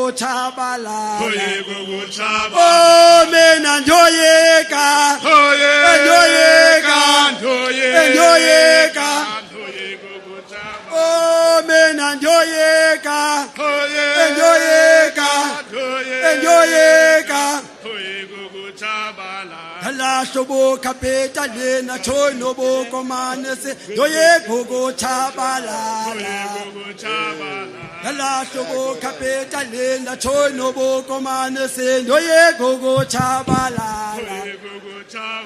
gogo chabala. Oye gogo chabala. Oh mena njoyeka. Njoyeka. Njoyeka. Oh mena njoyeka. Njoyeka. Njoyeka. Hala shobo kapeta lena chono bo komanese doye gogo chabala. Hala shobo kapeta lena chono bo komanese doye gogo chabala.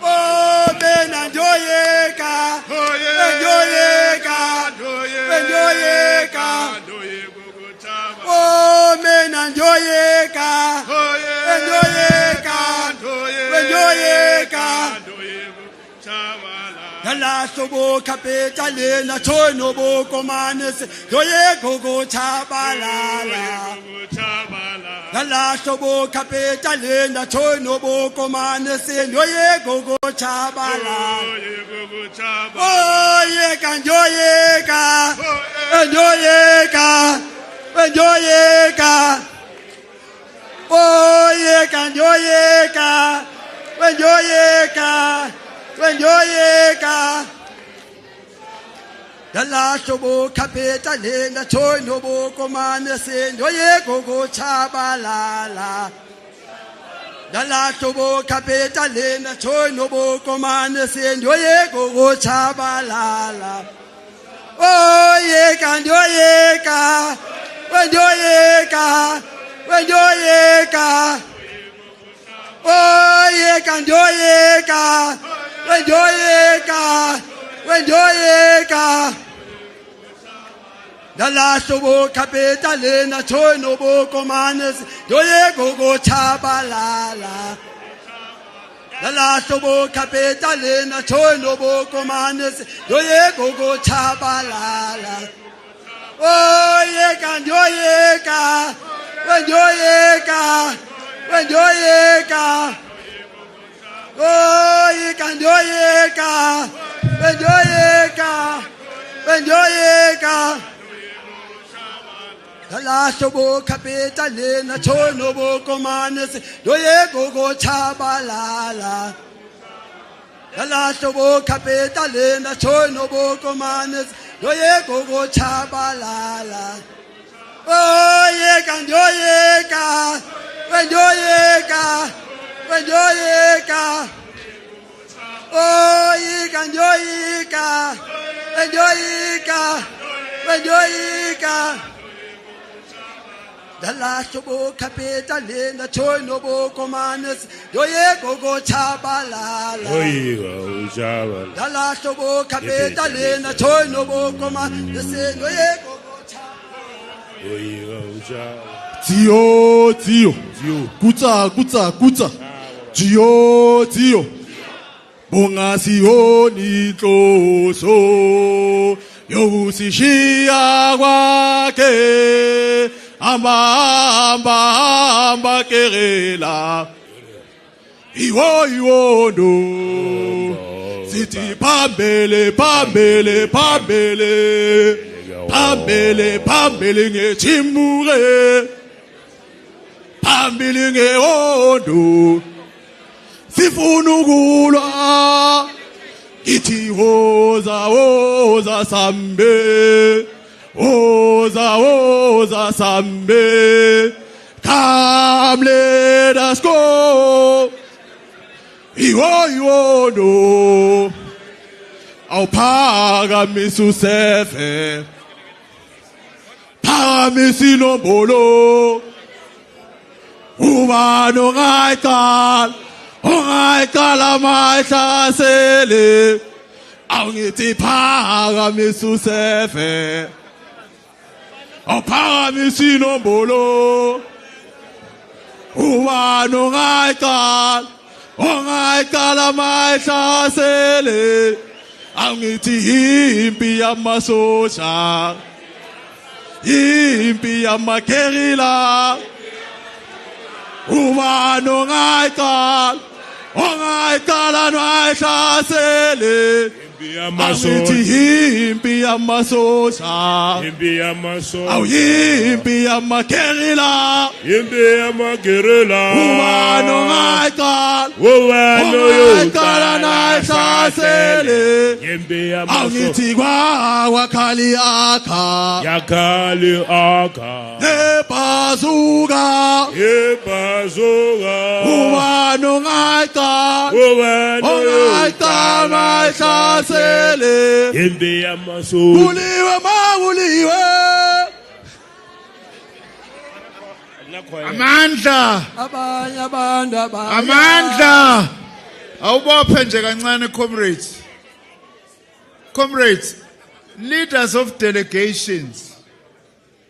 Oh bena doyeka, doyeka, doyeka. Oh mena doyeka, doyeka. Hala shobo kapeta lena chono bo komanese doye gogo chabala. Hala shobo kapeta lena chono bo komanese doye gogo chabala. Oh ye kan doyeka, doyeka, doyeka. Oh ye kan doyeka, doyeka. Wenjoyeka Dala shobo kapeta lena chono bo komane sendoye gogo chabalala. Dala shobo kapeta lena chono bo komane sendoye gogo chabalala. Oh ye kanjoyeka, wenjoyeka, wenjoyeka. Oh ye kanjoyeka. Wenjoyeka, wenjoyeka. Dala shobo kapeta lena chono bo komanes doye gogo chabalala. Dala shobo kapeta lena chono bo komanes doye gogo chabalala. Oh ye kanjoyeka, wenjoyeka, wenjoyeka. Oh, you can do it, Benjoyeka. The last of all capital in a chono commands, doye gogo chabalala. The last of all capital in a chono commands, doye gogo chabalala. Oh, you can do it, Benjoyeka. Wenjoyeka, oh ye kanjoyeka, wenjoyeka, wenjoyeka. The last of all capital in the chono bo commanders, doye gogo chabalala. The last of all capital in the chono bo commanders, doye gogo chabalala. Tio, kuta. Tio, bonga sioni toso, yousishia wake, amba kerela, iwo no, siti pambele, nge chimure, pambele nge ondo. Sifunugula Kiti oza sambe Oza sambe Come let us go Iwo no Au paga misu sefe Paga misi no bolo Umano ngaitan Ongai kalama sele, aungiti para misu sefe, o para misino bolo, uwano ongai kalama sele, aungiti impi amasocha, impi amakerila, uwano ongai kala no aishasele angithi impi yamasosha awuyimpi yamakerila ubani ongaqala nayihlasele angithi kwakhali akha nebhazuka ubani ongaqala nayihlasele kuliwe makuliwe amandla abanye abantu amandla awubophe nje kancane comrades leaders of delegations,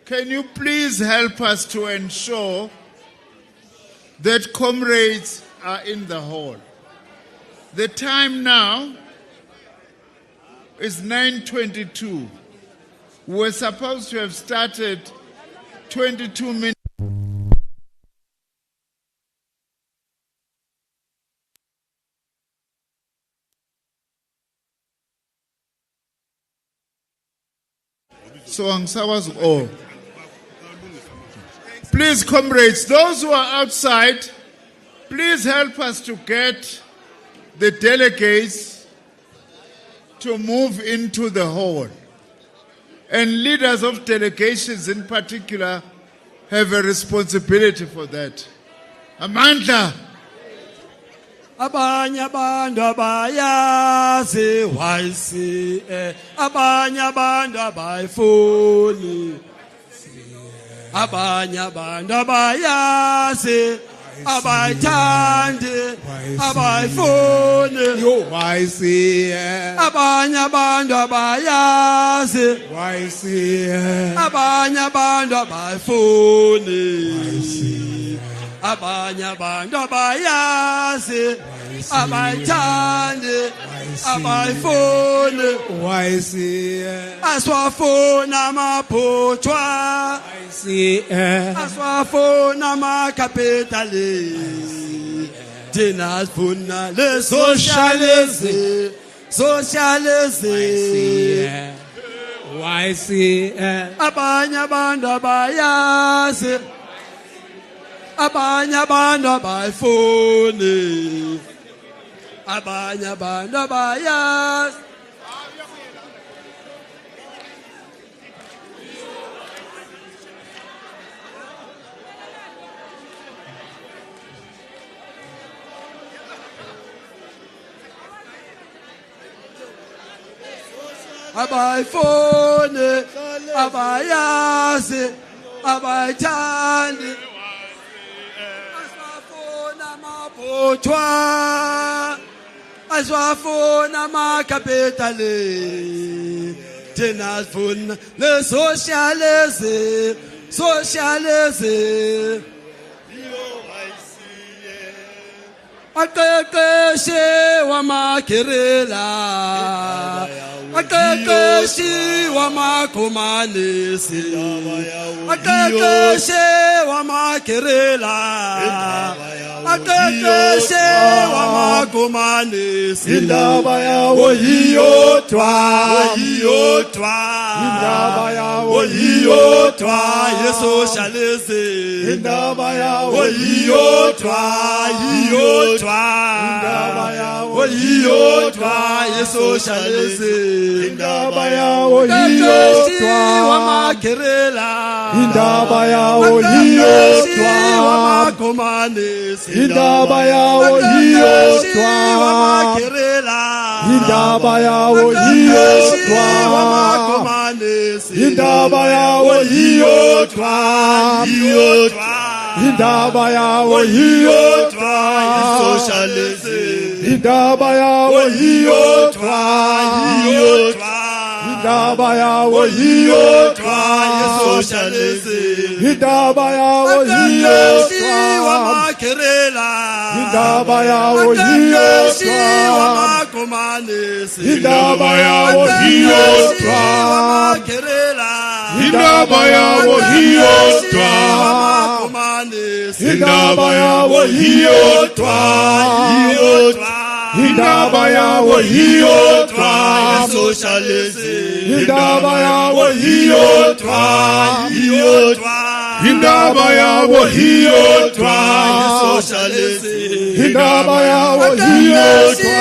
can you please help us to ensure that comrades are in the hall? The time now is 9:22. We're supposed to have started 22 minutes. So angisakwazi all. Please, comrades, those who are outside, please help us to get the delegates to move into the hall. And leaders of delegations in particular have a responsibility for that. Amandla. abanye abantu abayazi wayisi abanye abantu abayifuni abanye abantu abayazi abayithandi abayifuni wayisi abanye abantu abayazi wayisi abanye abantu abayifuni abanye abantu abayazi abayithandi abayifuni wayisi aswafuna amaphutshwa aswafuna amakapitali thina sifuna le socialism wayisi abanye abantu abayazi abanye abantu abayifuni abanye abantu abayazi abayifuni abayazi abayithandi Otwa aswafuna amakapitali thina sifuna le socialism aqeqeshe wamakirela aqeqeshe wamakhomanisi aqeqeshe wamakirela aqeqeshe wamakhomanisi indaba yawo yiyodwa indaba yawo yiyodwa ye-socialism indaba yawo yiyodwa indaba yawo yiyodwa ye-socialism indaba yawo yiyodwa wamakirela indaba yawo yiyodwa wamakhomanisi indaba yawo yiyodwa wamakirela indaba yawo yiyodwa wamakhomanisi indaba yawo yiyodwa indaba yawo yiyodwa ye-socialism indaba yawo yiyodwa indaba yawo yiyodwa ye-socialism indaba yawo yiyodwa wamakirela indaba yawo yiyodwa wamakhomanisi indaba yawo yiyodwa wamakirela indaba yawo yiyodwa wamakhomanisi indaba yawo yiyodwa indaba yawo iyodwa Socialism. indaba yawo iyodwa indaba yawo iyodwa Socialism. indaba yawo iyodwa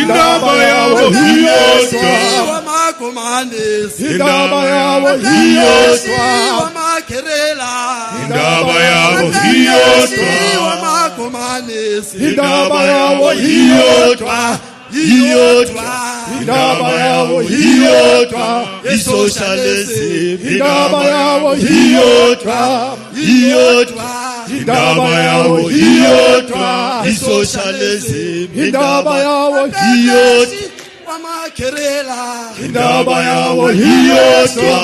indaba yawo iyodwa indaba yawo iyodwa indaba yawo iyodwa indaba yawo iyodwa indaba yawo iyodwa Socialism. indaba yawo iyodwa indaba yawo iyodwa Socialism. indaba yawo Iyodwa. indaba yawo iyodwa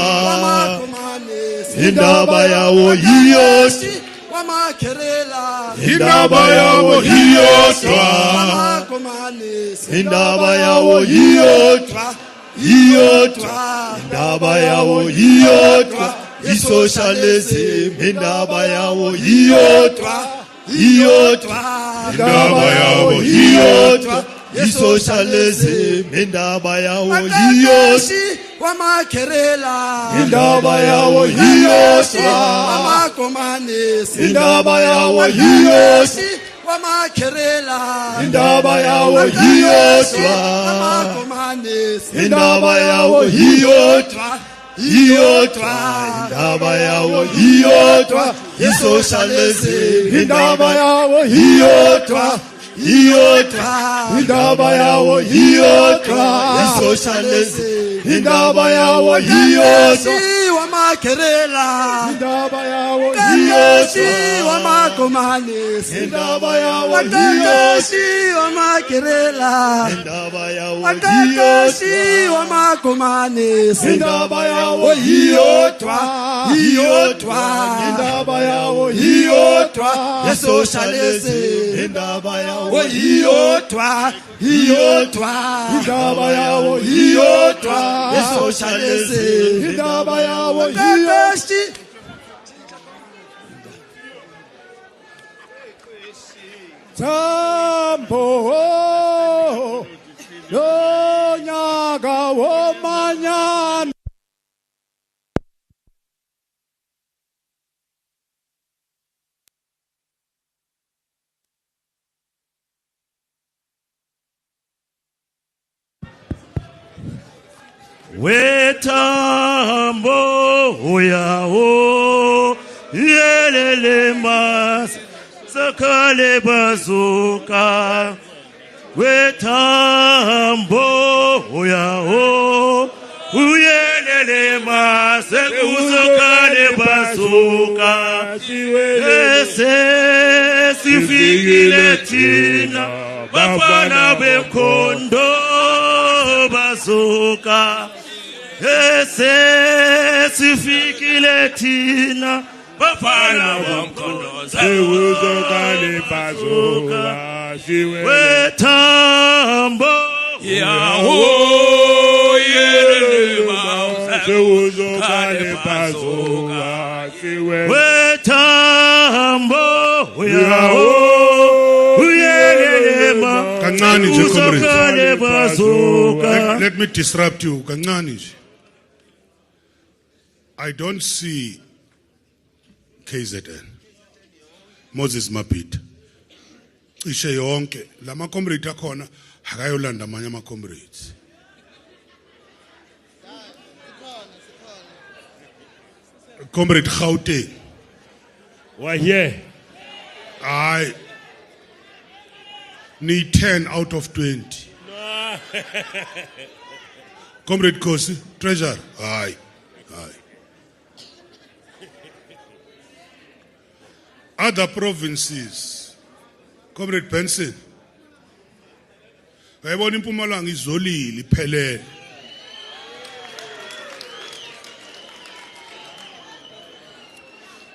Indaba yawo iyodwa. indaba yawo iyodwa Indaba yawo iyodwa. Indaba yawo iyodwa. Socialism. Indaba yawo iyodwa. Indaba yawo iyodwa. Socialism. Indaba yawo iyodwa. indaba yawo iyodwa indaba yawo iyodwa indaba yawo iyodwa Indaba yawo iyodwa. Indaba yawo iyodwa. Socialism. indaba yawo iyodwa. indaba yawo iyodwa Socialism. indaba yawo iyodwa indaba yawo iyodwa indaba yawo iyodwa Indaba yawo indaba yawo iyodwa indaba yawo iyodwa Socialism. Indaba yawo indaba yawo iyodwa Socialism. indaba yawo iyodwa Tambo lonyaka womanyana Wetambo oyawo yelele mas sakale bazuka Wetambo oyawo uyelele mas sakale bazuka ese sifikile thina bafana bekondo bazuka ese sifikile thina bafana bomkondo sewuzokale bazuka wetambo yawo yelema sewuzokale bazuka wetambo yawo uyelema kancane nje uzokale bazuka. Let me disrupt you kancane nje. I don't see KZN. Moses Mapita. Ishe yonke lama comrade akhona akayolanda amanye ama comrades. Comrade Gauteng. Why here? I need 10 out of 20. Comrade Kosi, treasurer. Aye. Other provinces. Comrade Benson. Bayibona impumalanga izolile iphelele.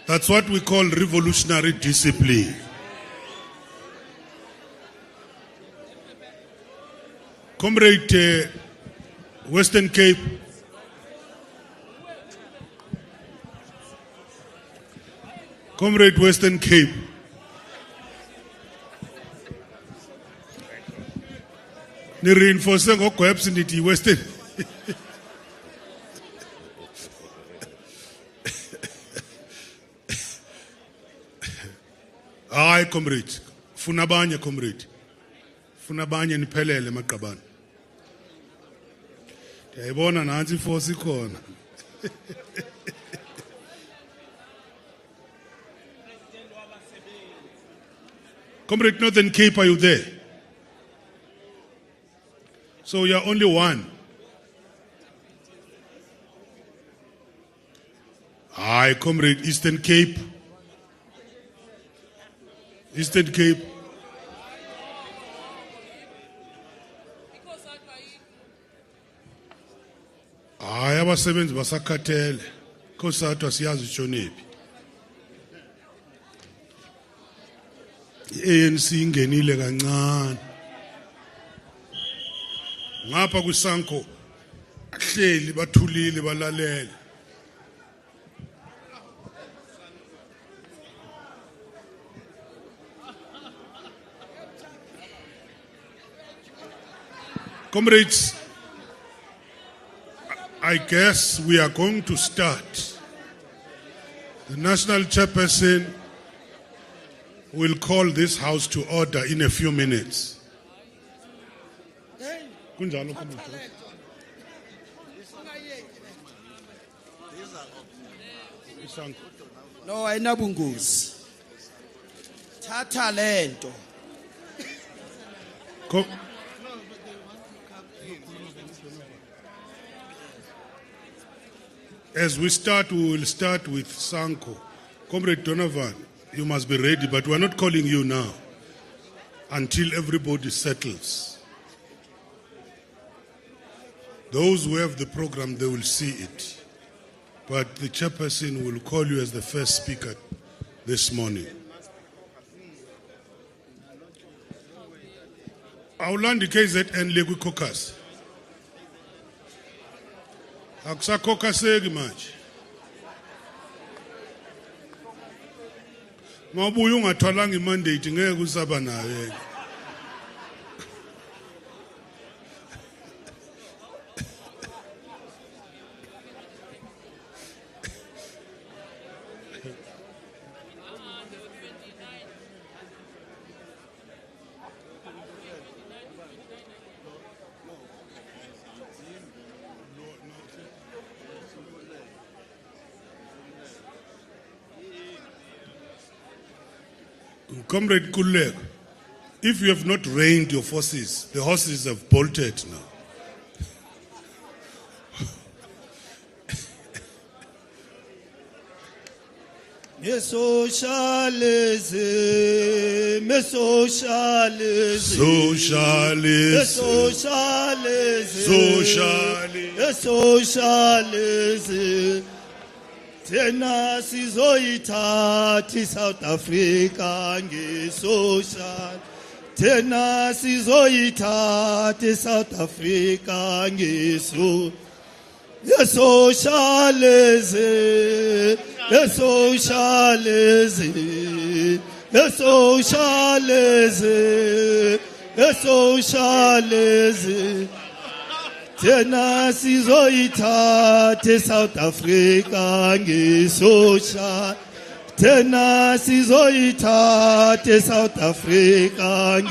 That's what we call revolutionary discipline. Comrade Western Cape. Comrade Western Cape. Ni reinforce ngogwebs nithi Western. Hayi comrade. Funa abanye comrade. Funa abanye niphelele maqabane. Ndiyayibona nansi iforce ikhona. Comrade Northern Cape, are you there? So you're only one. Aye, Comrade Eastern Cape. Eastern Cape. Hayi abasebenzi basakhathele. Khosathi asiyazi utshonephi. ANC ingenile kancane. Ngapha kwisanko ahleli bathulile balalele. Comrades, I guess we are going to start. The National Chairperson will call this House to order in a few minutes. Kunjalo comrade. No, ayinabungozi. Thatha lento. As we start, we will start with Sanko. Comrade Donovan, you must be ready, but we are not calling you now until everybody settles. Those who have the program, they will see it. But the chairperson will call you as the first speaker this morning. Awulandi KZN Legu Caucus. Akusakokaseki manje. Mabuya ungathwalanga imandate ngeke usaba nayo. Comrade Kulek, if you have not reined your forces, the horses have bolted now. Socialism, socialism, Socialism. socialism. Tena sizoyithatha South Africa nge-social. Tena sizoyithatha South Africa nge-social. Socialism, socialism, socialism, socialism. Tena sizoyithatha South Africa nge-social. Tena sizoyithatha South Africa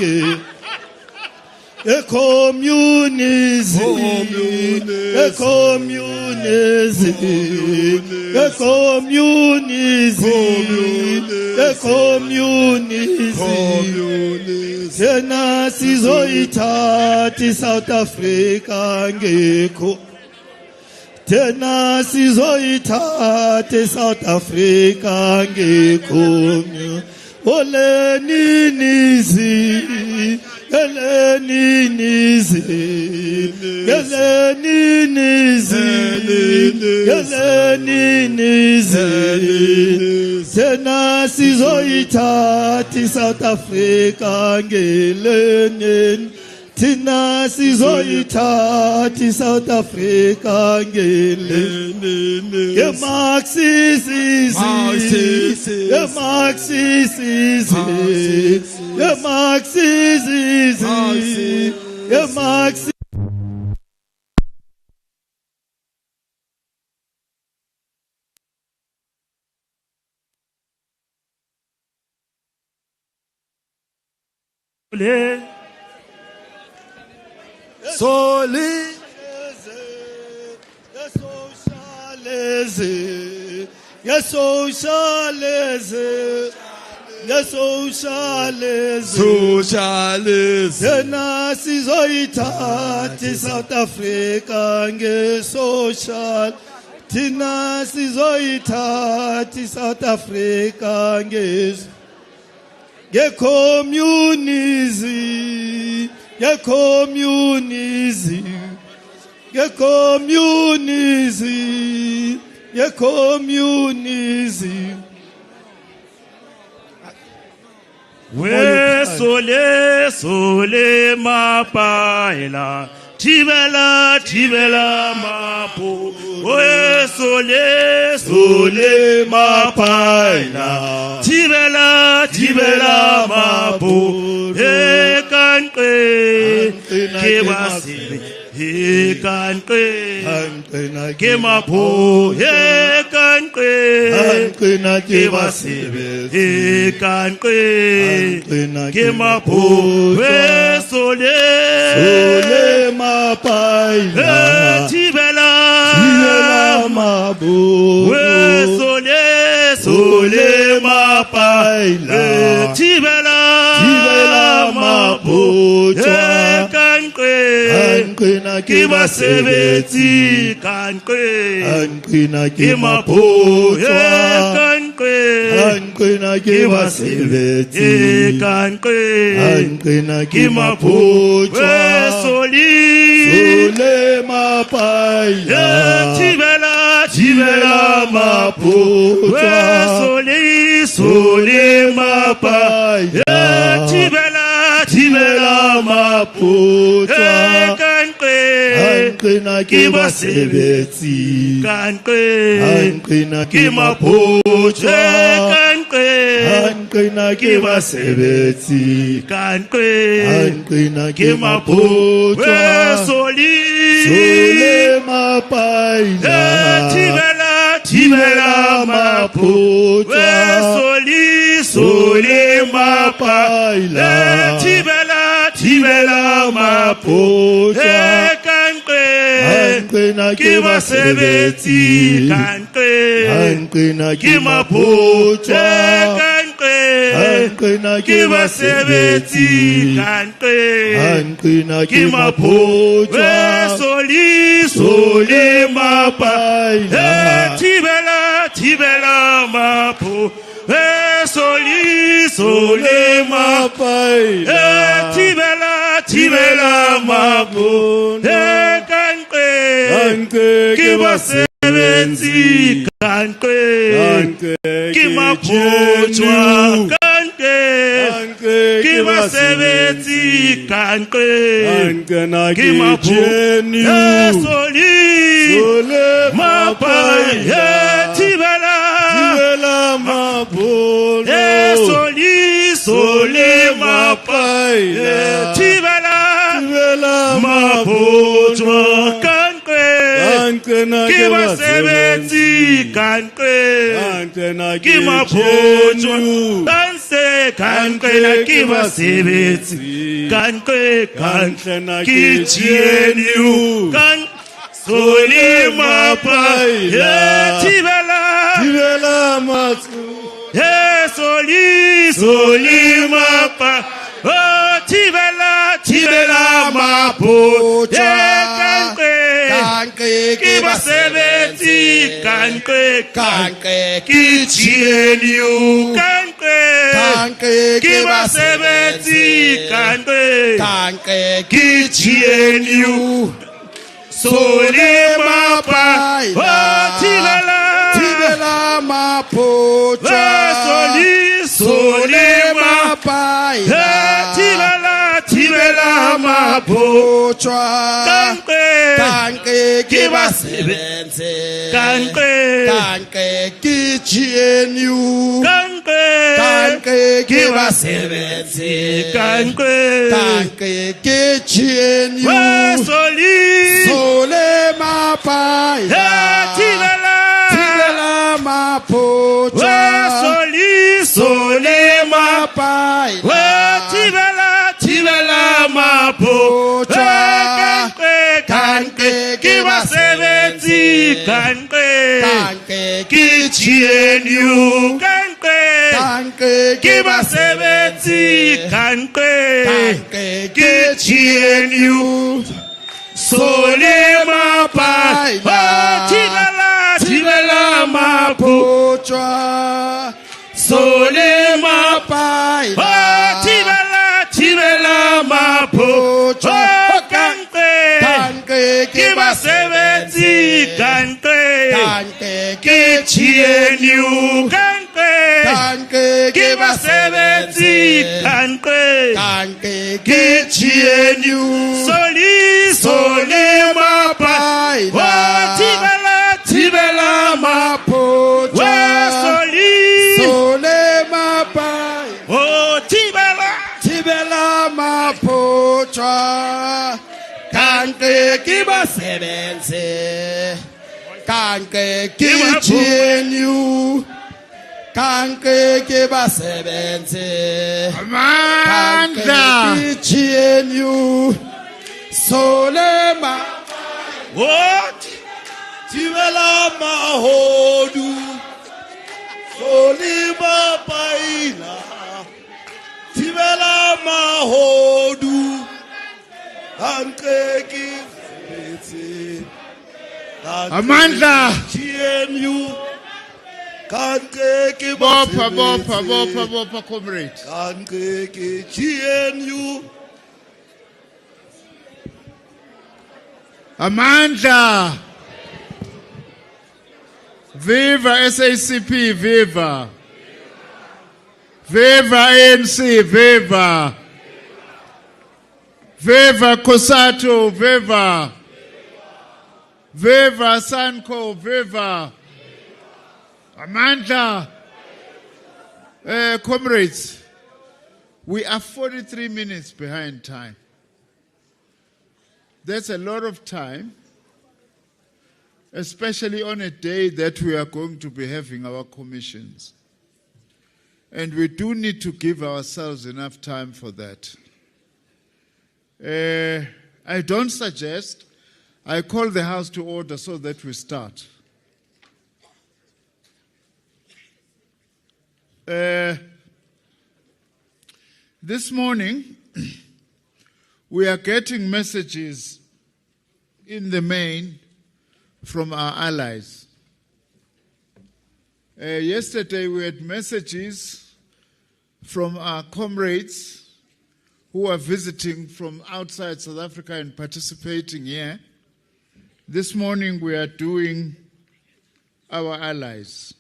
communism, communism, communism. Tena sizoyithatha South Africa Tena sizoyithatha South Africa nge-communism. Oleninism, Leninism, Leninism. Tena sizoyithatha South Africa nge-Lenin. Tena sizoyithatha South Africa nge-Lenin. Marxism, Marxism, Marxism, Maxi Soli socialism, yes, socialism, yes, socialism, socialism. Yena sizoyithatha South Africa nge-social. Tina sizoyithatha South Africa nge-communism, nge-communism. Communism, communism. We sole mapaila, tibela mapo. We sole mapaila, tibela mapo. He kanke kebasi. He kanke kemapo. He kanke kebasi. He kanke kemapo. We sole mapaila, tibela mabu. We sole mapaila, tibela mabu. Kibasebeti kankwe kimapotwa kankwe kibasebeti kankwe kimapotwa sole mapaila, tibela mapotwa sole mapaila, tibela mapotwa kibasebeti kankwe kimapotwa kankwe kibasebeti kankwe kimapotwa sole mapaila, tibela mapotwa sole mapaila, tibela mapotwa kibasebeti kankwe kimapotwa kankwe kibasebeti kankwe kimapotwa sole mapaila, tibela mapo. Sole mapaila, tibela mapo. Kankwe kibasebeti kankwe kimapotwa kankwe kibasebeti kankwe kimapotwa sole mapaila, tibela mabu. Sole mapaila, tibela mapotwa kankwe kibasebeti kankwe kimapotwa kankwe kibasebeti kankwe kichienu sole mapaila, tibela matsu. Sole mapa, oh tibela mapo, kankwe kibasebeti kankwe kichienu kankwe kibasebeti kankwe kichienu sole mapa, oh tibela mapotwa sole mapaila, tibela mapotwa kankwe kibasebeti kankwe kichienu kankwe ke basebenzi kanqe kanqe ke GNU soli sole mapaya thibela maphotshwa soli mapaya thibela maphotshwa kanqe ke basebenzi kanqe ke GNU kanqe ke basebenzi kanqe ke GNU sole mapaya thibela maphotshwa sole mapaya thibela maphotshwa kanqe ke basebenzi kanqe ke GNU kanqe ke basebenzi kanqe ke GNU sole mapaya thibela maphotshwa sole mapaya thibela maphotshwa kanqe ke basebenzi kanqe ke GNU kanqe ke basebenzi Amandla. ke GNU sole mapaya thibela mahodu sole mapaya thibela mahodu kanqe ke basebenzi Amandla. GNU kanqe ke Bopha, basebenzi comrade. kanqe ke GNU Amandla. Viva SACP, viva. Viva ANC, viva. Viva COSATU, viva. Viva Sanco, viva. Amandla. Comrades, we are 43 minutes behind time. That's a lot of time, especially on a day that we are going to be having our commissions. And we do need to give ourselves enough time for that. I don't suggest, I call the House to order so that we start. This morning, we are getting messages in the main from our allies. Yesterday, we had messages from our comrades who are visiting from outside South Africa and participating here. This morning, we are doing our allies.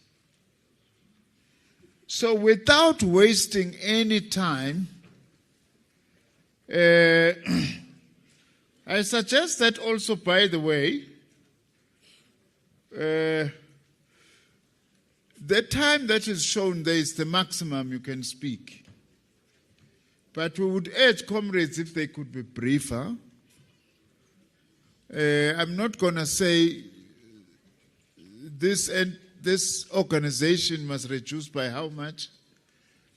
So without wasting any time, I suggest that also, by the way, the time that is shown there is the maximum you can speak. But we would urge comrades if they could be briefer. I'm not going to say this organization must reduce by how much,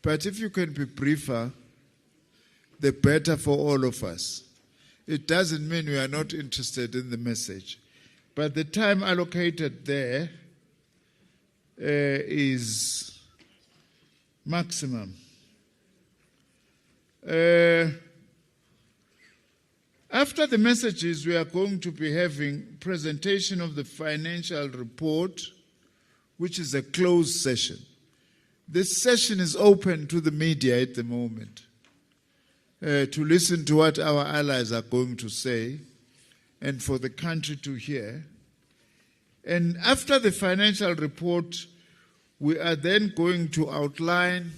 but if you can be briefer, the better for all of us. It doesn't mean we are not interested in the message, but the time allocated there is maximum. After the messages, we are going to be having presentation of the financial report, which is a closed session. This session is open to the media at the moment to listen to what our allies are going to say and for the country to hear. And after the financial report, we are then going to outline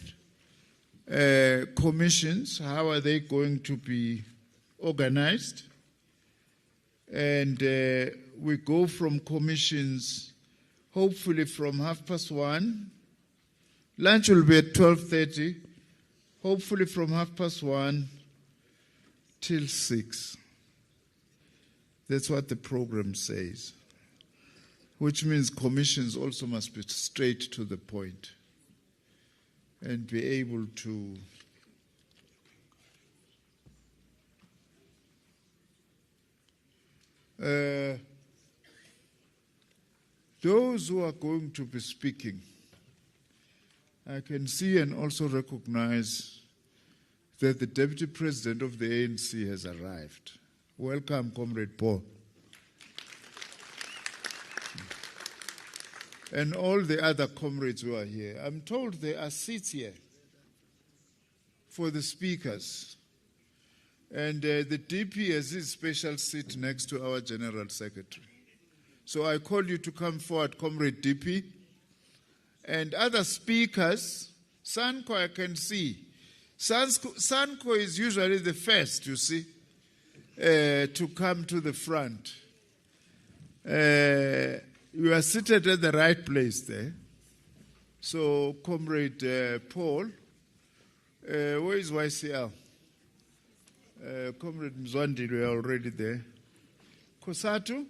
commissions. How are they going to be organized? And we go from commissions, hopefully from 1:30. Lunch will be at 12:30. hopefully from 1:30 till 6. That's what the program says, which means commissions also must be straight to the point and be able to those who are going to be speaking, I can see and also recognize that the Deputy President of the ANC has arrived. Welcome, Comrade Paul. And all the other comrades who are here. I'm told there are seats here for the speakers. And the DP has his special seat next to our General Secretary. So I call you to come forward, Comrade DP. And other speakers, Sanko I can see. Sanko is usually the first, you see, to come to the front. You are seated at the right place there. So, Comrade Paul, where is YCL? Comrade Mzwandile, we are already there. Kosatu?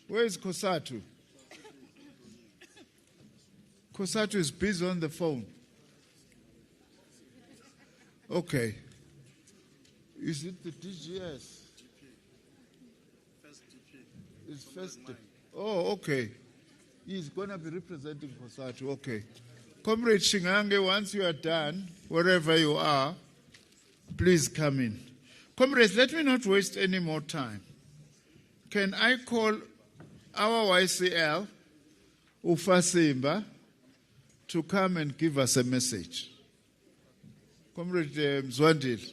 Where is Kosatu? Kosatu is busy on the phone. Okay. Is it the DGS? It's first. Oh, okay. He's going to be representing Kosatu. Okay. Comrade Shingange, once you are done, wherever you are, please come in. Comrades, let me not waste any more time. Can I call our YCL, Ufasimba, to come and give us a message? Comrade Mzwandile.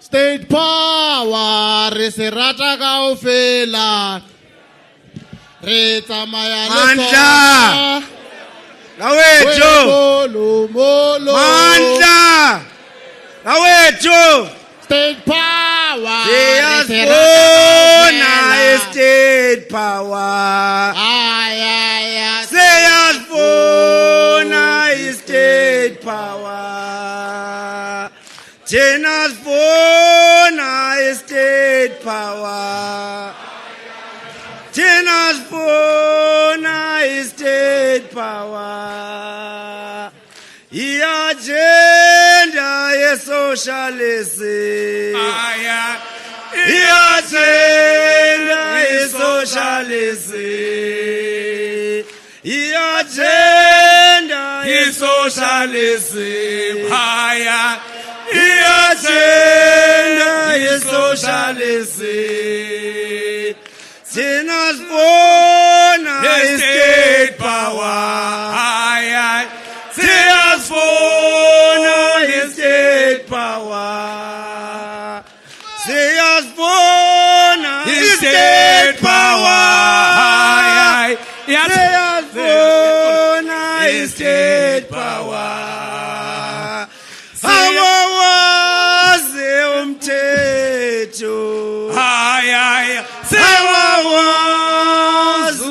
State power re se rata kaofela re tsamaya le Mandla Lawethu Mandla Lawethu State power siyazibona state power siyazibona state power thina sibona state power thina sibona state power i-agenda ye-socialism i-agenda ye-socialism i-agenda ye-socialism i-agenda ye-socialism thina sibona i-state power siyazibona i-state power siyazibona i-state power siyazibona i-state power awawazi umthetho awawazi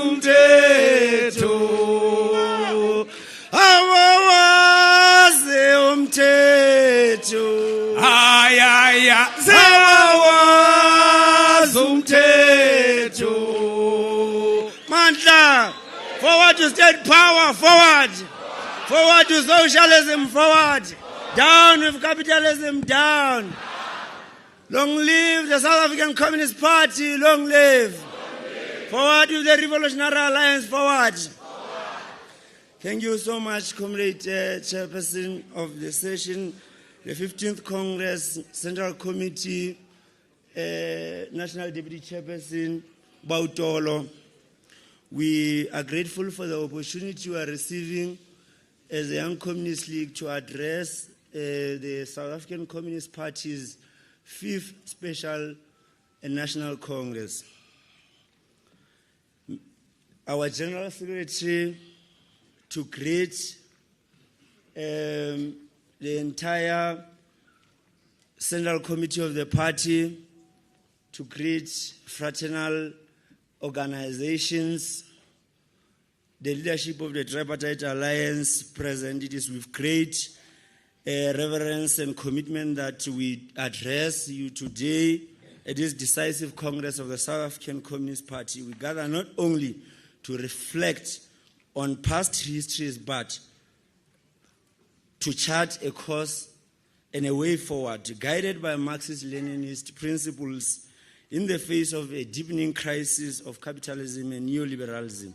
umthetho awawazi umthetho awawazi umthetho Mandla forward to state power forward to socialism forward down with capitalism down. Long live the South African Communist Party, long live. Forward with the Revolutionary Alliance, forward. Thank you so much, Comrade Chairperson of the session, the 15th Congress Central Committee, National Deputy Chairperson, Bautolo. We are grateful for the opportunity we are receiving as the Young Communist League to address the South African Communist Party's 5th Special National Congress. Our General Secretary to greet the entire Central Committee of the party, to greet fraternal organizations, the leadership of the Tripartite Alliance present. It is with great reverence and commitment that we address you today at this decisive Congress of the South African Communist Party. We gather not only to reflect on past histories, but to chart a course and a way forward, guided by Marxist-Leninist principles in the face of a deepening crisis of capitalism and neoliberalism.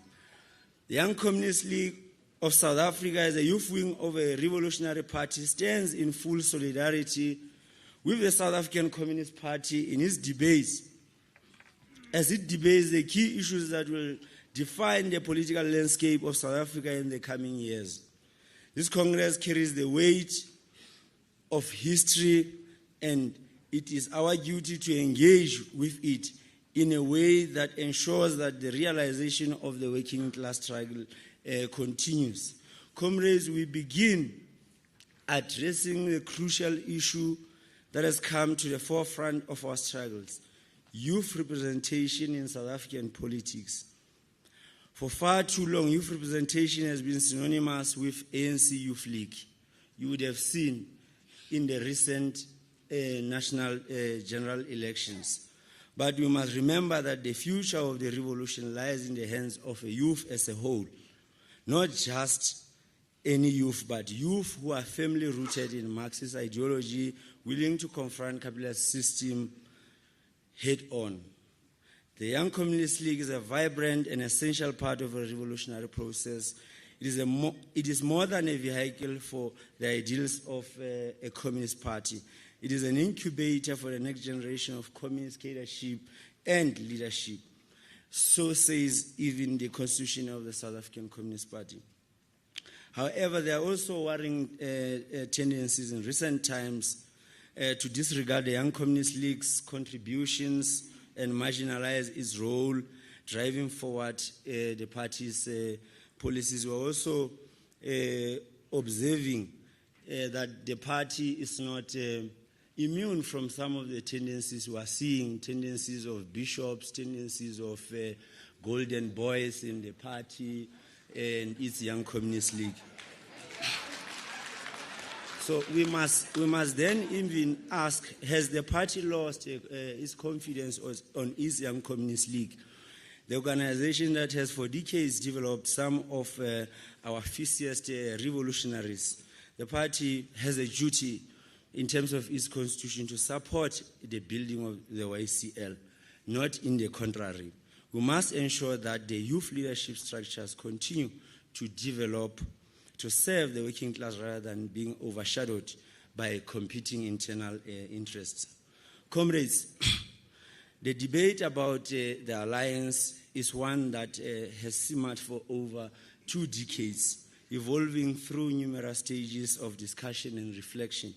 The Young Communist League of South Africa, as a youth wing of a revolutionary party, stands in full solidarity with the South African Communist Party in its debates, as it debates the key issues that will define the political landscape of South Africa in the coming years. This Congress carries the weight of history, and it is our duty to engage with it in a way that ensures that the realization of the working class struggle continues. Comrades, we begin addressing the crucial issue that has come to the forefront of our struggles: youth representation in South African politics. For far too long, youth representation has been synonymous with ANC Youth League. You would have seen in the recent national general elections. But we must remember that the future of the revolution lies in the hands of a youth as a whole. Not just any youth, but youth who are firmly rooted in Marxist ideology, willing to confront capitalist system head on. The Young Communist League is a vibrant and essential part of a revolutionary process. It is more than a vehicle for the ideals of a communist party. It is an incubator for the next generation of communist leadership and leadership. So says even the Constitution of the South African Communist Party. However, there are also worrying tendencies in recent times to disregard the Young Communist League's contributions and marginalize its role driving forward the party's policies. We're also observing that the party is not immune from some of the tendencies we are seeing, tendencies of bishops, tendencies of golden boys in the party and its Young Communist League. So we must then even ask, has the party lost its confidence on its Young Communist League, the organization that has for decades developed some of our fiercest revolutionaries? The party has a duty in terms of its constitution to support the building of the YCL, not in the contrary. We must ensure that the youth leadership structures continue to develop to serve the working class rather than being overshadowed by competing internal interests. Comrades, the debate about the alliance is one that has simmered for over 2 decades, evolving through numerous stages of discussion and reflection.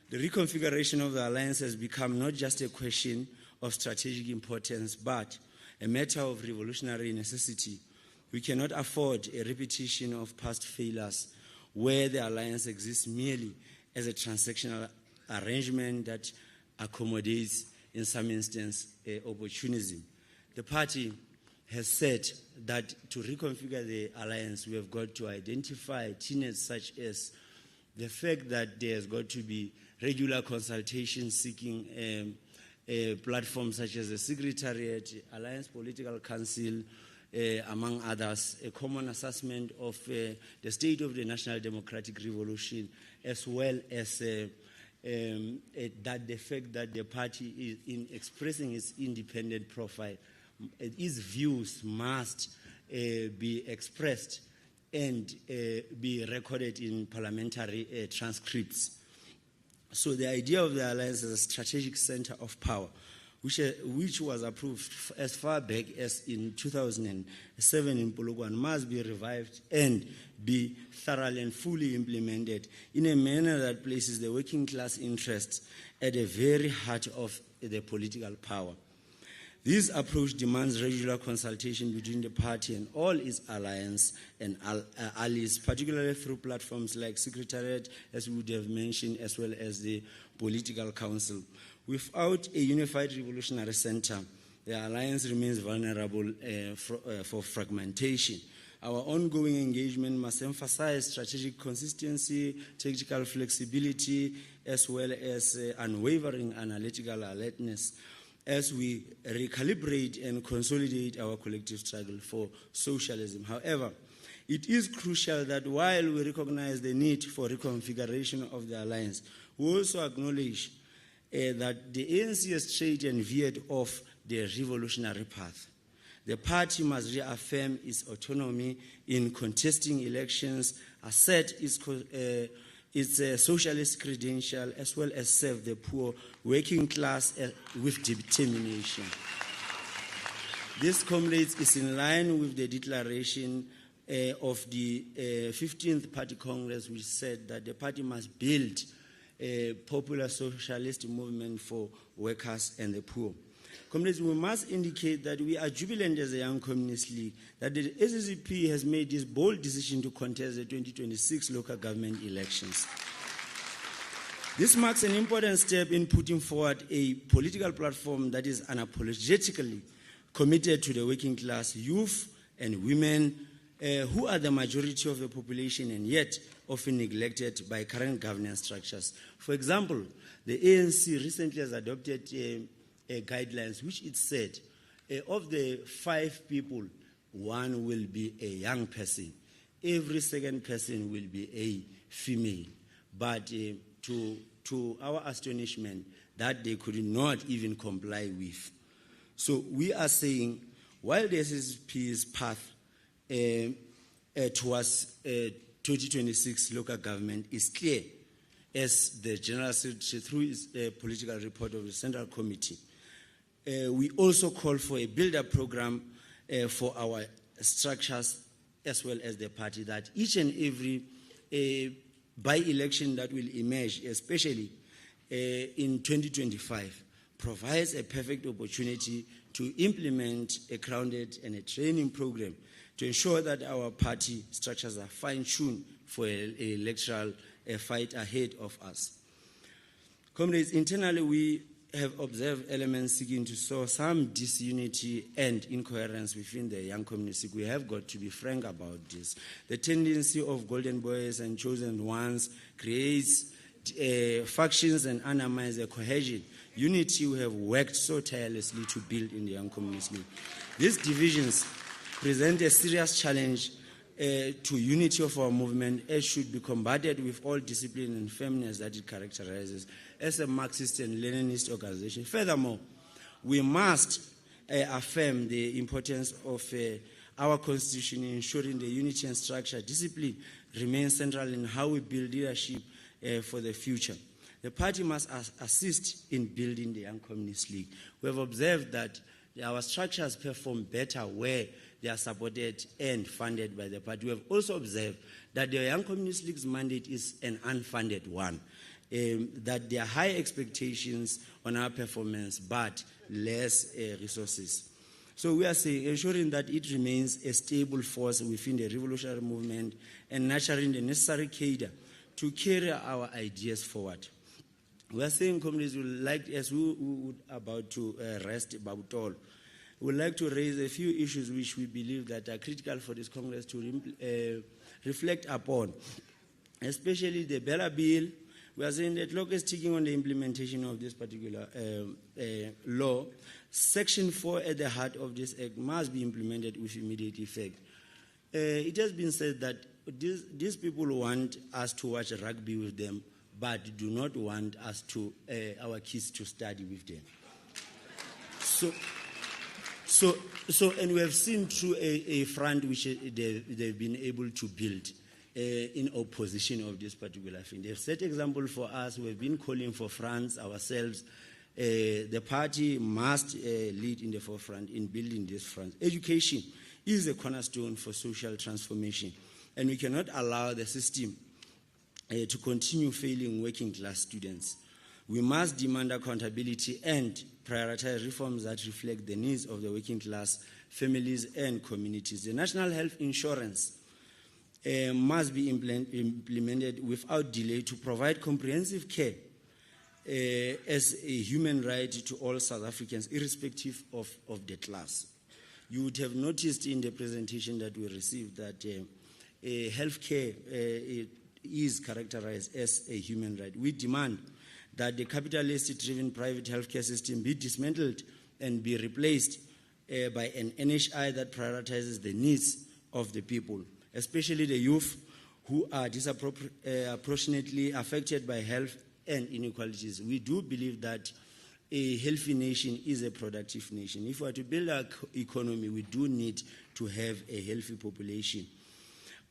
The reconfiguration of the alliance has become not just a question of strategic importance, but a matter of revolutionary necessity. We cannot afford a repetition of past failures where the alliance exists merely as a transactional arrangement that accommodates, in some instances, opportunism. The party has said that to reconfigure the alliance, we have got to identify tenets such as the fact that there's got to be regular consultation seeking platforms such as the Secretariat, Alliance Political Council, among others, a common assessment of the state of the national democratic revolution, as well as that the fact that the party is in expressing its independent profile, its views must be expressed and be recorded in parliamentary transcripts. So the idea of the alliance is a strategic center of power which was approved as far back as in 2007 in Polokwane, must be revived and be thoroughly and fully implemented in a manner that places the working class interests at the very heart of the political power. This approach demands regular consultation between the party and all its alliance and allies, particularly through platforms like Secretariat, as we would have mentioned, as well as the Political Council. Without a unified revolutionary center, the alliance remains vulnerable for fragmentation. Our ongoing engagement must emphasize strategic consistency, tactical flexibility, as well as unwavering analytical alertness as we recalibrate and consolidate our collective struggle for socialism. However, it is crucial that while we recognize the need for reconfiguration of the alliance, we also acknowledge that the ANC has strayed and veered off the revolutionary path. The party must reaffirm its autonomy in contesting elections, assert its socialist credential, as well as serve the poor working class with determination. This, comrades, is in line with the declaration of the 15th Party Congress, which said that the party must build a popular socialist movement for workers and the poor. Comrades, we must indicate that we are jubilant as a Young Communist League that the SACP has made this bold decision to contest the 2026 local government elections. This marks an important step in putting forward a political platform that is unapologetically committed to the working class, youth and women, who are the majority of the population and yet often neglected by current governance structures. For example, the ANC recently has adopted guidelines which it said of the 5 people, 1 will be a young person. Every second person will be a female. But to our astonishment, that they could not even comply with. So we are saying, while the SSP's path towards 2026 local government is clear, as the General Secretary through his political report of the Central Committee, we also call for a build-up program for our structures as well as the party, that each and every by-election that will emerge, especially in 2025, provides a perfect opportunity to implement a grounded and a training program to ensure that our party structures are fine-tuned for an electoral fight ahead of us. Comrades, internally we have observed elements seeking to sow some disunity and incoherence within the Young Communist League. We have got to be frank about this. The tendency of golden boys and chosen ones creates factions and undermines the cohesion, unity we have worked so tirelessly to build in the Young Communist League. These divisions present a serious challenge to unity of our movement, as should be combated with all discipline and firmness that it characterizes as a Marxist and Leninist organization. Furthermore, we must affirm the importance of our constitution in ensuring the unity and structure. Discipline remains central in how we build leadership for the future. The party must assist in building the Young Communist League. We have observed that our structures perform better where they are supported and funded by the party. We have also observed that the Young Communist League's mandate is an unfunded one, that there are high expectations on our performance but less resources. So we are saying, ensuring that it remains a stable force within the revolutionary movement and nurturing the necessary cadre to carry our ideas forward. We are saying, comrades, we would like, as we would about to rest about all, we would like to raise a few issues which we believe that are critical for this Congress to reflect upon, especially the Bella Bill. We are saying that clock is ticking on the implementation of this particular law. Section 4 at the heart of this act must be implemented with immediate effect. It has been said that these people want us to watch rugby with them, but do not want us to our kids to study with them. So, and we have seen through a front which they've been able to build in opposition of this particular thing. They've set example for us. We've been calling for France ourselves The party must lead in the forefront in building this front. Education is a cornerstone for social transformation, and we cannot allow the system to continue failing working class students. We must demand accountability and prioritize reforms that reflect the needs of the working class, families, and communities. The national health insurance must be implemented without delay to provide comprehensive care as a human right to all South Africans, irrespective of the class. You would have noticed in the presentation that we received that healthcare is characterized as a human right. We demand that the capitalist-driven private healthcare system be dismantled and be replaced by an NHI that prioritizes the needs of the people, especially the youth who are disproportionately affected by health and inequalities. We do believe that a healthy nation is a productive nation. If we are to build our economy, we do need to have a healthy population.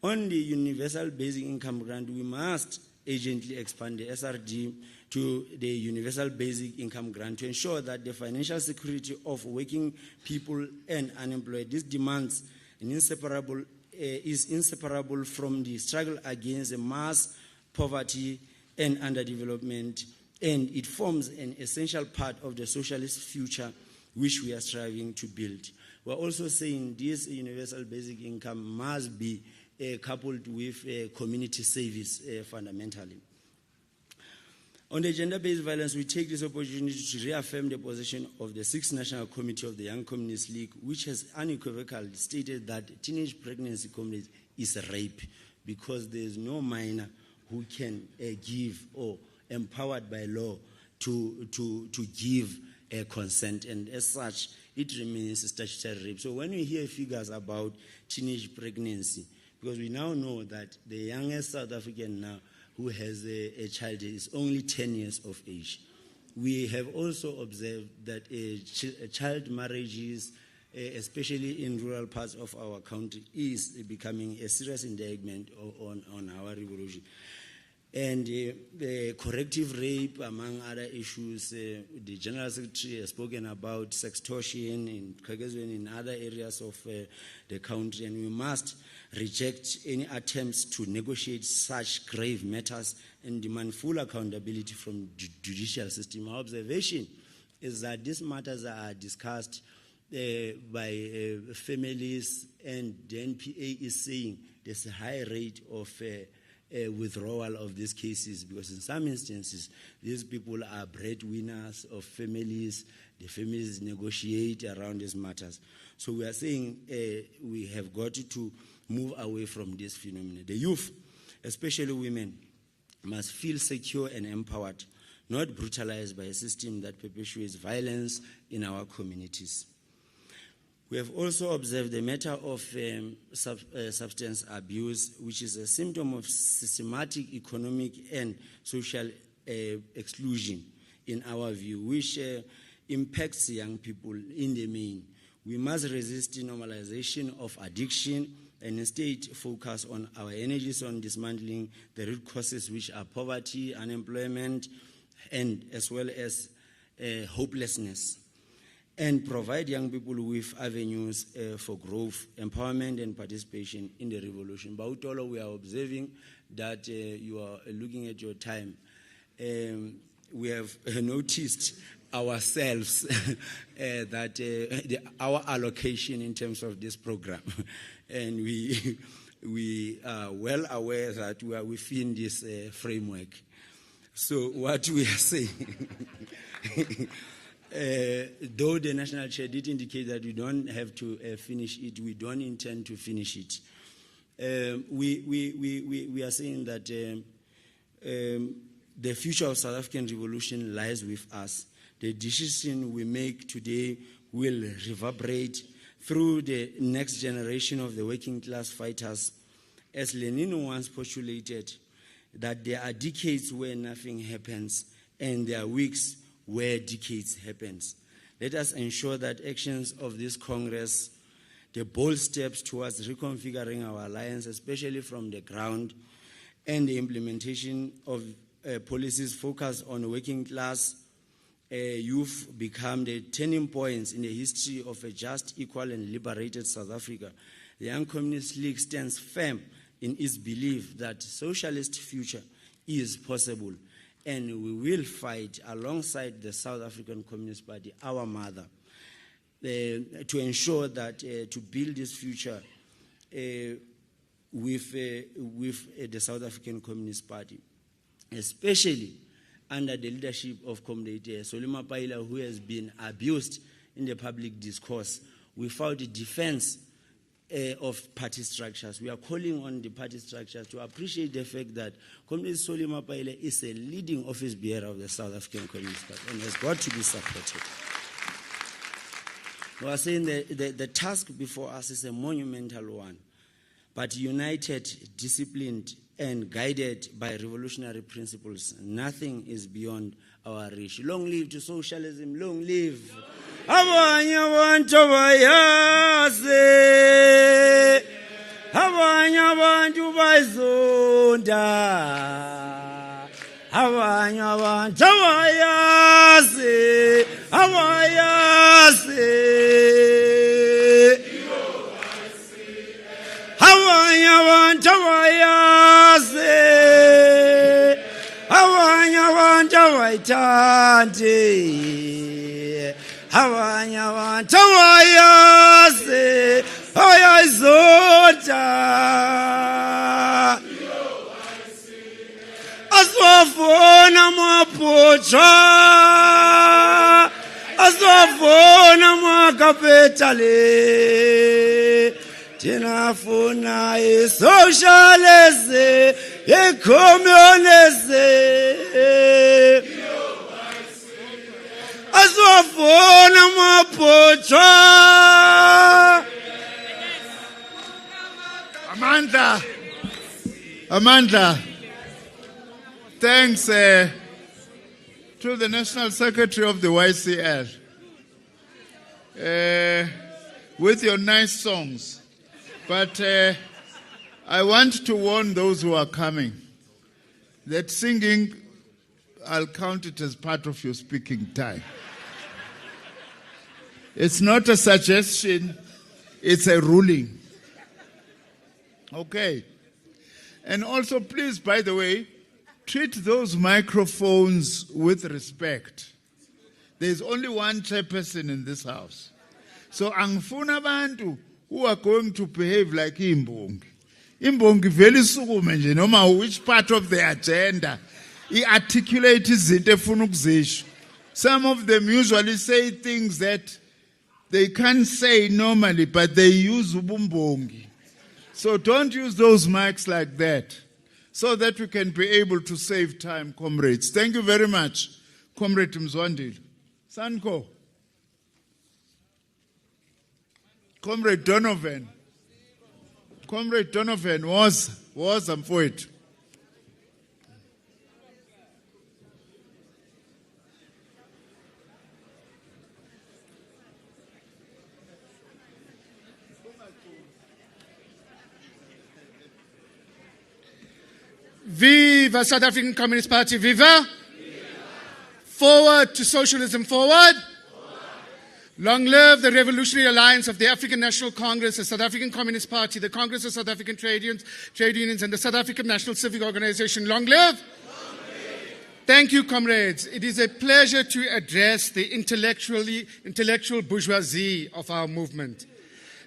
On the universal basic income grant, we must urgently expand the SRD to the universal basic income grant to ensure that the financial security of working people and unemployed. This demands is inseparable from the struggle against the mass poverty and underdevelopment, and it forms an essential part of the socialist future which we are striving to build. We're also saying this universal basic income must be coupled with community service fundamentally. On the gender-based violence, we take this opportunity to reaffirm the position of the 6th National Committee of the Young Communist League, which has unequivocally stated that teenage pregnancy is rape, because there is no minor who can give or empowered by law to give consent, and as such, it remains statutory rape. So when we hear figures about teenage pregnancy, because we now know that the youngest South African now who has a child is only 10 years of age. We have also observed that child marriages, especially in rural parts of our country, is becoming a serious indictment on our revolution. And the corrective rape, among other issues, the General Secretary has spoken about sextortion in Kyrgyzstan, in other areas of the country, and we must reject any attempts to negotiate such grave matters and demand full accountability from the judicial system. Our observation is that these matters are discussed by families, and the NPA is saying there's a high rate of withdrawal of these cases, because in some instances these people are breadwinners of families. The families negotiate around these matters. So we are saying we have got to move away from this phenomenon. The youth, especially women, must feel secure and empowered, not brutalized by a system that perpetuates violence in our communities. We have also observed the matter of substance abuse, which is a symptom of systematic economic and social exclusion, in our view, which impacts young people in the main. We must resist the normalization of addiction and instead focus on our energies on dismantling the root causes, which are poverty, unemployment, and as well as hopelessness, and provide young people with avenues for growth, empowerment, and participation in the revolution. Bautolo, we are observing that you are looking at your time. We have noticed ourselves that our allocation in terms of this program, and we are well aware that we are within this framework. So what we are saying, though the national chair did indicate that we don't have to finish it, we don't intend to finish it. We are saying that the future of South African revolution lies with us. The decision we make today will reverberate through the next generation of the working class fighters. As Lenin once postulated, that there are decades where nothing happens and there are weeks where decades happens. Let us ensure that actions of this Congress, the bold steps towards reconfiguring our alliance, especially from the ground, and the implementation of policies focused on working class you've become the turning points in the history of a just, equal, and liberated South Africa. The Young Communist League stands firm in its belief that socialist future is possible, and we will fight alongside the South African Communist Party, our mother, to ensure that to build this future with the South African Communist Party, especially under the leadership of Comrade Solima Paila, who has been abused in the public discourse without the defense of party structures. We are calling on the party structures to appreciate the fact that Comrade Solima Paila is a leading office bearer of the South African Communist Party and has got to be supported. We are saying the task before us is a monumental one, but united, disciplined, and guided by revolutionary principles. Nothing is beyond our reach. Long live to socialism, long live. Abanye abantu bayazi, abanye abantu bayizonda, abanye abantu bayazi, abayazi, abanye abantu bayazi, abanye abantu bayithandi, abanye abantu bayazi, bayayizonda, aswafuna maputra, aswafuna makapitali, tinafuna socialism, communism, aswafuna maputra. Amanda, thanks to the National Secretary of the YCL with your nice songs. But I want to warn those who are coming that singing, I'll count it as part of your speaking time. It's not a suggestion, it's a ruling. Okay. And also, please, by the way, treat those microphones with respect. There's only one chairperson in this house. So, angifuna abantu who are going to behave like imbongi. Imbongi vele isukume nje noma which part of the agenda i-articulate izinto efuna ukuzisho. Some of them usually say things that they can't say normally, but they use ubumbongi. So don't use those mics like that, so that we can be able to save time, comrades. Thank you very much, Comrade Mzwandile. Sanko. Comrade Donovan. Comrade Donovan was mfowethu. Viva South African Communist Party, viva! Forward to socialism, forward! Long live the Revolutionary Alliance of the African National Congress, the South African Communist Party, the Congress of South African Trade Unions, and the South African National Civic Organization. Long live! Thank you, comrades. It is a pleasure to address the intellectual bourgeoisie of our movement.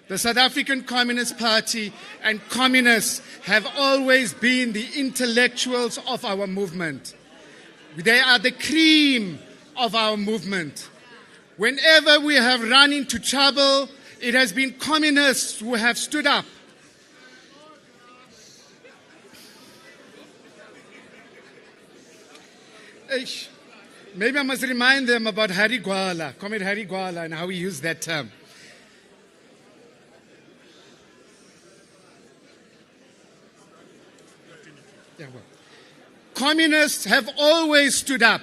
The South African Communist Party and communists have always been the intellectuals of our movement. They are the cream of our movement. Whenever we have run into trouble, it has been communists who have stood up. Maybe I must remind them about Harry Gwala, Comrade Harry Gwala, and how he used that term. Communists have always stood up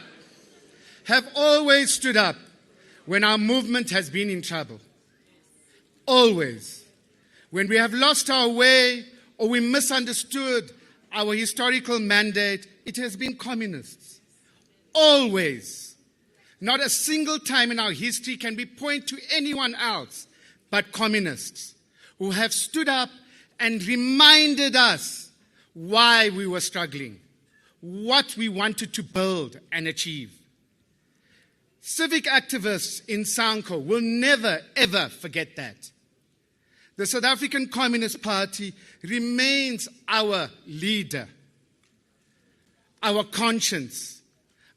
when our movement has been in trouble. Always. When we have lost our way or we misunderstood our historical mandate, it has been communists. Always. Not a single time in our history can we point to anyone else but communists who have stood up and reminded us why we were struggling, what we wanted to build and achieve. Civic activists in Sacp will never, ever forget that. The South African Communist Party remains our leader, our conscience,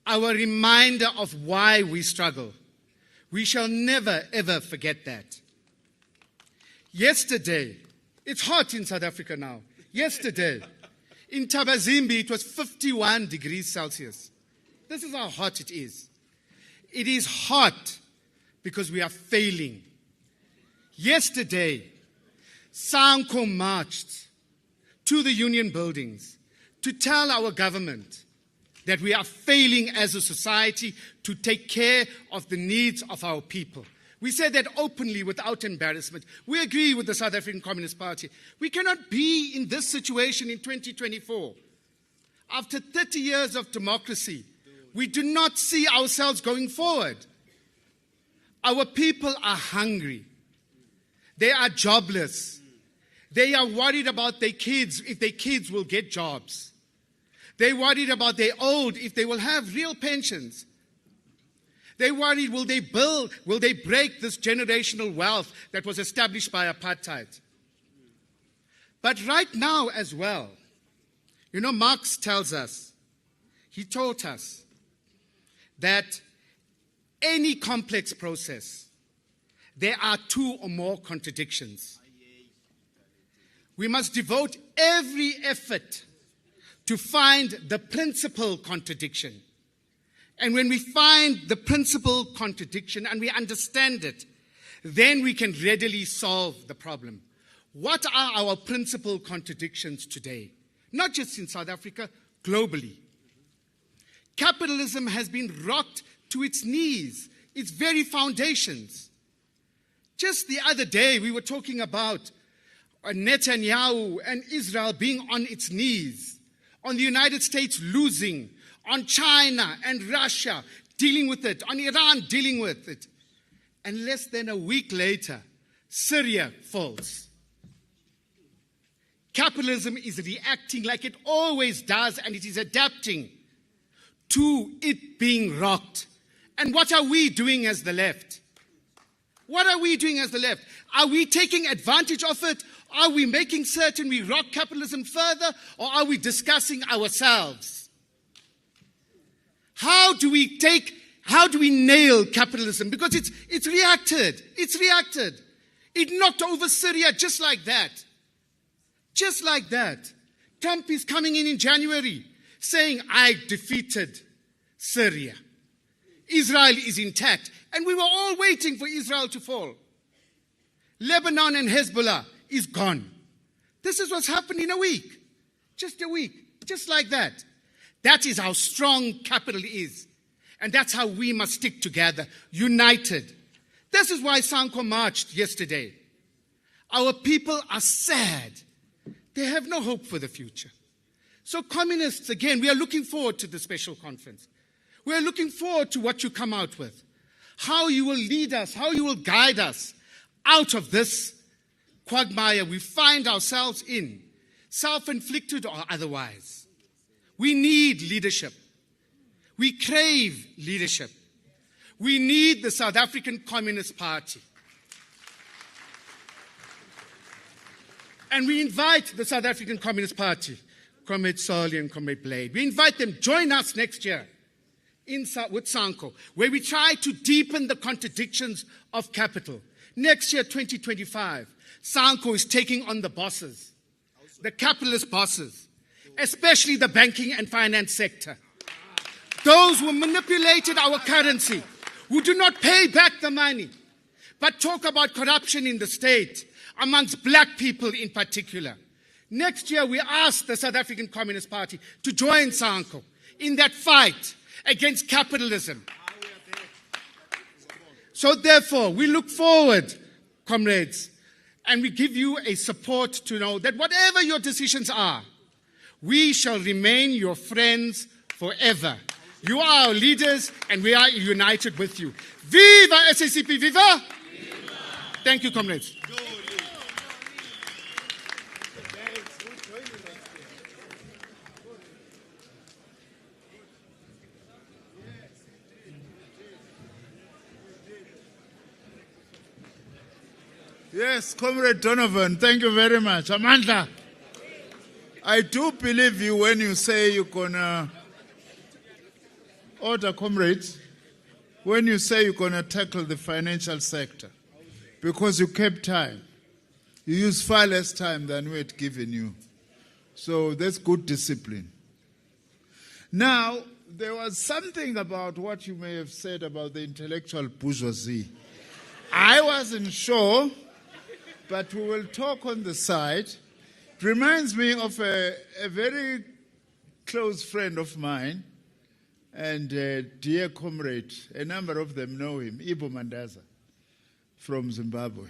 our reminder of why we struggle. We shall never, ever forget that. Yesterday, it's hot in South Africa now. Yesterday, in Tabazimbi, it was 51 degrees Celsius. This is how hot it is. It is hot because we are failing. Yesterday, Sacp marched to the union buildings to tell our government that we are failing as a society to take care of the needs of our people. We said that openly without embarrassment. We agree with the South African Communist Party. We cannot be in this situation in 2024. After 30 years of democracy, we do not see ourselves going forward. Our people are hungry. They are jobless. They are worried about their kids, if their kids will get jobs. They're worried about their old, if they will have real pensions. They're worried, will they break this generational wealth that was established by apartheid? But right now as well, Marx tells us, he taught us that any complex process, there are two or more contradictions. We must devote every effort to find the principal contradiction. And when we find the principal contradiction and we understand it, then we can readily solve the problem. What are our principal contradictions today? Not just in South Africa, globally. Capitalism has been rocked to its knees, its very foundations. Just the other day, we were talking about Netanyahu and Israel being on its knees, on the United States losing, on China and Russia dealing with it, on Iran dealing with it. And less than a week later, Syria falls. Capitalism is reacting like it always does, and it is adapting to it being rocked. And what are we doing as the left? What are we doing as the left? Are we taking advantage of it? Are we making certain we rock capitalism further? Or are we discussing ourselves? How do we nail capitalism? Because it's reacted. It's reacted. It knocked over Syria just like that. Just like that. Trump is coming in January saying, I defeated Syria. Israel is intact. And we were all waiting for Israel to fall. Lebanon and Hezbollah is gone. This is what's happened in a week. Just a week. Just like that. That is how strong capital is. And that's how we must stick together, united. This is why Sacp marched yesterday. Our people are sad. They have no hope for the future. So communists, again, we are looking forward to the special conference. We are looking forward to what you come out with. How you will lead us, how you will guide us out of this quagmire we find ourselves in, self-inflicted or otherwise. We need leadership. We crave leadership. We need the South African Communist Party. And we invite the South African Communist Party, Comrade Sali and Comrade Blade, we invite them, join us next year with Sacp, where we try to deepen the contradictions of capital. Next year, 2025, Sacp is taking on the bosses, the capitalist bosses, especially the banking and finance sector. Those who manipulated our currency, who do not pay back the money, but talk about corruption in the state, amongst black people in particular. Next year, we ask the South African Communist Party to join Sacp in that fight against capitalism. So therefore, we look forward, comrades, and we give you a support to know that whatever your decisions are, we shall remain your friends forever. You are our leaders, and we are united with you. Viva Sacp! Viva! Thank you, comrades. Yes, Comrade Donovan, thank you very much. Amandla, I do believe you when you say you're going to order, comrades, when you say you're going to tackle the financial sector, because you kept time. You used far less time than we had given you. So that's good discipline. Now, there was something about what you may have said about the intellectual bourgeoisie. I wasn't sure, but we will talk on the side. It reminds me of a very close friend of mine and a dear comrade. A number of them know him, Ibo Mandaza from Zimbabwe.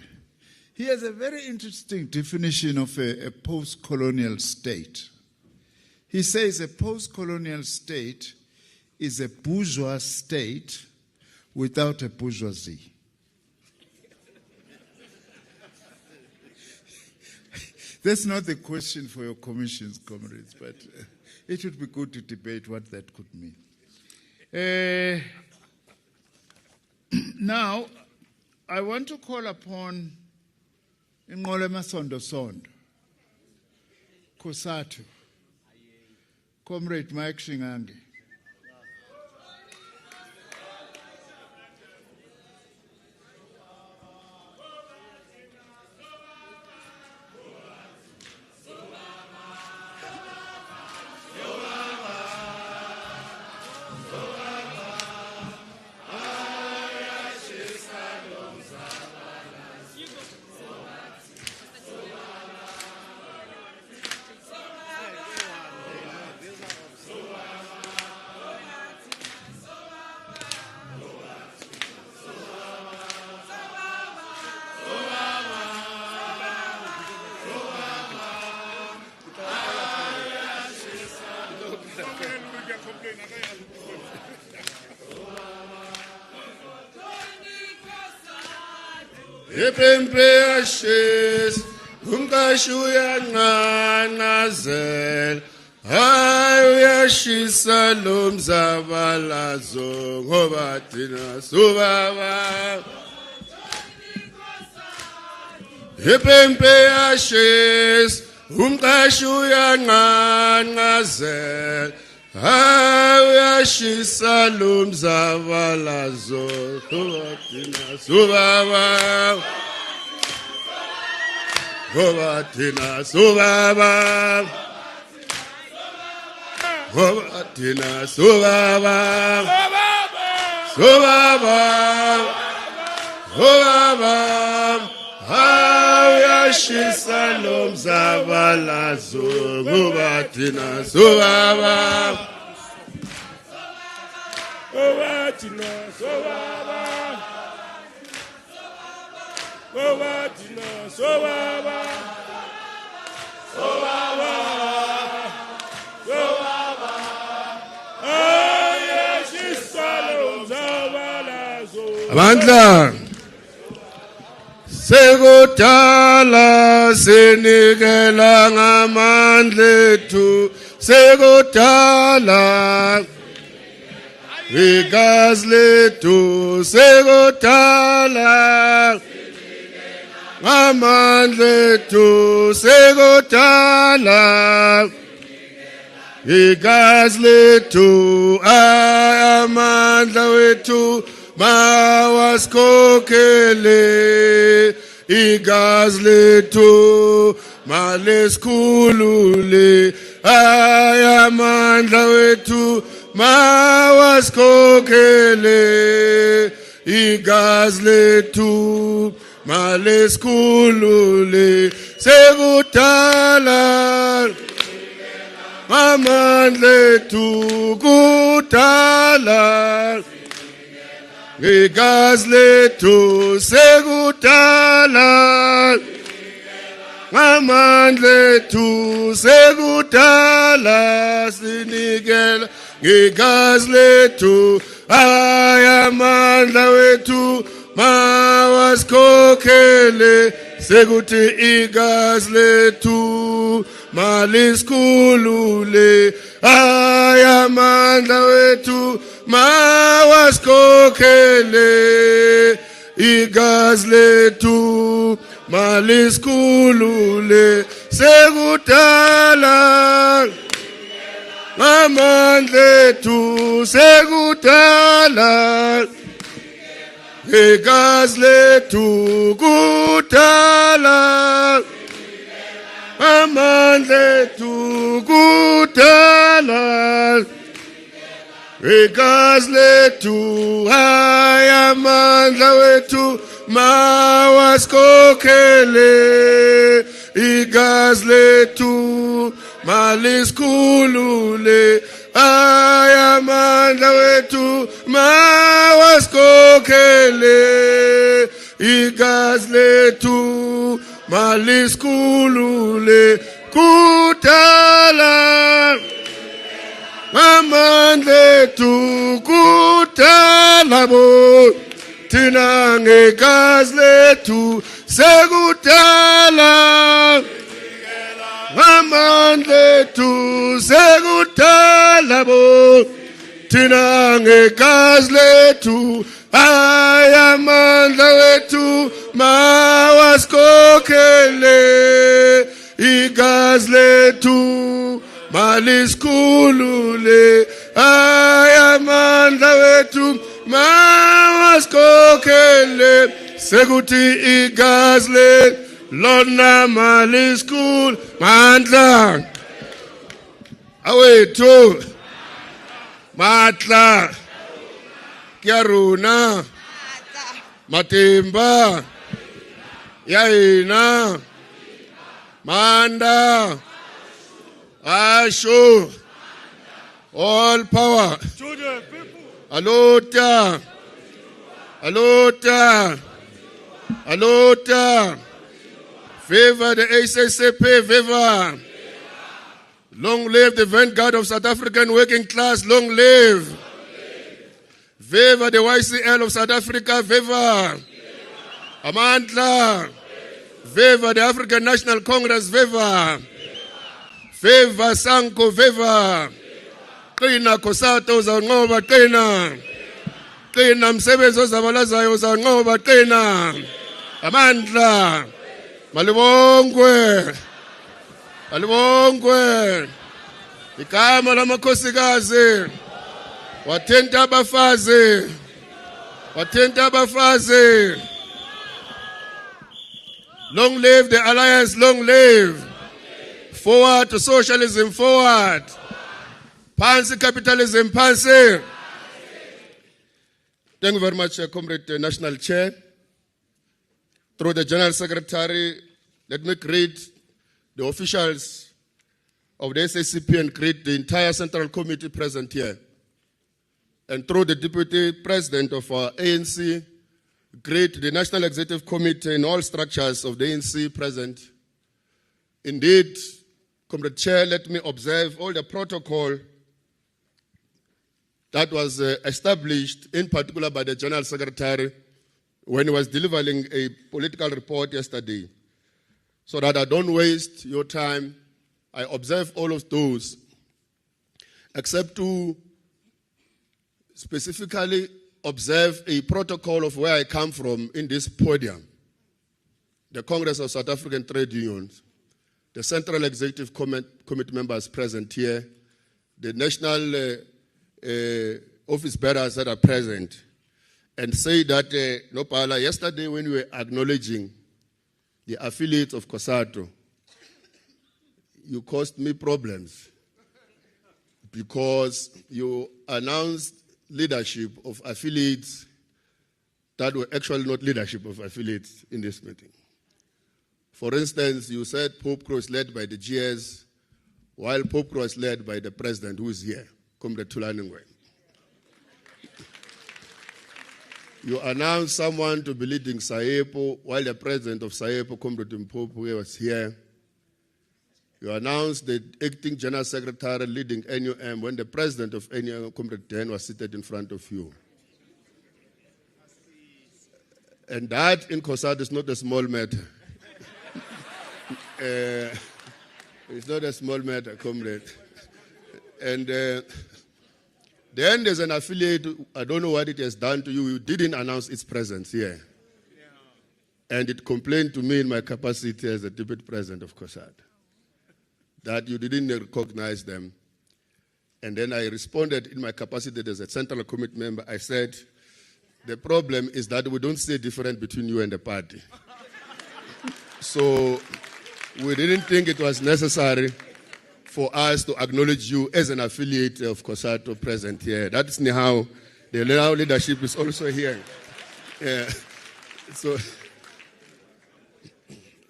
He has a very interesting definition of a post-colonial state. He says a post-colonial state is a bourgeois state without a bourgeoisie. That's not the question for your commissions, comrades, but it would be good to debate what that could mean. Now, I want to call upon Inqolema Sondo Sondo, Kosatu, Comrade Mike Shingangi. Epempe ashes, umkashuya nqanazel, hayi uyashisa lo mzabalazo ngoba thina subaba. Epempe ashes, umkashuya nqanazel, hayi uyashisa lo mzabalazo ngoba thina subaba. Ngoba thina subaba. Ngoba thina subaba. Subaba. Subaba. Uyashisa lo mzabalazo ngoba thina subaba. Ngoba thina subaba. Ngoba thina subaba. Subaba. Subaba. Uyashisa lo mzabalazo. Amandla. Sekudala sinikela ngamandla ethu, sekudala igazi lethu, sekudala ngamandla ethu, sekudala igazi lethu, amandla wethu mawasikhokhele. Igazi lethu malesikhulule, ayamandla wethu mawasikhokhele. Igazi lethu malesikhulule, sekudala amandla ethu kudala. Igazi lethu sekudala, amandla ethu sekudala, sinikela ngegazi lethu ayamandla wethu mawasikhokhele sekuthi igazi lethu malisikhulule ayamandla wethu mawasikhokhele igazi lethu malisikhulule sekudala amandla ethu sekudala igazi lethu kudala amandla ethu kudala igazi lethu ayamandla wethu mawasikhokhele igazi lethu malisikhulule ayamandla wethu mawasikhokhele igazi lethu malisikhulule kudala amandla ethu kudala bo thina ngegazi lethu sekudala amandla ethu sekudala bo thina ngegazi lethu ayamandla wethu mawasikhokhele igazi lethu malisikhulule ayamandla wethu mawasikhokhele sekuthi igazi lethu lona malisikhulu mandla awethu matla ya rona matimba ya hina manda asho all power To the people. alota alota alota favor the Sacp, favor. Long live the vanguard of South African working class, long live. Favor the YCL of South Africa, favor. Amandla. Favor the African National Congress, favor. Favor Sanko, favor. Qina Kosato uzanqoba qina. Qina msebenzi ozabalazayo uzanqoba qina. Amandla. Malibongwe. Malibongwe. Igama lamakhosikazi. Wathenta abafazi. Wathenta abafazi. Long live the alliance, long live. Forward to socialism, forward. Pansi capitalism, pansi. Thank you very much, Comrade National Chair. Through the General Secretary, let me greet the officials of the Sacp and greet the entire Central Committee present here. And through the Deputy President of our ANC, greet the National Executive Committee and all structures of the ANC present. Indeed, Comrade Chair, let me observe all the protocol that was established, in particular by the General Secretary, when he was delivering a political report yesterday. So that I don't waste your time, I observe all of those, except to specifically observe a protocol of where I come from in this podium. The Congress of South African Trade Unions, the Central Executive Committee members present here, the national office bearers that are present, and say that, Nopala, yesterday when we were acknowledging the affiliates of COSATU, you caused me problems because you announced leadership of affiliates that were actually not leadership of affiliates in this meeting. For instance, you said Pope Crow is led by the GS, while Pope Crow is led by the president who is here, Comrade Thulaningwe. You announced someone to be leading Sacp, while the president of Sacp, Comrade Mpopu, was here. You announced the acting general secretary leading NUM when the president of NUM, Comrade Dan, was seated in front of you. And that in COSATU is not a small matter. It's not a small matter, comrade. And then there's an affiliate, I don't know what it has done to you, you didn't announce its presence here. And it complained to me in my capacity as the deputy president of COSATU that you didn't recognize them. And then I responded in my capacity as a central committee member. I said, the problem is that we don't see a difference between you and the party. So we didn't think it was necessary for us to acknowledge you as an affiliate of COSATU present here. That's how the leadership is also here. Yeah. So,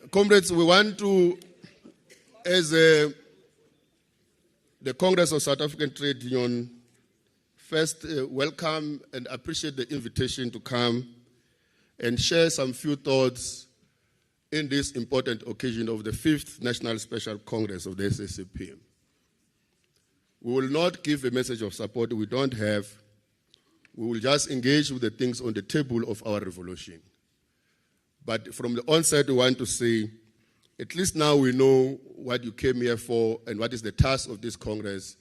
comrades, we want to, as the Congress of South African Trade Union, first welcome and appreciate the invitation to come and share some few thoughts in this important occasion of the 5th National Special Congress of the SACP. We will not give a message of support we don't have. We will just engage with the things on the table of our revolution. But from the onset, we want to say, at least now we know what you came here for and what is the task of this Congress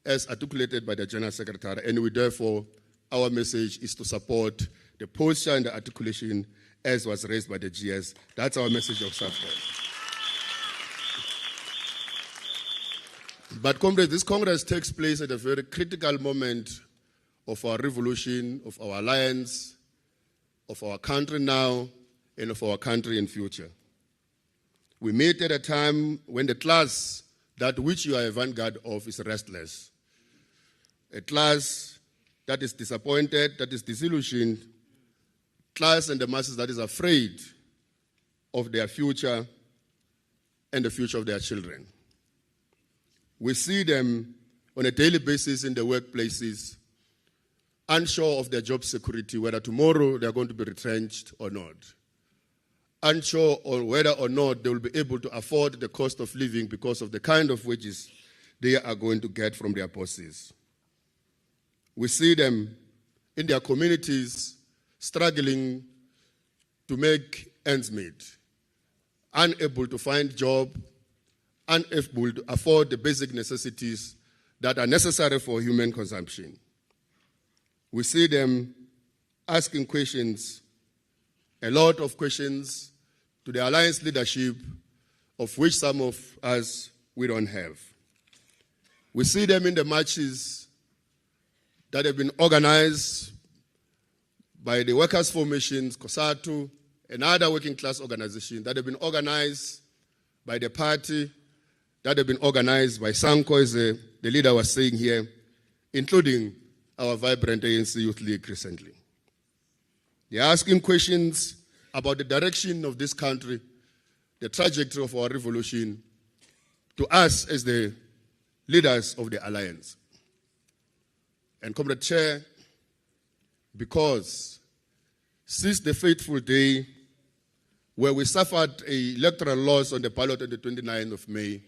as articulated by the General Secretary. And we therefore, our message is to support the posture and the articulation as was raised by the GS. That's our message of support. But comrades, this Congress takes place at a very critical moment of our revolution, of our alliance, of our country now, and of our country in future. We meet at a time when the class that which you are a vanguard of is restless. A class that is disappointed, that is disillusioned, class and the masses that is afraid of their future and the future of their children. We see them on a daily basis in the workplaces, unsure of their job security, whether tomorrow they are going to be retrenched or not. Unsure on whether or not they will be able to afford the cost of living because of the kind of wages they are going to get from their bosses. We see them in their communities struggling to make ends meet, unable to find job, unable to afford the basic necessities that are necessary for human consumption. We see them asking questions, a lot of questions, to the alliance leadership, of which some of us we don't have. We see them in the marches that have been organized by the workers' formations, COSATU, and other working class organizations that have been organized by the party, that have been organized by Sanko, as the leader was saying here, including our vibrant ANC Youth League recently. They are asking questions about the direction of this country, the trajectory of our revolution, to us as the leaders of the alliance. And Comrade Chair, because since the fateful day where we suffered an electoral loss on the ballot on the 29th of May,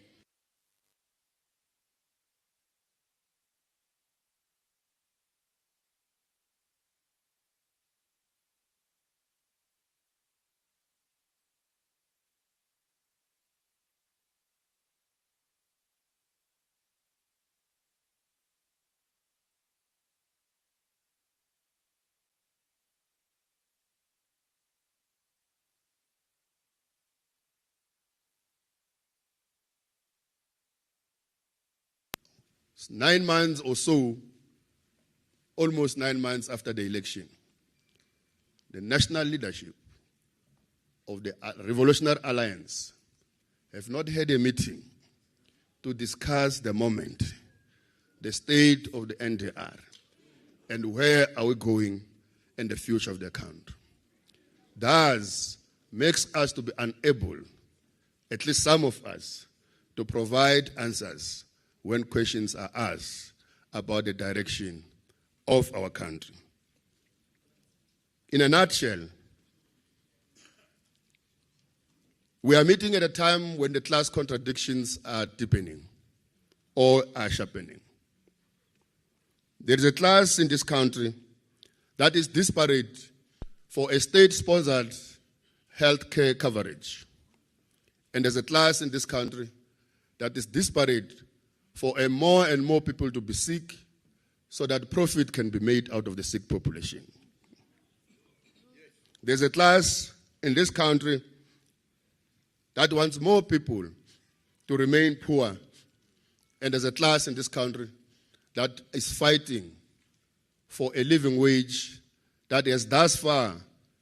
it's 9 months or so, almost 9 months after the election, the national leadership of the Revolutionary Alliance have not had a meeting to discuss the moment, the state of the NDR, and where are we going and the future of the country. Thus, makes us to be unable, at least some of us, to provide answers when questions are asked about the direction of our country. In a nutshell, We are meeting at a time when the class contradictions are deepening or are sharpening. There is a class in this country that is disparate for a state-sponsored health care coverage. And there's a class in this country that is disparate for a more and more people to be sick so that profit can be made out of the sick population. There's a class in this country that wants more people to remain poor. And there's a class in this country that is fighting for a living wage that has thus far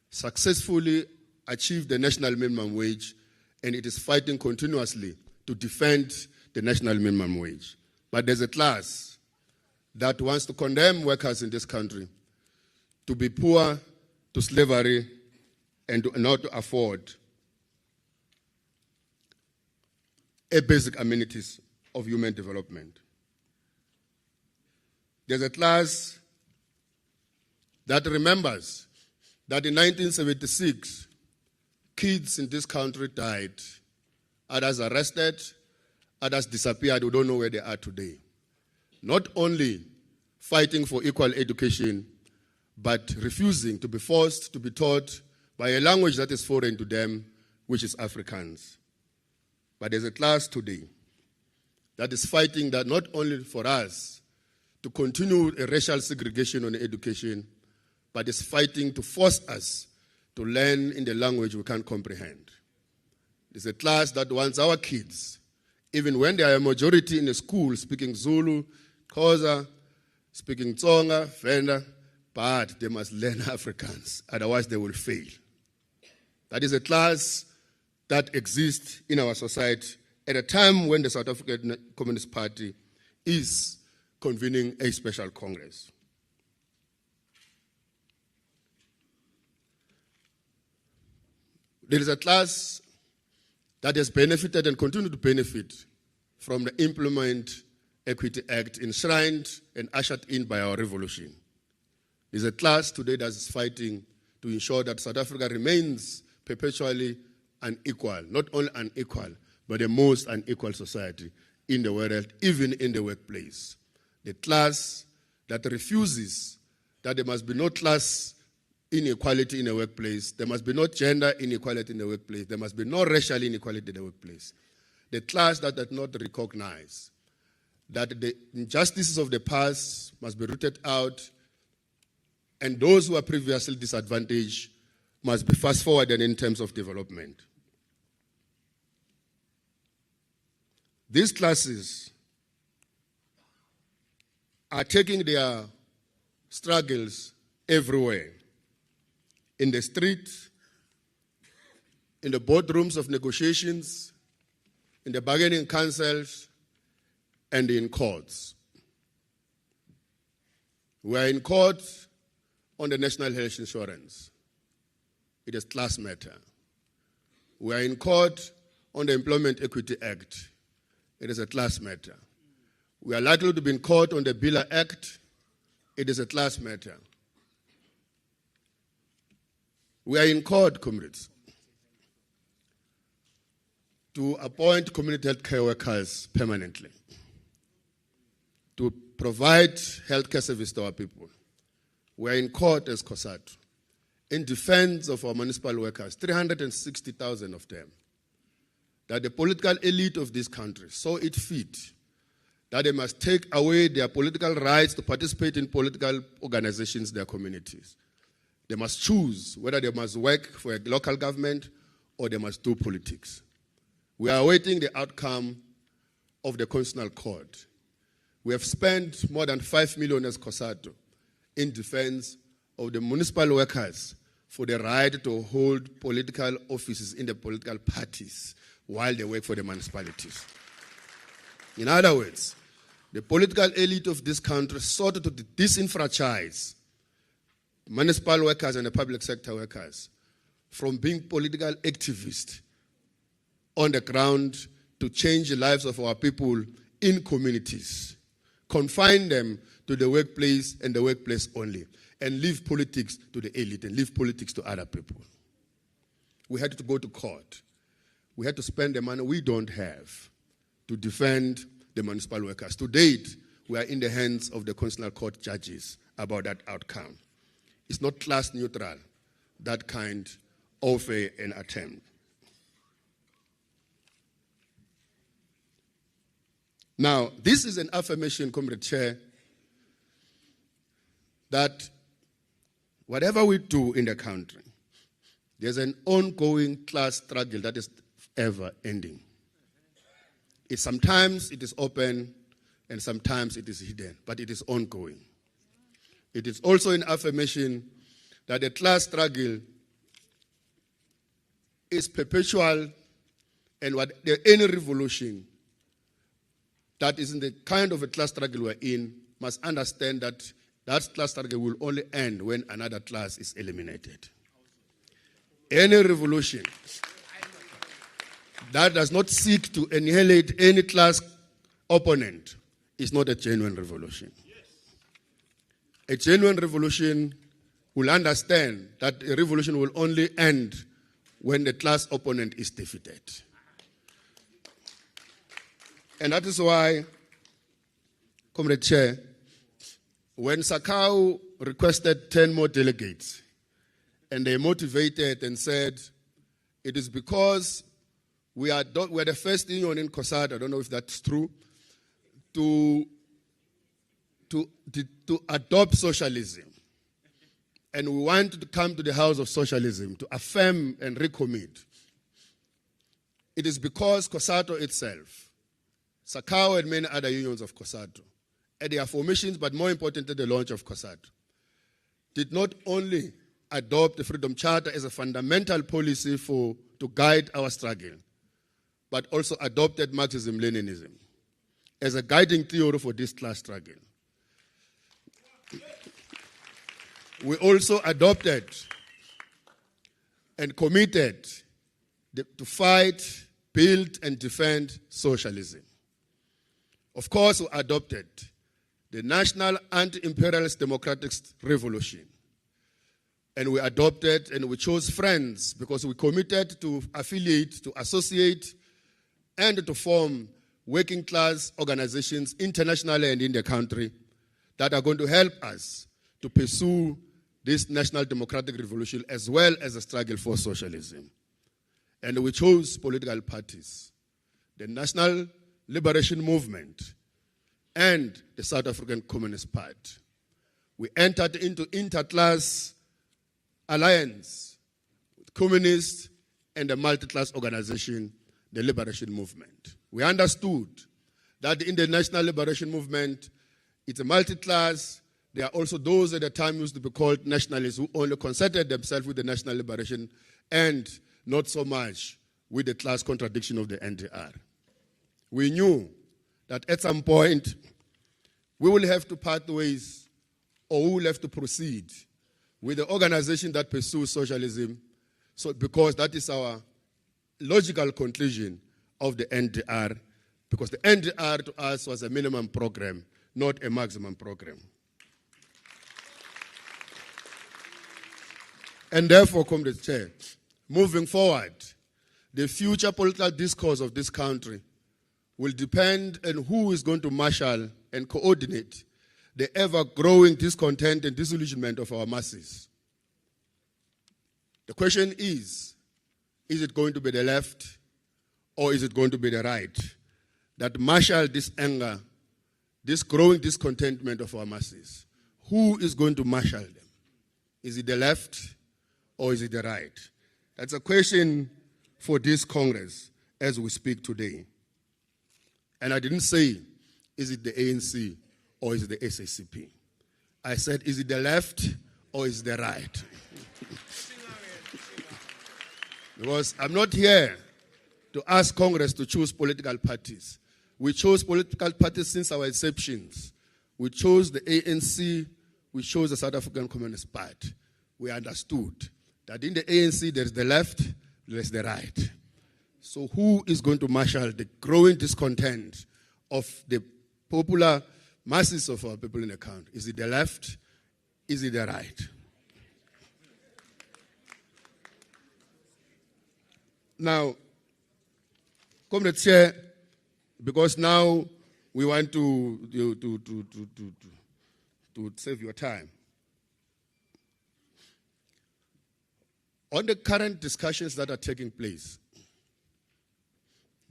successfully achieved the national minimum wage, and it is fighting continuously to defend the national minimum wage. But there's a class that wants to condemn workers in this country to be poor, to slavery, and not to afford a basic amenities of human development. There's a class that remembers that in 1976, kids in this country died. Others arrested, others disappeared. We don't know where they are today. Not only fighting for equal education, but refusing to be forced to be taught by a language that is foreign to them, which is Afrikaans. But there's a class today that is fighting that not only for us to continue a racial segregation on education, but is fighting to force us to learn in the language we can't comprehend. There's a class that wants our kids, even when they are a majority in a school, speaking Zulu, Xhosa, speaking Tsonga, Venda, but they must learn Afrikaans, otherwise they will fail. That is a class that exists in our society at a time when the South African Communist Party is convening a special Congress. There is a class that has benefited and continues to benefit from the Employment Equity Act enshrined and ushered in by our revolution. There is a class today that is fighting to ensure that South Africa remains perpetually unequal, not only unequal, but the most unequal society in the world, even in the workplace. The class that refuses that there must be no class inequality in the workplace, there must be no gender inequality in the workplace, there must be no racial inequality in the workplace. The class that does not recognize that the injustices of the past must be rooted out, and those who are previously disadvantaged must be fast-forwarded in terms of development. These classes are taking their struggles everywhere. In the street, in the boardrooms of negotiations, in the bargaining councils, and in courts. We are in court on the National Health Insurance. It is class matter. We are in court on the Employment Equity Act. It is a class matter. We are likely to be in court on the Bila Act. It is a class matter. We are in court, comrades, to appoint community health care workers permanently, to provide health care service to our people. We are in court as COSATU in defense of our municipal workers, 360,000 of them, that the political elite of this country saw it fit that they must take away their political rights to participate in political organizations in their communities. They must choose whether they must work for a local government or they must do politics. We are awaiting the outcome of the Constitutional Court. We have spent more than 5 million as COSATU in defense of the municipal workers for the right to hold political offices in the political parties while they work for the municipalities. In other words, the political elite of this country sought to disenfranchise municipal workers and the public sector workers from being political activists on the ground to change the lives of our people in communities, confine them to the workplace and the workplace only, and leave politics to the elite and leave politics to other people. We had to go to court. we had to spend the money we don't have to defend the municipal workers. To date, we are in the hands of the Constitutional Court judges about that outcome. It's not class neutral, that kind of an attempt. Now, this is an affirmation, Comrade Chair, that whatever we do in the country, there's an ongoing class struggle that is ever ending. Sometimes it is open and sometimes it is hidden, but it is ongoing. It is also an affirmation that the class struggle is perpetual, and any revolution that is in the kind of a class struggle we're in must understand that that class struggle will only end when another class is eliminated. Any revolution that does not seek to annihilate any class opponent is not a genuine revolution. A genuine revolution will understand that a revolution will only end when the class opponent is defeated. And that is why, Comrade Chair, when Sacp requested 10 more delegates, and they motivated and said, it is because we are the first union in COSATU, I don't know if that's true, to adopt socialism. And we want to come to the house of socialism to affirm and recommit. It is because COSATU itself, Sacp and many other unions of COSATU, at their formations, but more importantly, the launch of COSATU, did not only adopt the Freedom Charter as a fundamental policy to guide our struggle, but also adopted Marxism-Leninism as a guiding theory for this class struggle. We also adopted and committed to fight, build, and defend socialism. Of course, we adopted the National Anti-Imperialist Democratic Revolution. And we adopted and we chose friends because we committed to affiliate, to associate, and to form working class organizations internationally and in the country that are going to help us to pursue this national democratic revolution as well as a struggle for socialism. And we chose political parties, the National Liberation Movement and the South African Communist Party. We entered into interclass alliance with communists and a multi-class organization, the Liberation Movement. We understood that in the National Liberation Movement, it's a multi-class. There are also those at the time used to be called nationalists who only concerted themselves with the national liberation and not so much with the class contradiction of the NDR. We knew that at some point we will have to part ways or we will have to proceed with the organization that pursues socialism, because that is our logical conclusion of the NDR, because the NDR to us was a minimum program, not a maximum program. And therefore, Comrade Chair, moving forward, the future political discourse of this country will depend on who is going to marshal and coordinate the ever-growing discontent and disillusionment of our masses. The question is it going to be the left or is it going to be the right that marshal this anger, this growing discontentment of our masses? Who is going to marshal them? Is it the left or is it the right? That's a question for this Congress as we speak today. And I didn't say, is it the ANC or is it the SACP? I said, is it the left or is it the right? Because I'm not here to ask Congress to choose political parties. We chose political parties since our inceptions. We chose the ANC, we chose the South African Communist Party. We understood that in the ANC there's the left, there's the right. So who is going to marshal the growing discontent of the popular masses of our people in the country? Is it the left? Is it the right? Now, Comrade Chair, because now we want to save your time. On the current discussions that are taking place,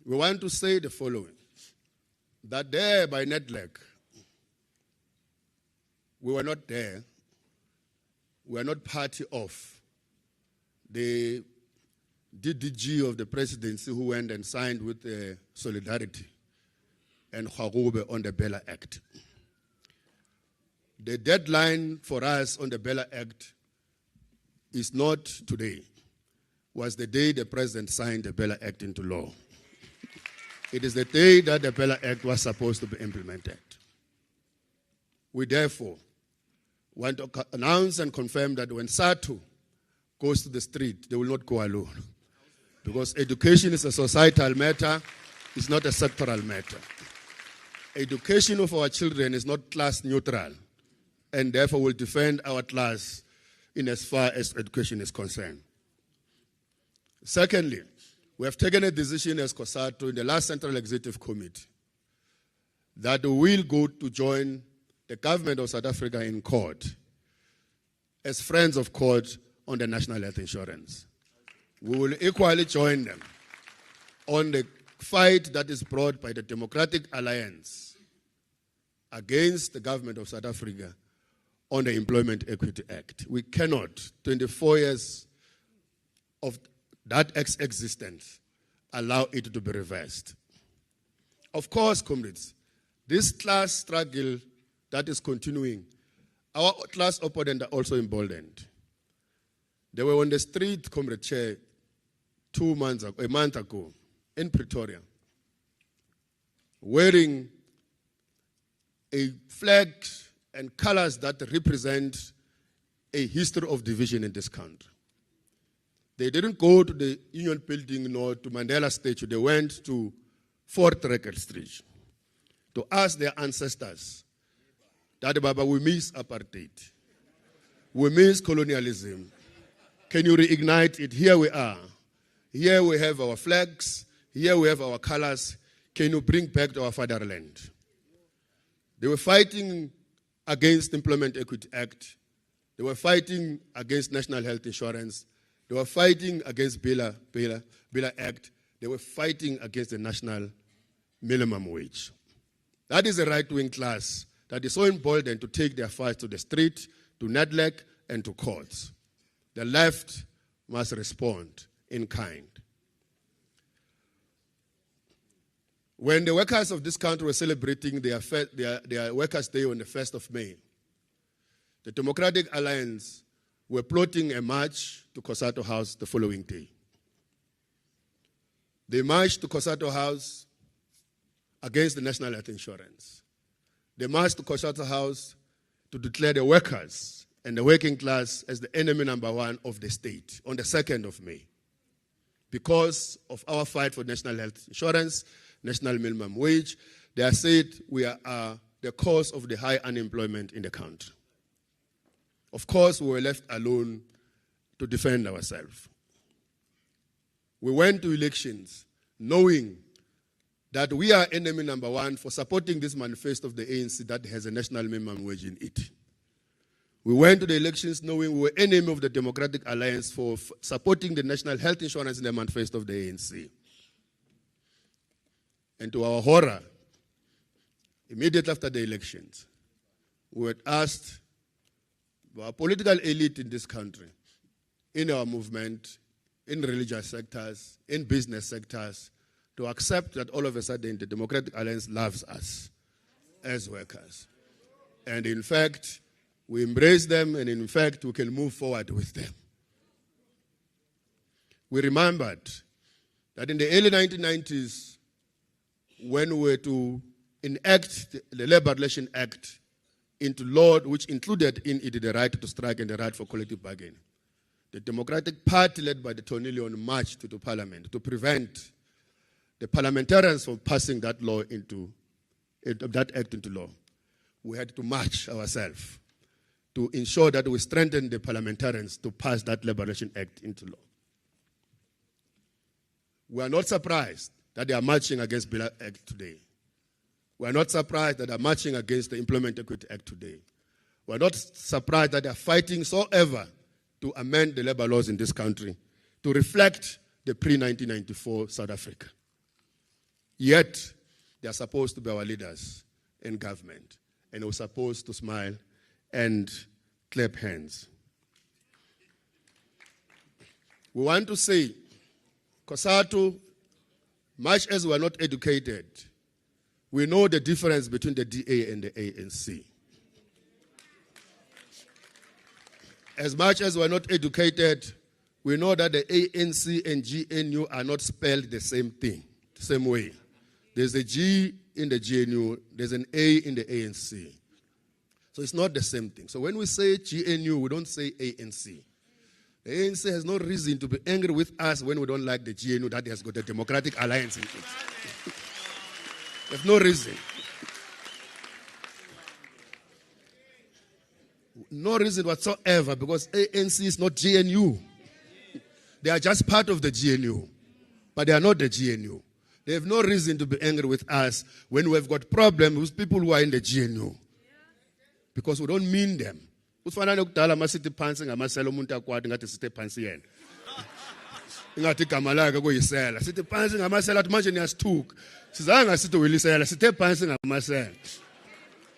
we want to say the following, that there by Nedlec, we were not there, we are not party of the DDG of the presidency who went and signed with Solidarity and Khwagobe on the Bella Act. The deadline for us on the Bella Act is not today, was the day the president signed the Bella Act into law. It is the day that the Bella Act was supposed to be implemented. We therefore want to announce and confirm that when SATU goes to the street, they will not go alone. Because education is a societal matter, it's not a sectoral matter. Education of our children is not class neutral, and therefore will defend our class in as far as education is concerned. Secondly, we have taken a decision as COSATU in the last Central Executive Committee that we will go to join the government of South Africa in court as friends of court on the national health insurance. We will equally join them on the fight that is brought by the Democratic Alliance against the government of South Africa on the Employment Equity Act. We cannot, 24 years of that Act's existence, allow it to be reversed. Of course, comrades, this class struggle that is continuing, our class opponents are also emboldened. They were on the street, Comrade Chair, a month ago, in Pretoria, wearing a flag and colors that represent a history of division in this country. They didn't go to the Union Building nor to Mandela Statue. They went to 4th Record Street to ask their ancestors that, Baba, we miss apartheid. We miss colonialism. Can you reignite it? Here we are. Here we have our flags. Here we have our colors. Can you bring back to our fatherland? They were fighting against the Employment Equity Act. They were fighting against National Health Insurance. They were fighting against Bella Act. They were fighting against the national minimum wage. That is a right-wing class that is so emboldened to take their fight to the street, to Nedlec, and to courts. The left must respond in kind. When the workers of this country were celebrating their Workers' Day on the 1st of May, the Democratic Alliance were plotting a march to COSATU House the following day. They marched to COSATU House against the National Health Insurance. They marched to COSATU House to declare the workers and the working class as the enemy number one of the state on the 2nd of May. Because of our fight for national health insurance, national minimum wage, they have said we are the cause of the high unemployment in the country. Of course, we were left alone to defend ourselves. We went to elections knowing that we are enemy number one for supporting this manifesto of the ANC that has a national minimum wage in it. We went to the elections knowing we were enemy of the Democratic Alliance for supporting the national health insurance in the manifesto of the ANC. And to our horror, immediately after the elections, we were asked by our political elite in this country, in our movement, in religious sectors, in business sectors, to accept that all of a sudden the Democratic Alliance loves us as workers. And in fact, we embrace them, and in fact, we can move forward with them. We remembered that in the early 1990s, when we were to enact the Labor Relations Act into law, which included in it the right to strike and the right for collective bargaining, the Democratic Party, led by the Tony Leon, marched to the parliament to prevent the parliamentarians from passing that act into law. We had to march ourselves to ensure that we strengthen the parliamentarians to pass that Labor Relations Act into law. We are not surprised that they are marching against Bill Act today. We are not surprised that they are marching against the Employment Equity Act today. We are not surprised that they are fighting so ever to amend the labor laws in this country to reflect the pre-1994 South Africa. Yet, they are supposed to be our leaders in government, and we're supposed to smile and clap hands. We want to say, COSATU, much as we are not educated, we know the difference between the DA and the ANC. As much as we are not educated, we know that the ANC and GNU are not spelled the same thing, the same way. There's a G in the GNU, there's an A in the ANC. So it's not the same thing. So when we say GNU, we don't say ANC. The ANC has no reason to be angry with us when we don't like the GNU that has got a democratic alliance in it. There's no reason. No reason whatsoever, because ANC is not GNU. They are just part of the GNU, but they are not the GNU. They have no reason to be angry with us when we have got problems with people who are in the GNU, because we don't mean them. Ufanele ukudala masithi phansi ngamasela umuntu akwadi ngathi sithe phansi yena. Ingathi igama lakhe kuyisela. Sithi phansi ngamasela athi manje niyasithuka. Sizanga sithi uyilisela sithe phansi ngamasela.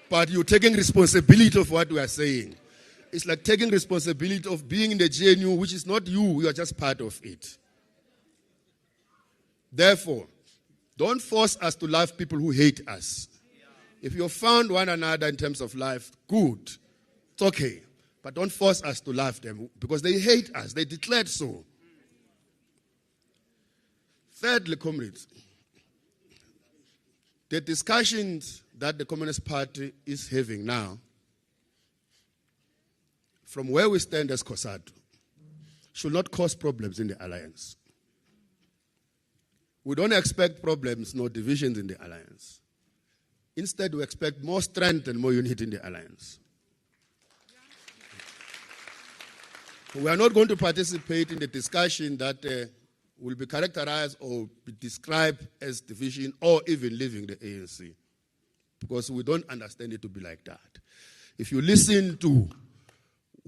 But you're taking responsibility of what we are saying. It's like taking responsibility of being in the GNU, which is not you. You are just part of it. Therefore, don't force us to love people who hate us. If you have found one another in terms of life, good. It's okay. But don't force us to love them because they hate us. They declared so. Thirdly, comrades, the discussions that the Communist Party is having now, from where we stand as COSATU, should not cause problems in the alliance. We don't expect problems nor divisions in the alliance. Instead, we expect more strength and more unity in the alliance. We are not going to participate in the discussion that will be characterized or be described as division or even leaving the ANC, because we don't understand it to be like that. If you listen to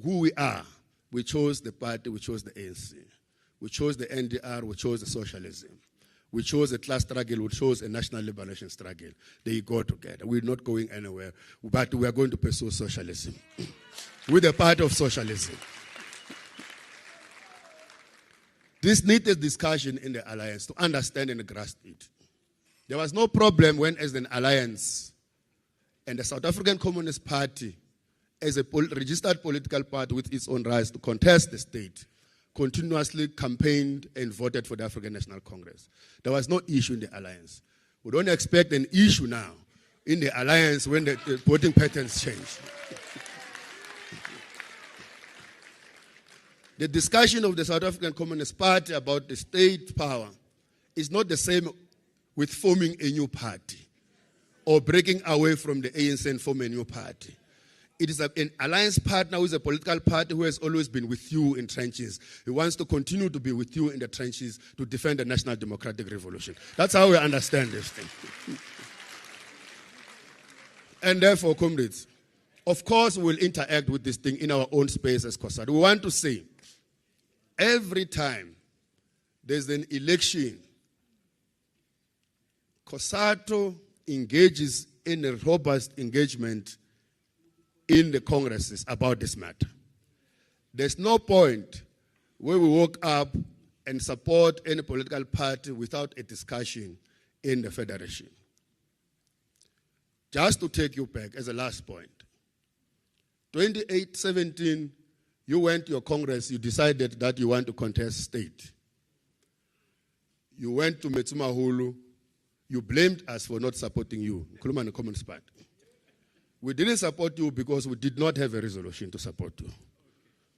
who we are, we chose the party, we chose the ANC. We chose the NDR, we chose the socialism. We chose a class struggle, we chose a national liberation struggle. They go together. We're not going anywhere, but we are going to pursue socialism. We're the party of socialism. This needs a discussion in the alliance to understand and grasp it. There was no problem when, as an alliance, and the South African Communist Party, as a registered political party with its own rights to contest the state, continuously campaigned and voted for the African National Congress. There was no issue in the alliance. We don't expect an issue now in the alliance when the voting patterns change. The discussion of the South African Communist Party about the state power is not the same with forming a new party or breaking away from the ANC and forming a new party. It is an alliance partner who is a political party who has always been with you in trenches. He wants to continue to be with you in the trenches to defend the national democratic revolution. That's how we understand this thing. And therefore, comrades, of course we'll interact with this thing in our own space as COSATU. We want to say, every time there's an election, COSATU engages in a robust engagement in the congresses about this matter. There's no point where we walk up and support any political party without a discussion in the federation. Just to take you back as a last point, 2017, you went to your Congress, you decided that you want to contest state. You went to Metsumahulu, you blamed us for not supporting you, Nkuluma Communist Party. We didn't support you because we did not have a resolution to support you.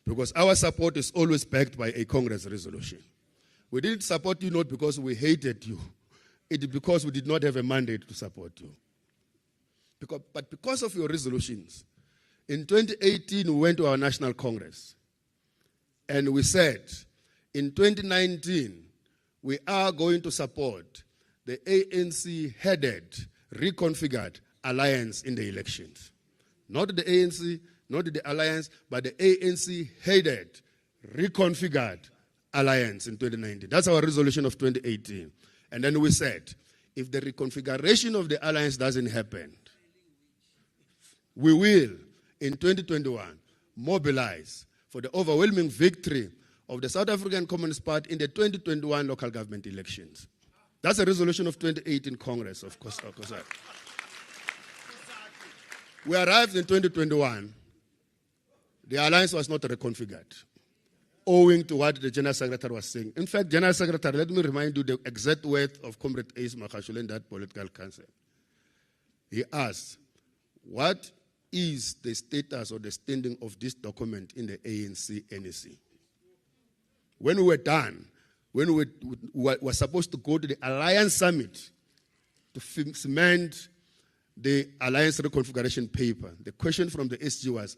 Because our support is always backed by a Congress resolution. We didn't support you not because we hated you. It is because we did not have a mandate to support you. But because of your resolutions, in 2018 we went to our National Congress and we said, in 2019 we are going to support the ANC-headed, reconfigured alliance in the elections. Not the ANC, not the alliance, but the ANC-headed, reconfigured alliance in 2019. That's our resolution of 2018. And then we said, if the reconfiguration of the alliance doesn't happen, we will, in 2021, mobilize for the overwhelming victory of the South African Communist Party in the 2021 local government elections. That's a resolution of 2018 Congress, of course. We arrived in 2021. The alliance was not reconfigured, owing to what the General Secretary was saying. In fact, General Secretary, let me remind you the exact words of Comrade Ace Makashule in that political council. He asked, what is the status or the standing of this document in the ANC-NEC? When we were done, when we were supposed to go to the Alliance Summit to cement the Alliance Reconfiguration paper, the question from the SG was,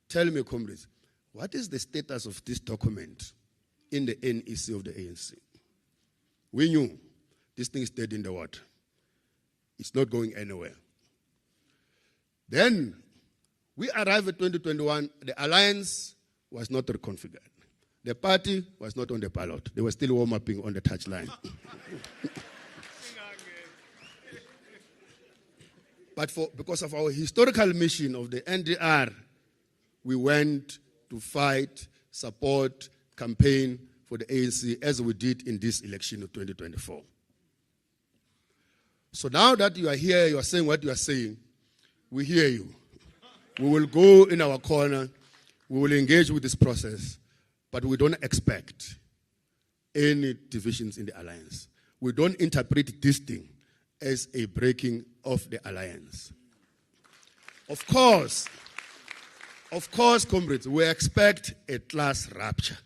tell me, comrades, what is the status of this document in the NEC of the ANC? We knew this thing is dead in the water. It's not going anywhere. Then we arrived at 2021, the alliance was not reconfigured. The party was not on the ballot. They were still warm-upping on the touchline. But because of our historical mission of the NDR, we went to fight, support, campaign for the ANC as we did in this election of 2024. So now that you are here, you are saying what you are saying, we hear you. We will go in our corner, we will engage with this process, but we don't expect any divisions in the alliance. We don't interpret this thing as a breaking of the alliance. Of course, comrades, we expect a class rupture.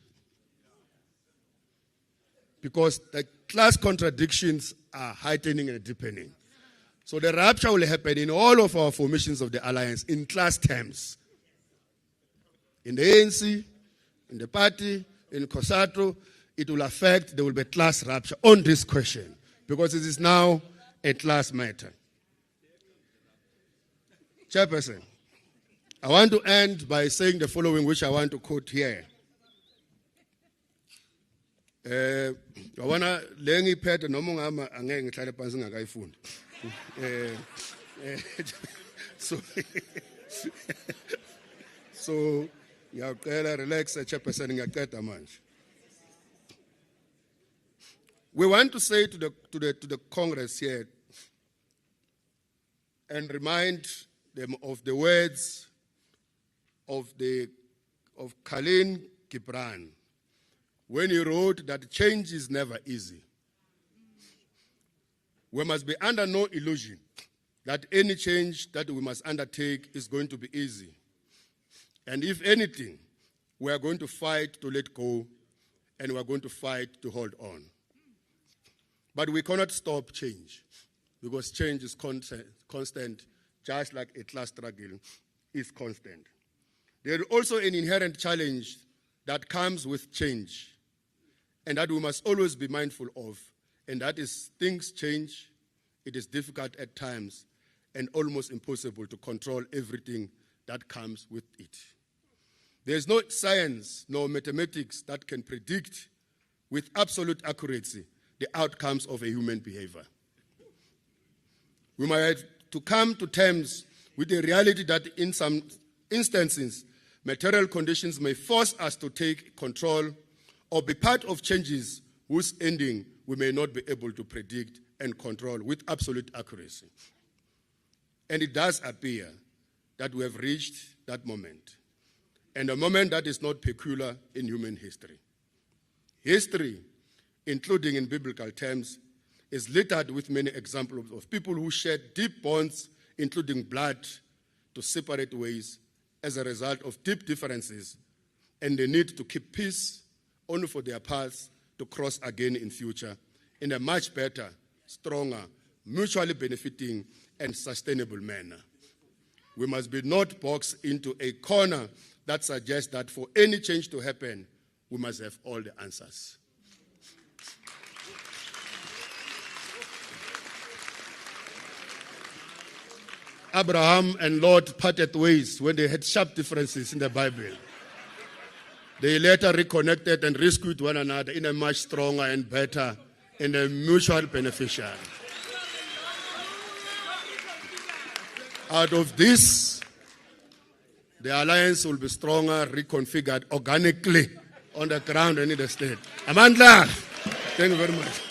Because the class contradictions are heightening and deepening. So the rupture will happen in all of our formations of the alliance in class terms. In the ANC, in the party, in COSATU, it will affect, there will be class rupture on this question. Because it is now a class matter. Chairperson, I want to end by saying the following, which I want to quote here. Yawana lengi phethe noma ungama angeke ngihlale phansi ngakayifundi. So ngiyacela relax chairperson ngiyaceda manje. We want to say to the Congress here and remind them of the words of Khalil Gibran when he wrote that change is never easy. We must be under no illusion that any change that we must undertake is going to be easy. And if anything, we are going to fight to let go, and we are going to fight to hold on. But we cannot stop change, because change is constant, just like a class struggle is constant. There is also an inherent challenge that comes with change, and that we must always be mindful of, and that is things change. It is difficult at times and almost impossible to control everything that comes with it. There is no science nor mathematics that can predict with absolute accuracy the outcomes of a human behavior. We might have to come to terms with the reality that in some instances, material conditions may force us to take control or be part of changes whose ending we may not be able to predict and control with absolute accuracy. And it does appear that we have reached that moment, and a moment that is not peculiar in human history. History, including in biblical terms, is littered with many examples of people who shared deep bonds, including blood, to separate ways as a result of deep differences and the need to keep peace only for their paths to cross again in future in a much better, stronger, mutually benefiting and sustainable manner. We must be not boxed into a corner that suggests that for any change to happen, we must have all the answers. Abraham and Lot parted ways when they had sharp differences in the Bible. They later reconnected and rescued one another in a much stronger and better and a mutual beneficial. Out of this, the alliance will be stronger, reconfigured organically on the ground and in the state. Amandla, thank you very much.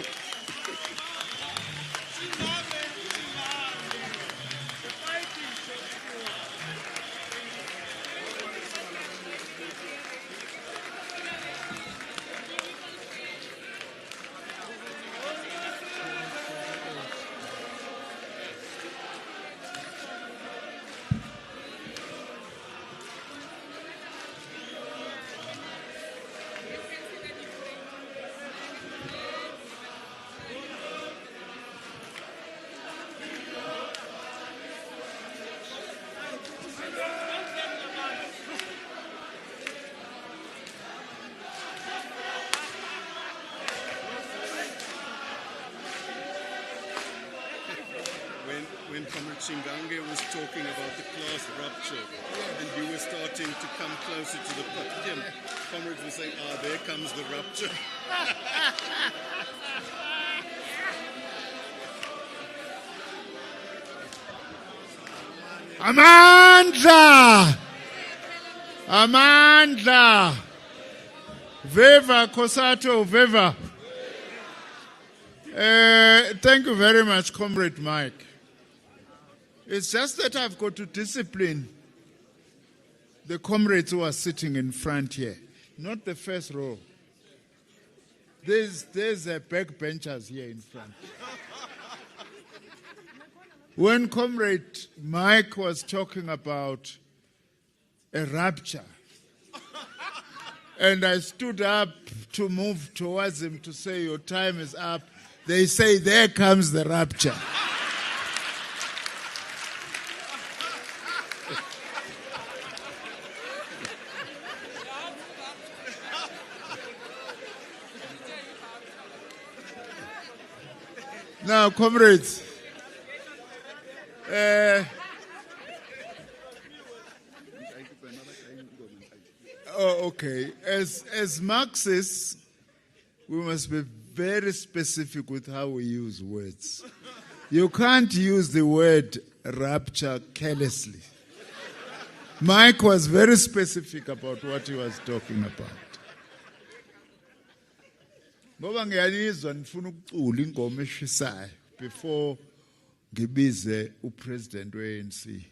When Comrade Shingange was talking about the class rupture and you were starting to come closer to the podium, comrades were saying, there comes the rupture. Amandla! Amandla! Viva Kosato, viva! Thank you very much, Comrade Mike. It's just that I've got to discipline the comrades who are sitting in front here, not the first row. There's backbenchers here in front. When Comrade Mike was talking about a rupture, and I stood up to move towards him to say, your time is up, they say, there comes the rupture. Now, comrades, okay. As Marxists, we must be very specific with how we use words. You can't use the word rupture carelessly. Mike was very specific about what he was talking about. Ngoba ngiyanizwa nifuna ukucula ingoma eshisayo before ngibize upresident we-ANC.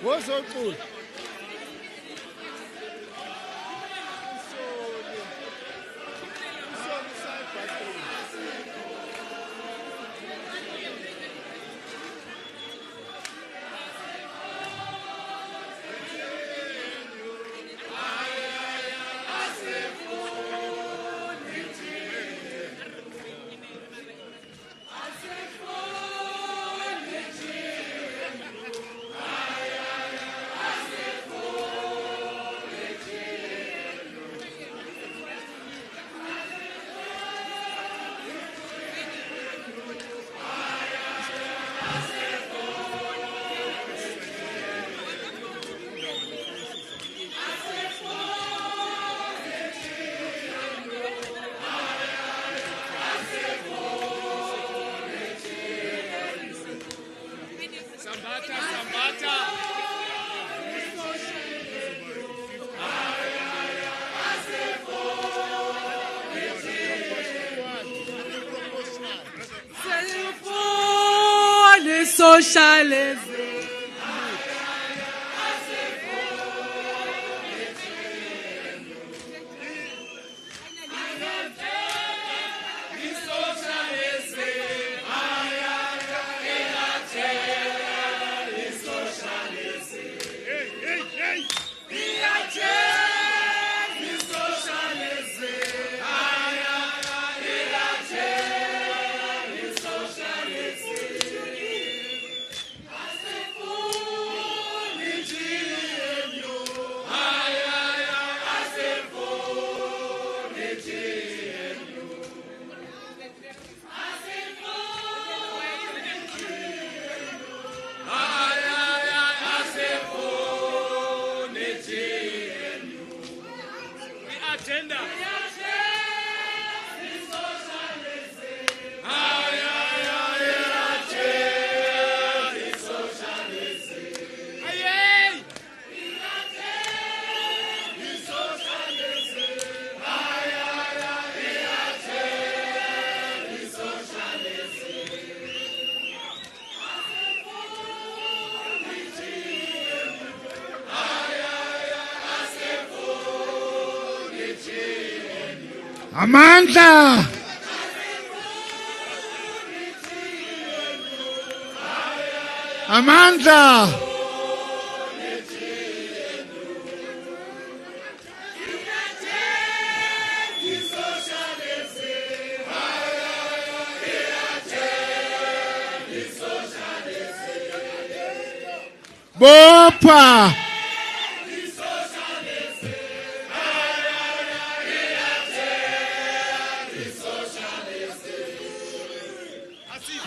What's so cool? Socialism. Amandla! Amandla! Bopha!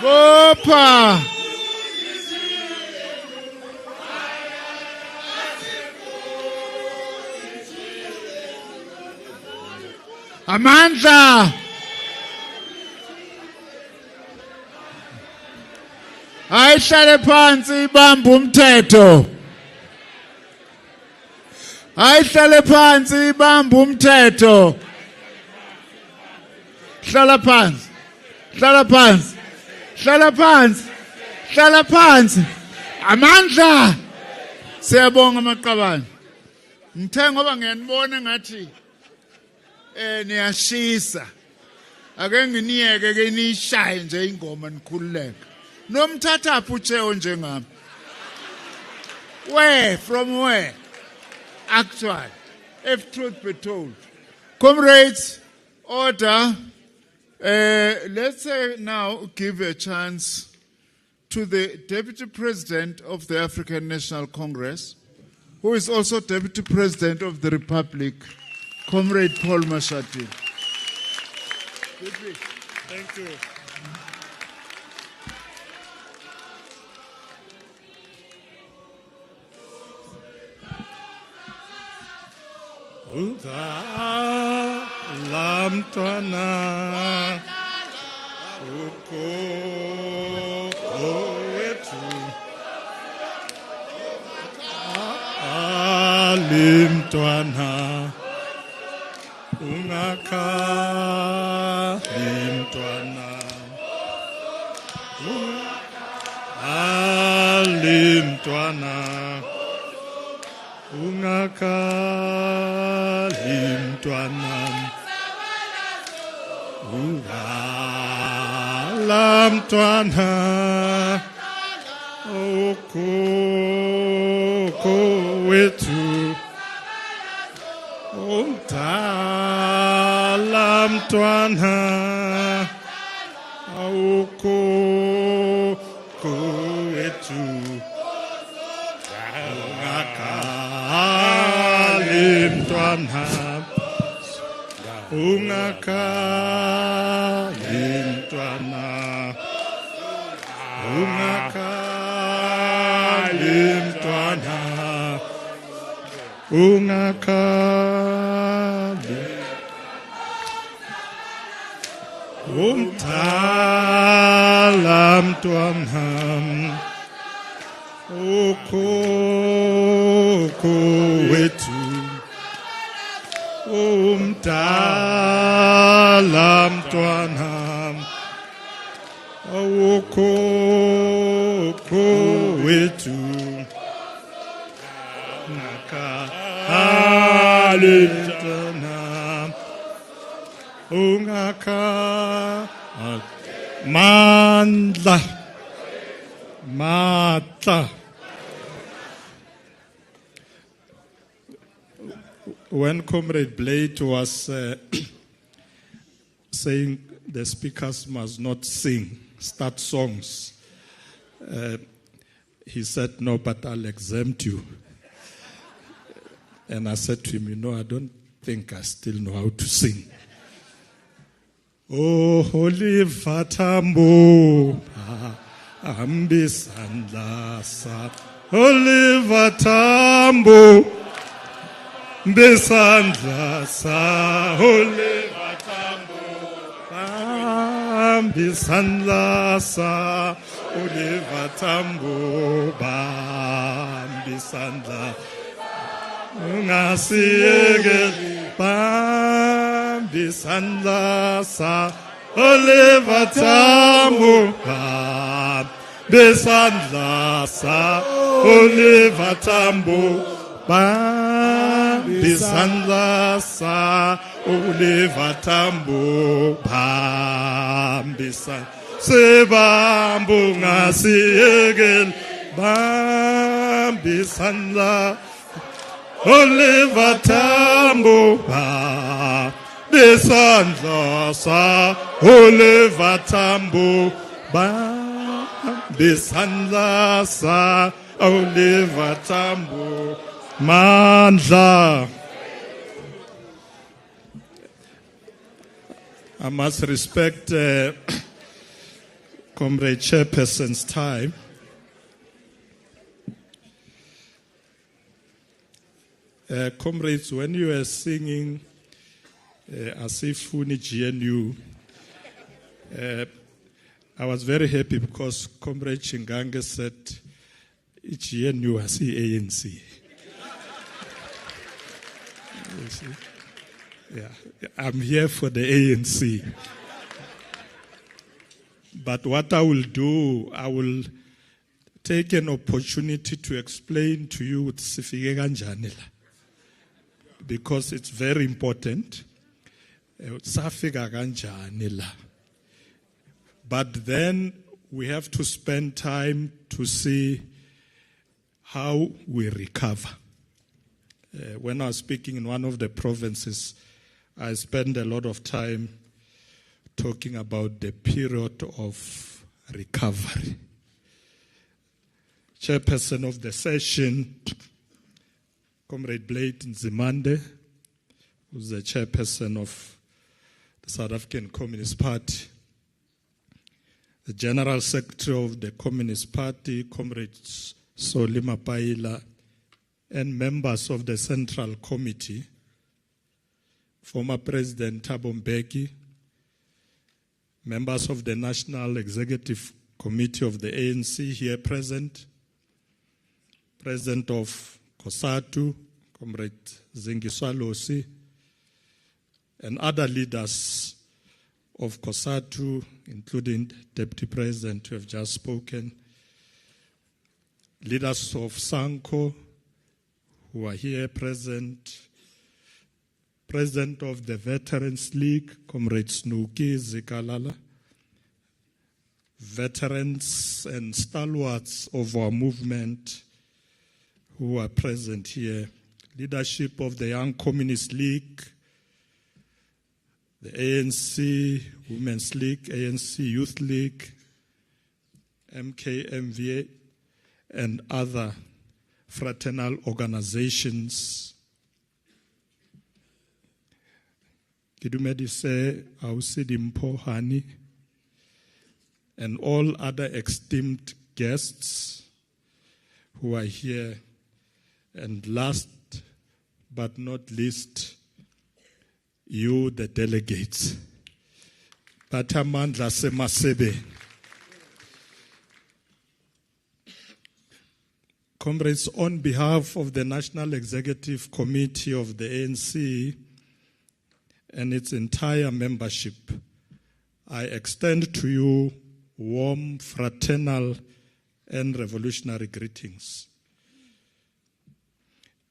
Bopha! Amandla! Ayihlale phansi ibambe umthetho. Ayihlale phansi ibambe umthetho. Hlala phansi. Hlala phansi. Hlala phansi. Hlala phansi. Amandla. Siyabonga maqabane. Ngithe ngoba ngiyanibona ngathi niyashisa. Ake nginiyeke ke nishaye nje ingoma nikhululeke. Nomthatha phi uCheo njengami? Where? From where? Actually, if truth be told. Comrades, order. Let's now give a chance to the Deputy President of the African National Congress, who is also Deputy President of the Republic, Comrade Paul Mashatile. Thank you. Lamtwana ukoko wetu alimtwana ungaka limtwana alimtwana ungaka limtwana lamtwana okoko wetu lamtwana okoko wetu limtwana ungaka limtwana ungaka limtwana ungaka umthala mtwana ukhokho wethu umdala mntwana ukhokho wethu nakhalentana ungakha mandla when Comrade Blade was saying the speakers must not start songs, he said, no, but I'll exempt you. And I said to him, I don't think I still know how to sing. Oh, Holy Vatambo, Ambisandasa, Holy Vatambo, Ambisandasa, Holy Vatambo, Ambisandasa, Holy Vatambo, Ambisandasa. Ngasiyeke bambi sandla sa Oliver Tambo bambi sandla sa Oliver Tambo bambi sandla sa Oliver Tambo bambi sandla sebambo ngasiyeke bambi sandla Oliver Tambo besandla sa Oliver Tambo besandla sa Oliver Tambo mandla. I must respect Comrade Chairperson's time. Comrades, when you were singing Asifuni GNU, I was very happy because Comrade Chingange said GNU was the ANC. You see? Yeah, I'm here for the ANC. But what I will do, I will take an opportunity to explain to you what Sifike kanjani la. Because it's very important. But then we have to spend time to see how we recover. When I was speaking in one of the provinces, I spent a lot of time talking about the period of recovery. Chairperson of the session, Comrade Blade Nzimande, who's the chairperson of the South African Communist Party, the General Secretary of the Communist Party, Comrade Solima Paila, and members of the Central Committee, former President Thabo Mbeki, members of the National Executive Committee of the ANC here present, President of COSATU, Comrade Zingiswa Losi, and other leaders of COSATU, including Deputy President who have just spoken, leaders of SANCO who are here present, President of the Veterans League, Comrade Snuki Zikalala, veterans and stalwarts of our movement who are present here, leadership of the Young Communist League, the ANC Women's League, ANC Youth League, MKMVA, and other fraternal organizations. Kidumedise Ausidimpo Hani, and all other esteemed guests who are here. And last but not least, you, the delegates. Batamandla Semasebe. Comrades, on behalf of the National Executive Committee of the ANC and its entire membership, I extend to you warm, fraternal, and revolutionary greetings.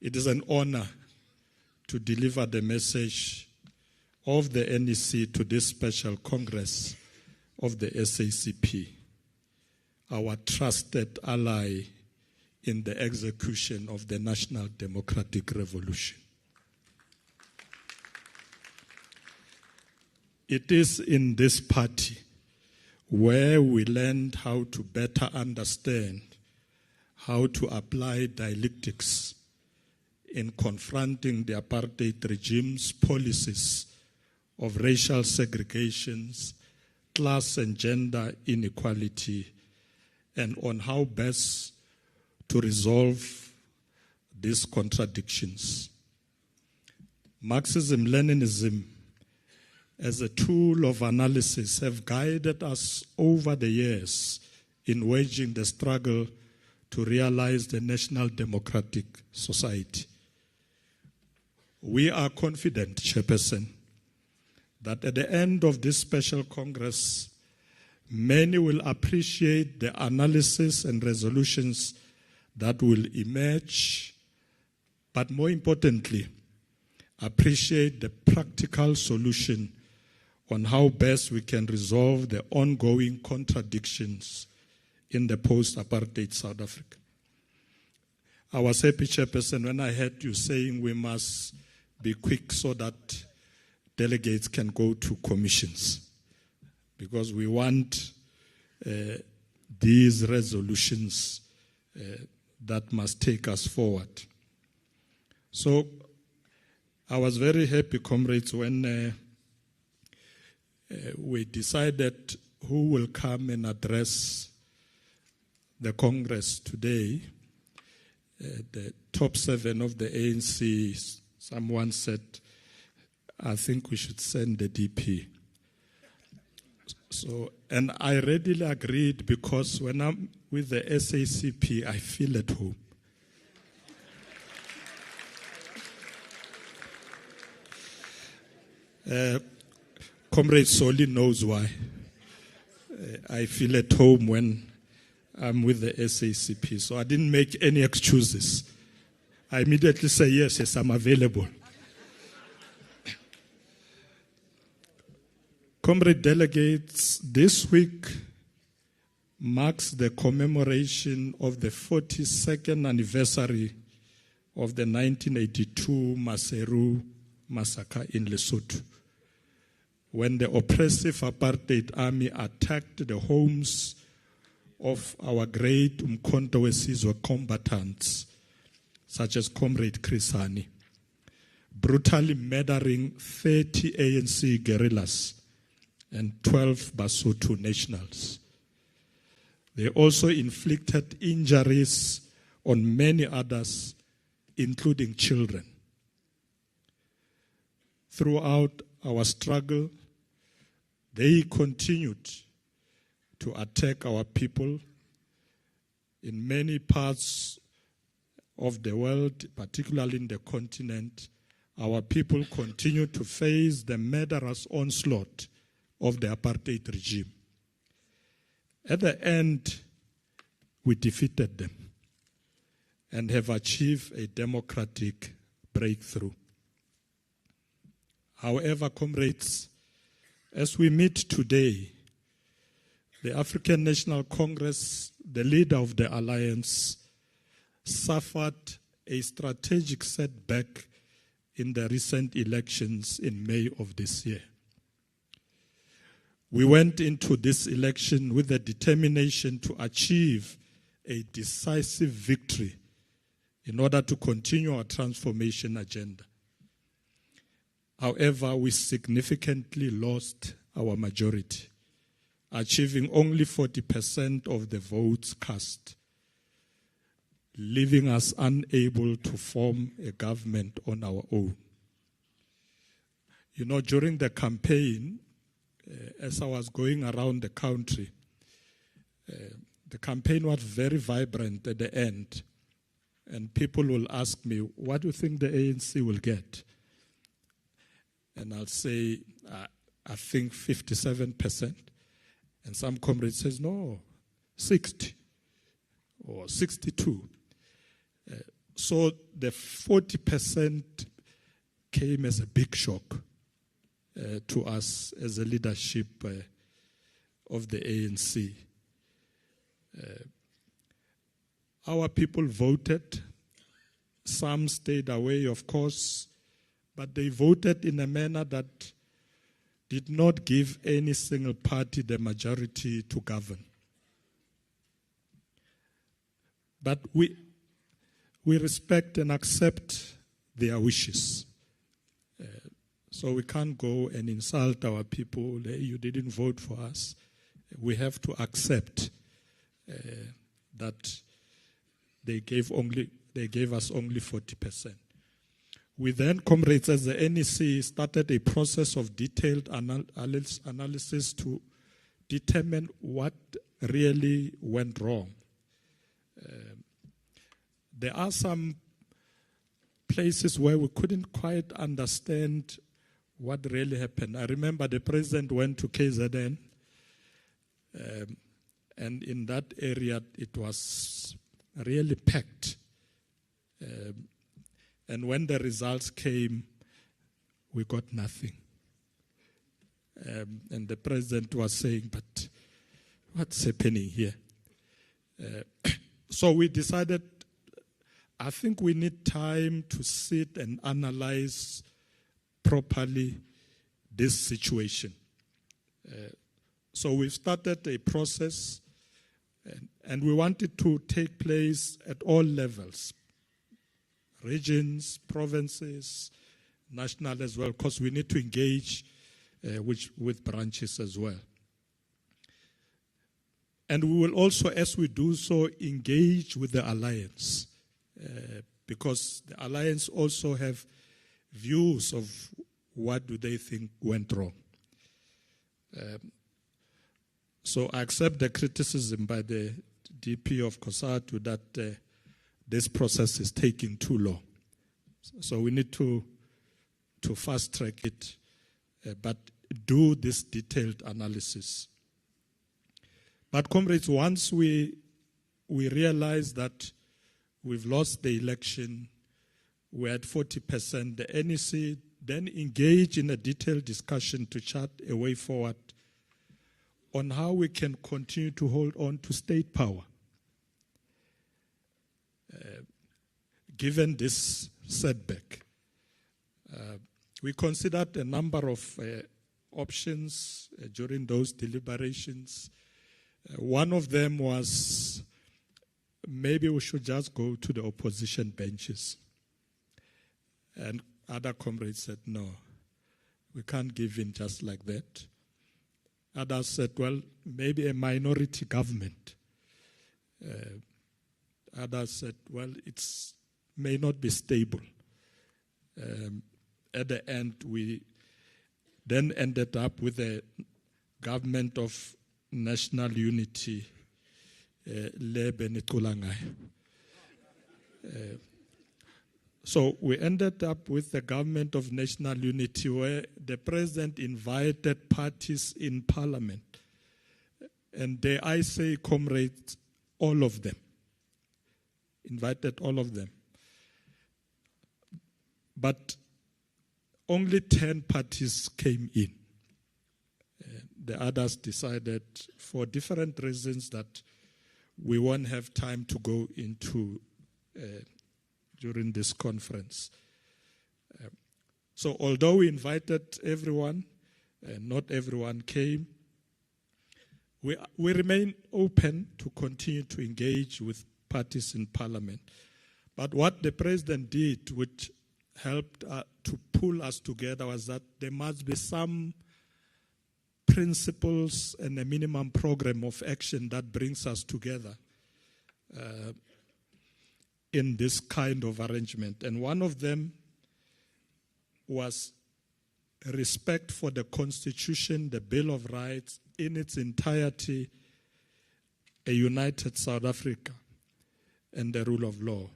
It is an honor to deliver the message of the NEC to this special Congress of the SACP, our trusted ally in the execution of the National Democratic Revolution. It is in this party where we learned how to better understand how to apply dialectics in confronting the apartheid regime's policies of racial segregations, class and gender inequality, and on how best to resolve these contradictions. Marxism-Leninism as a tool of analysis have guided us over the years in waging the struggle to realize the national democratic society. We are confident, Chairperson, that at the end of this special Congress, many will appreciate the analysis and resolutions that will emerge, but more importantly, appreciate the practical solution on how best we can resolve the ongoing contradictions in the post-apartheid South Africa. I was happy, Chairperson, when I heard you saying we must be quick so that delegates can go to commissions, because we want these resolutions that must take us forward. So I was very happy, comrades, when we decided who will come and address the Congress today. The top 7 of the ANC, someone said, I think we should send the DP. So, and I readily agreed, because when I'm with the SACP, I feel at home. Comrade Soli knows why. I feel at home when I'm with the SACP, so I didn't make any excuses. I immediately say, yes, I'm available. Comrade delegates, this week marks the commemoration of the 42nd anniversary of the 1982 Maseru massacre in Lesotho, when the oppressive apartheid army attacked the homes of our great Umkhonto weSizwe combatants, such as Comrade Chris Hani, brutally murdering 30 ANC guerrillas and 12 Basotho nationals. They also inflicted injuries on many others, including children. Throughout our struggle, they continued to attack our people in many parts of the world, particularly in the continent. Our people continued to face the murderous onslaught of the apartheid regime. At the end, we defeated them and have achieved a democratic breakthrough. However, comrades, as we meet today, the African National Congress, the leader of the alliance, suffered a strategic setback in the recent elections in May of this year. We went into this election with the determination to achieve a decisive victory in order to continue our transformation agenda. However, we significantly lost our majority, achieving only 40% of the votes cast, leaving us unable to form a government on our own. You know, during the campaign, as I was going around the country, the campaign was very vibrant at the end. And people will ask me, what do you think the ANC will get? And I'll say, I think 57%. And some comrades says, no, 60 or 62. So the 40% came as a big shock to us as a leadership of the ANC. Our people voted. Some stayed away, of course, but they voted in a manner that did not give any single party the majority to govern. But we respect and accept their wishes. So we can't go and insult our people. Hey, you didn't vote for us. We have to accept that they gave us only 40%. We then, comrades, as the NEC, started a process of detailed analysis to determine what really went wrong. There are some places where we couldn't quite understand what really happened. I remember the president went to KZN, and in that area it was really packed. And when the results came, we got nothing. And the president was saying, but what's happening here? So we decided, I think we need time to sit and analyze properly this situation. So we've started a process, and we want it to take place at all levels, regions, provinces, national as well, because we need to engage with branches as well. And we will also, as we do so, engage with the alliance, because the alliance also have views of what do they think went wrong. So I accept the criticism by the DP of COSATU that this process is taking too long. So we need to fast track it, but do this detailed analysis. But comrades, once we realize that we've lost the election, we're at 40%, the NEC then engage in a detailed discussion to chart a way forward on how we can continue to hold on to state power. Given this setback, we considered a number of options during those deliberations. One of them was maybe we should just go to the opposition benches. And other comrades said, no, we can't give in just like that. Others said, well, maybe a minority government. Others said, well, it may not be stable. At the end, we then ended up with a government of national unity, so we ended up with the government of national unity where the president invited parties in parliament. And dare I say, comrades, all of them. Invited all of them. But only 10 parties came in. The others decided, for different reasons, that we won't have time to go into during this conference. So although we invited everyone, not everyone came, we remain open to continue to engage with parties in parliament. But what the president did, which helped to pull us together, was that there must be some principles and a minimum program of action that brings us together in this kind of arrangement. And one of them was respect for the Constitution, the Bill of Rights in its entirety, a united South Africa, and the rule of law.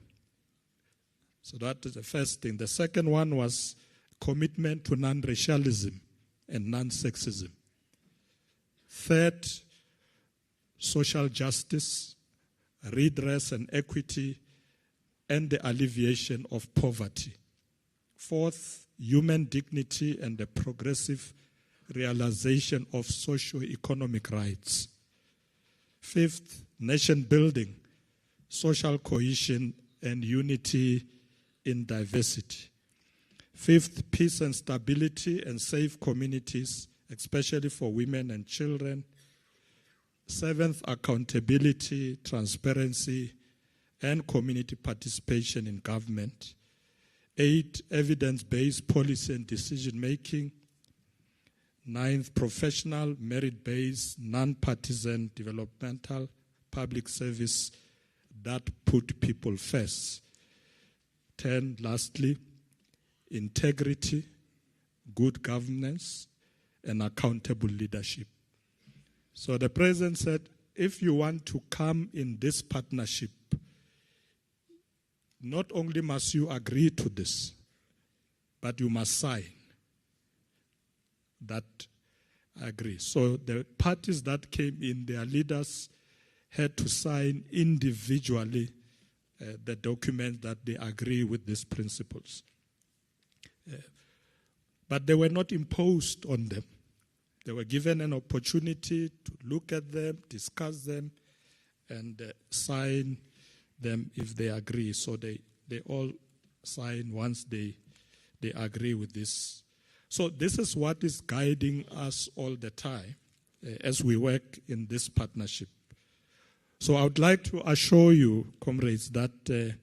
So that is the first thing. The second one was commitment to non-racialism and non-sexism. Third, social justice, redress and equity, and the alleviation of poverty. Fourth, human dignity and the progressive realization of socio-economic rights. Fifth, nation building, social cohesion and unity in diversity. Fifth, peace and stability and safe communities, especially for women and children. Seventh, accountability, transparency, and community participation in government. 8, evidence-based policy and decision-making. 9th, professional, merit-based, non-partisan, developmental, public service that put people first. 10, lastly, integrity, good governance, and accountable leadership. So the president said, if you want to come in this partnership, not only must you agree to this, but you must sign that agree. So the parties that came in, their leaders had to sign individually the document that they agree with these principles. But they were not imposed on them. They were given an opportunity to look at them, discuss them, and sign them if they agree. So they all sign once they agree with this. So this is what is guiding us all the time as we work in this partnership. So I would like to assure you, comrades, that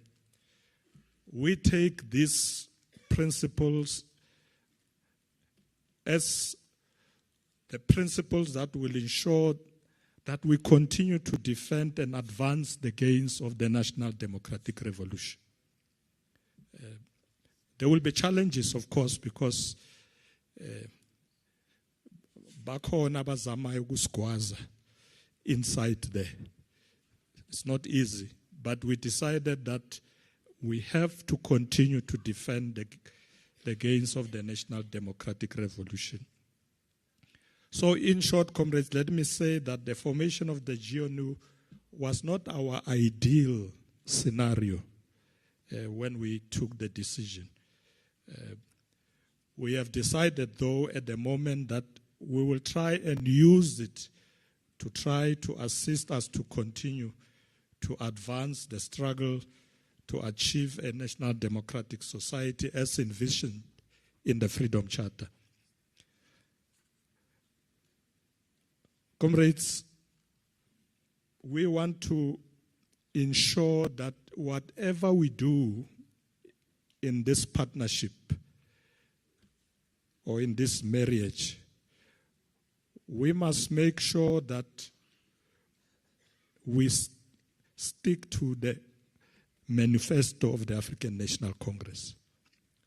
we take these principles as the principles that will ensure that we continue to defend and advance the gains of the National Democratic Revolution. There will be challenges, of course, because bakhona abazamayo ukusigwaza inside there. It's not easy, but we decided that we have to continue to defend the gains of the National Democratic Revolution. So in short, comrades, let me say that the formation of the GNU was not our ideal scenario when we took the decision. We have decided, though, at the moment that we will try and use it to try to assist us to continue to advance the struggle to achieve a national democratic society as envisioned in the Freedom Charter. Comrades, we want to ensure that whatever we do in this partnership or in this marriage, we must make sure that we stick to the manifesto of the African National Congress.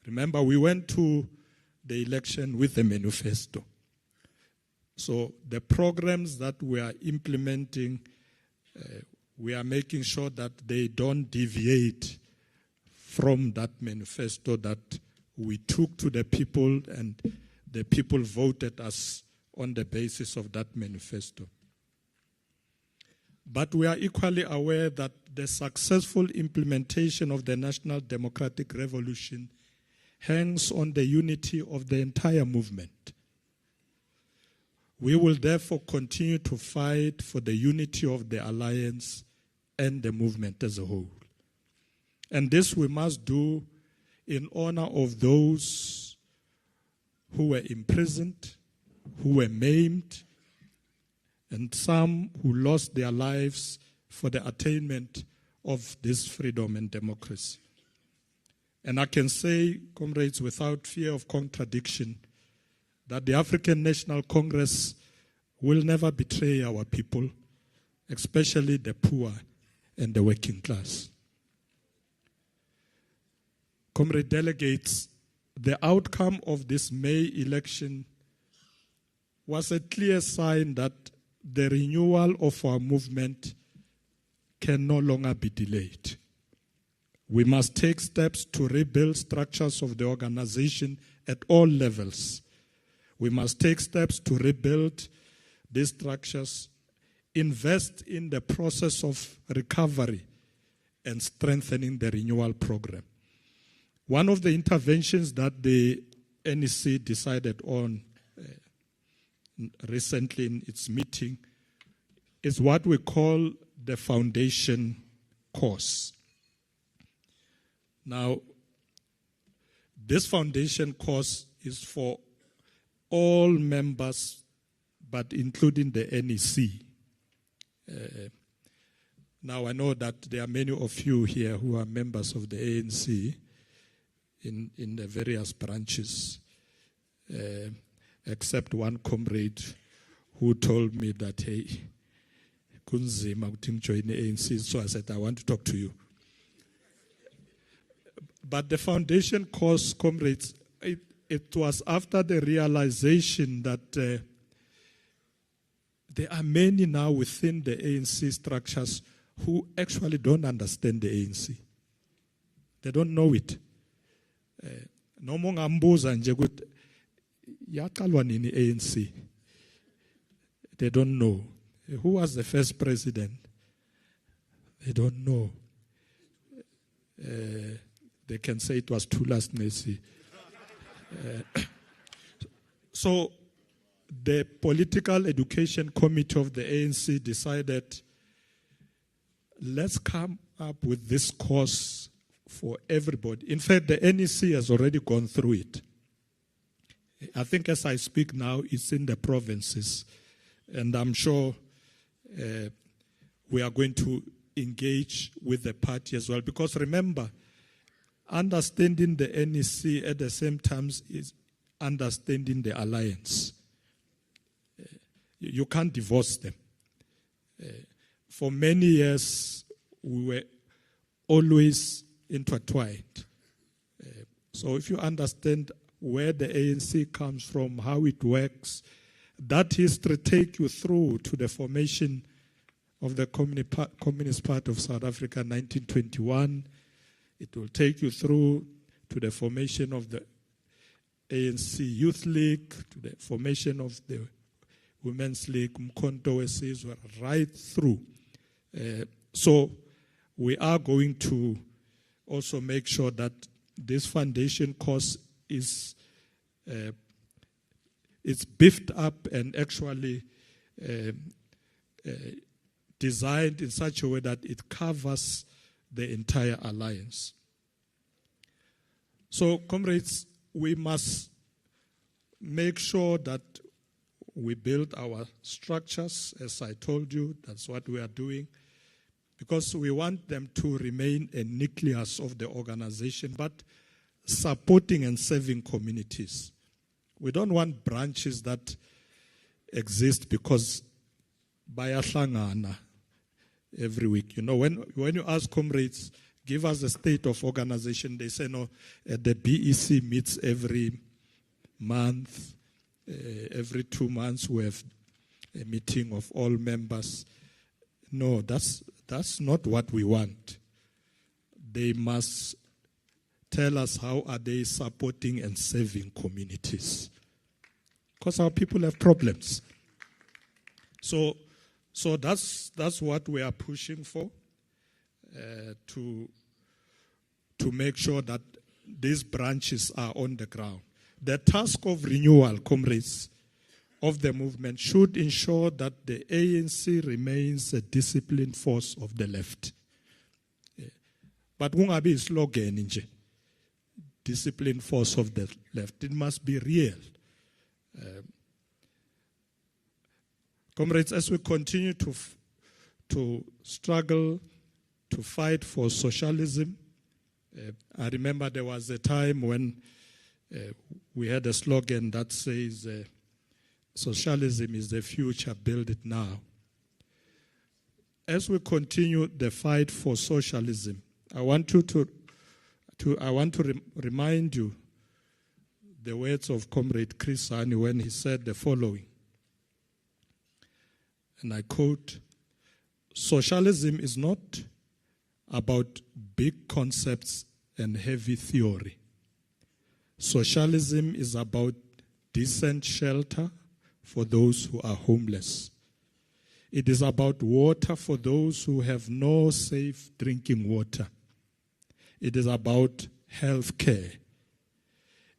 Remember, we went to the election with a manifesto. So the programs that we are implementing, we are making sure that they don't deviate from that manifesto that we took to the people and the people voted us on the basis of that manifesto. But we are equally aware that the successful implementation of the National Democratic Revolution hangs on the unity of the entire movement. We will therefore continue to fight for the unity of the alliance and the movement as a whole. And this we must do in honor of those who were imprisoned, who were maimed, and some who lost their lives for the attainment of this freedom and democracy. And I can say, comrades, without fear of contradiction, that the African National Congress will never betray our people, especially the poor and the working class. Comrade delegates, the outcome of this May election was a clear sign that the renewal of our movement can no longer be delayed. We must take steps to rebuild structures of the organization at all levels. We must take steps to rebuild these structures, invest in the process of recovery, and strengthening the renewal program. One of the interventions that the NEC decided on recently in its meeting is what we call the foundation course. Now, this foundation course is for all members, but including the NEC. Now, I know that there are many of you here who are members of the ANC in the various branches, except one comrade who told me that, hey, kunzima ukuthi join the ANC, so I said, I want to talk to you. But the foundation course, comrades, it was after the realization that there are many now within the ANC structures who actually don't understand the ANC. They don't know it. Noma ungambuza nje ukuthi yaqalwa nini ANC. They don't know. Who was the first president? They don't know. They can say it was Thulas Nesi. So the Political Education Committee of the ANC decided, let's come up with this course for everybody. In fact, the NEC has already gone through it. I think as I speak now, it's in the provinces. And I'm sure we are going to engage with the party as well. Because remember, understanding the NEC at the same time is understanding the alliance. You can't divorce them. For many years, we were always intertwined. So if you understand where the ANC comes from, how it works, that history take you through to the formation of the Communist Party of South Africa in 1921. It will take you through to the formation of the ANC Youth League, to the formation of the Women's League, Mkhonto Wesizwe, right through. So we are going to also make sure that this foundation course is beefed up and actually designed in such a way that it covers the entire alliance. So, comrades, we must make sure that we build our structures. As I told you, that's what we are doing, because we want them to remain a nucleus of the organization, but supporting and serving communities. We don't want branches that exist because bayahlangana every week. You know, when you ask comrades, give us a state of organization, they say, no, the BEC meets every month, every 2 months we have a meeting of all members. No, that's not what we want. They must tell us how are they supporting and serving communities. Because our people have problems. So that's what we are pushing for, to make sure that these branches are on the ground. The task of renewal, comrades, of the movement should ensure that the ANC remains a disciplined force of the left. But kungabi islogan nje, disciplined force of the left. It must be real. Comrades, as we continue to struggle, to fight for socialism, I remember there was a time when we had a slogan that says, socialism is the future, build it now. As we continue the fight for socialism, I want to remind you the words of Comrade Chris Hani when he said the following, and I quote, "Socialism is not about big concepts and heavy theory. Socialism is about decent shelter for those who are homeless. It is about water for those who have no safe drinking water. It is about health care.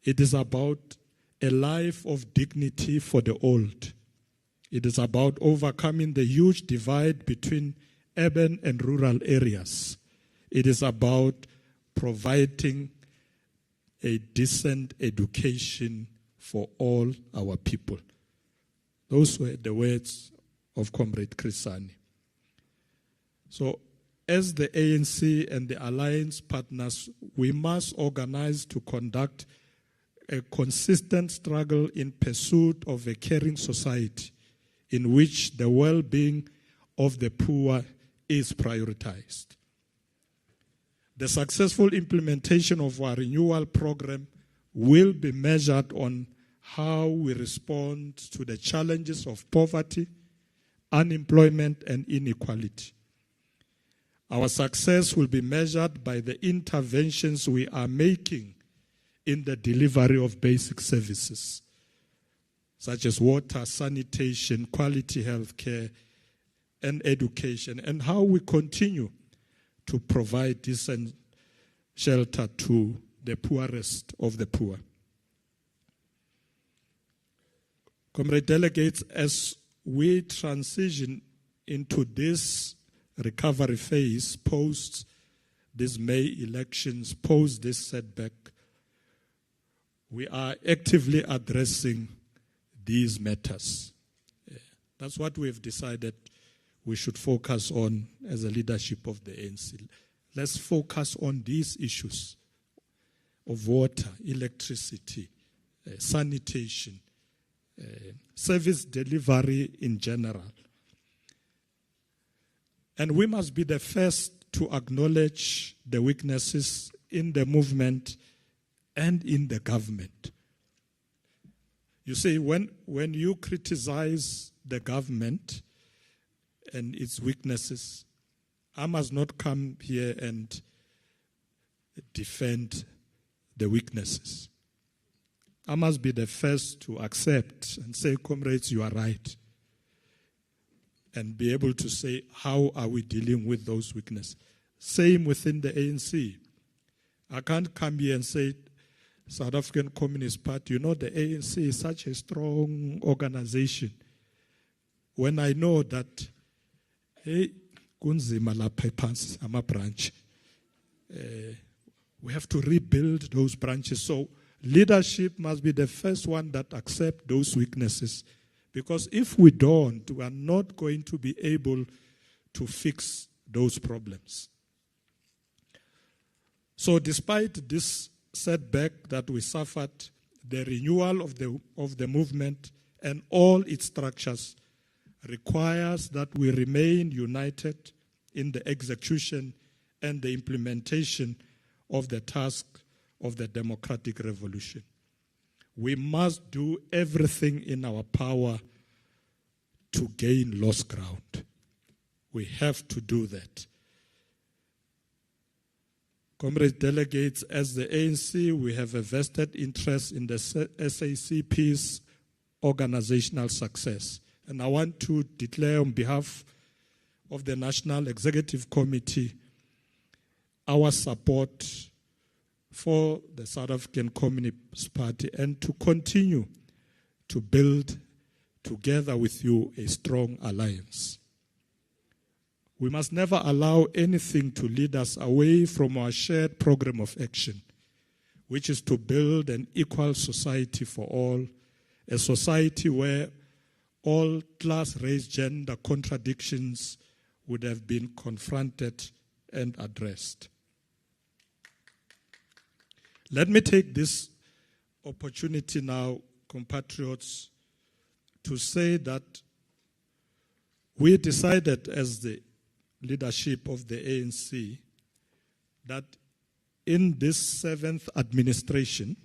It is about a life of dignity for the old. It is about overcoming the huge divide between urban and rural areas. It is about providing a decent education for all our people. Those were the words of Comrade Krisani. So, as the ANC and the alliance partners, we must organize to conduct a consistent struggle in pursuit of a caring society in which the well-being of the poor is prioritized. The successful implementation of our renewal program will be measured on how we respond to the challenges of poverty, unemployment, and inequality. Our success will be measured by the interventions we are making in the delivery of basic services, such as water, sanitation, quality health care, and education, and how we continue to provide decent shelter to the poorest of the poor. Comrade delegates, as we transition into this recovery phase post these May elections, post this setback, we are actively addressing these matters. That's what we've decided we should focus on as a leadership of the ANC. Let's focus on these issues of water, electricity, sanitation, service delivery in general. And we must be the first to acknowledge the weaknesses in the movement and in the government. You see, when you criticize the government and its weaknesses, I must not come here and defend the weaknesses. I must be the first to accept and say, comrades, you are right. And be able to say, how are we dealing with those weaknesses? Same within the ANC. I can't come here and say, South African Communist Party, you know, the ANC is such a strong organization. When I know that, hey, kunzima lapha phansi ama branch, we have to rebuild those branches. So leadership must be the first one that accept those weaknesses. Because if we don't, we are not going to be able to fix those problems. So despite this setback that we suffered, the renewal of the movement and all its structures requires that we remain united in the execution and the implementation of the task of the democratic revolution. We must do everything in our power to gain lost ground. We have to do that. Comrade delegates, as the ANC, we have a vested interest in the SACP's organizational success. And I want to declare on behalf of the National Executive Committee our support for the South African Communist Party and to continue to build together with you a strong alliance. We must never allow anything to lead us away from our shared program of action, which is to build an equal society for all, a society where all class, race, gender contradictions would have been confronted and addressed. Let me take this opportunity now, compatriots, to say that we decided as the leadership of the ANC that in this 7th administration,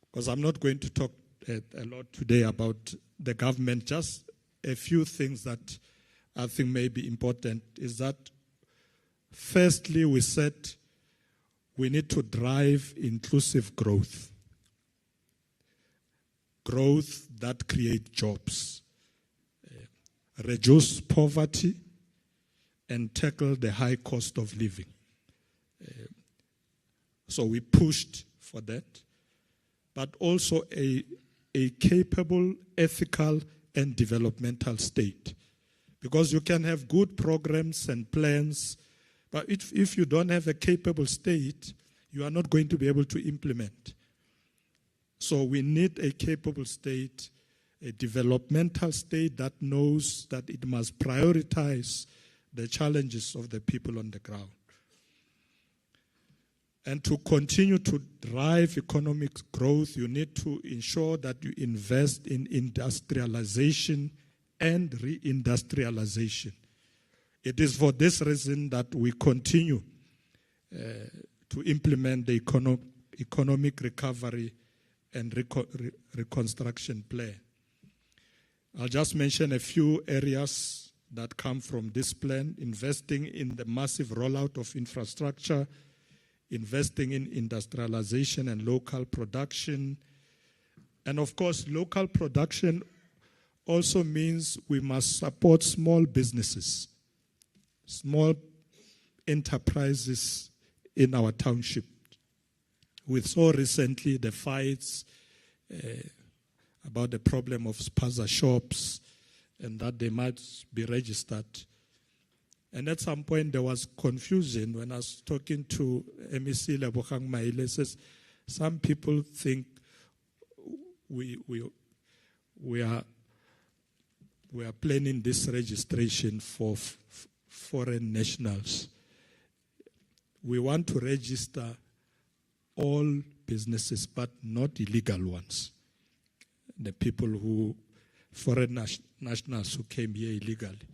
because I'm not going to talk a lot today about the government, just a few things that I think may be important is that Firstly, we said we need to drive inclusive growth. Growth that creates jobs, reduce poverty, and tackle the high cost of living. So we pushed for that, but also a capable, ethical, and developmental state. Because you can have good programs and plans, but if you don't have a capable state, you are not going to be able to implement. So we need a capable state, a developmental state that knows that it must prioritize the challenges of the people on the ground. And to continue to drive economic growth, you need to ensure that you invest in industrialization and reindustrialization. It is for this reason that we continue to implement the economic recovery and reconstruction plan. I'll just mention a few areas that come from this plan: investing in the massive rollout of infrastructure, investing in industrialization and local production. And of course, local production also means we must support small businesses, small enterprises in our township. We saw recently the fights about the problem of spaza shops and that they might be registered. And at some point there was confusion when I was talking to MEC Lebogang Maile. Says some people think we are planning this registration for foreign nationals. We want to register all businesses, but not illegal ones. The people foreign nationals who came here illegally.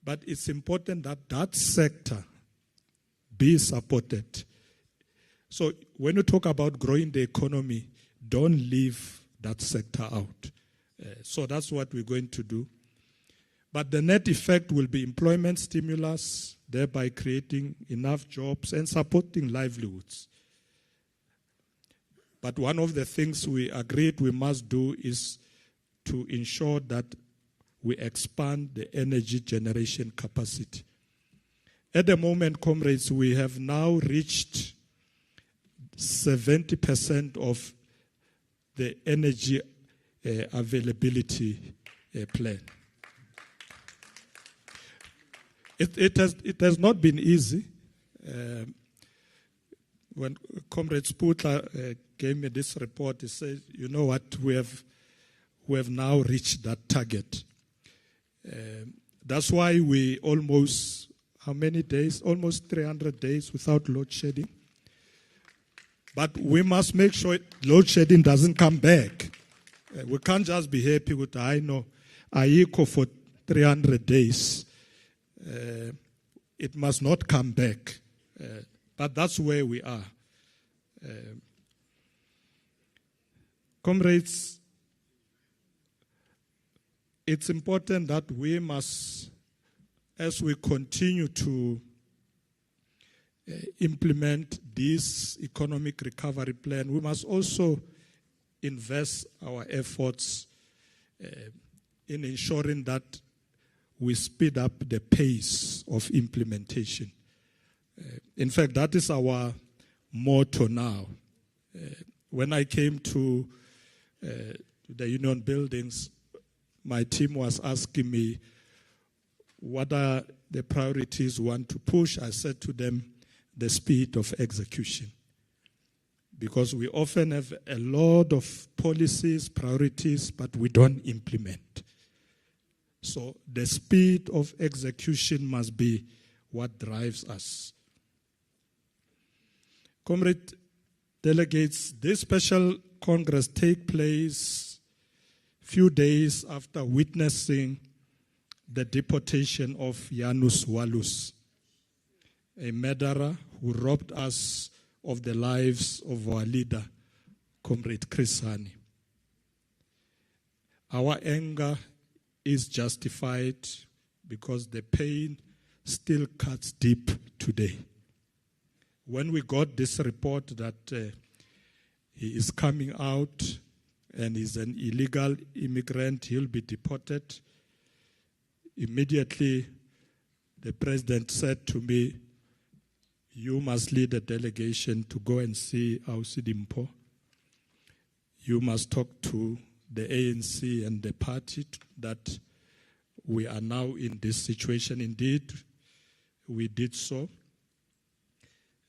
But it's important that that sector be supported. So when you talk about growing the economy, don't leave that sector out. So that's what we're going to do. But the net effect will be employment stimulus, thereby creating enough jobs and supporting livelihoods. But one of the things we agreed we must do is to ensure that we expand the energy generation capacity. At the moment, comrades, we have now reached 70% of the energy availability plan. It has not been easy. When Comrade Sputler gave me this report, he said, you know what, we have now reached that target. That's why we almost, how many days? Almost 300 days without load shedding. But we must make sure load shedding doesn't come back. We can't just be happy with, I know, AICO for 300 days. It must not come back. But that's where we are. Comrades, it's important that we must, as we continue to implement this economic recovery plan, we must also invest our efforts in ensuring that we speed up the pace of implementation. In fact, that is our motto now. When I came to the union buildings, my team was asking me, what are the priorities we want to push? I said to them, the speed of execution. Because we often have a lot of policies, priorities, but we don't implement. So the speed of execution must be what drives us. Comrade delegates, this special Congress takes place few days after witnessing the deportation of Janus Wallus, a murderer who robbed us of the lives of our leader, Comrade Chris Hani. Our anger is justified because the pain still cuts deep to today. When we got this report that he is coming out and is an illegal immigrant, he'll be deported, immediately the president said to me, you must lead a delegation to go and see Ausi Dimpho. You must talk to the ANC and the party that we are now in this situation. Indeed, we did so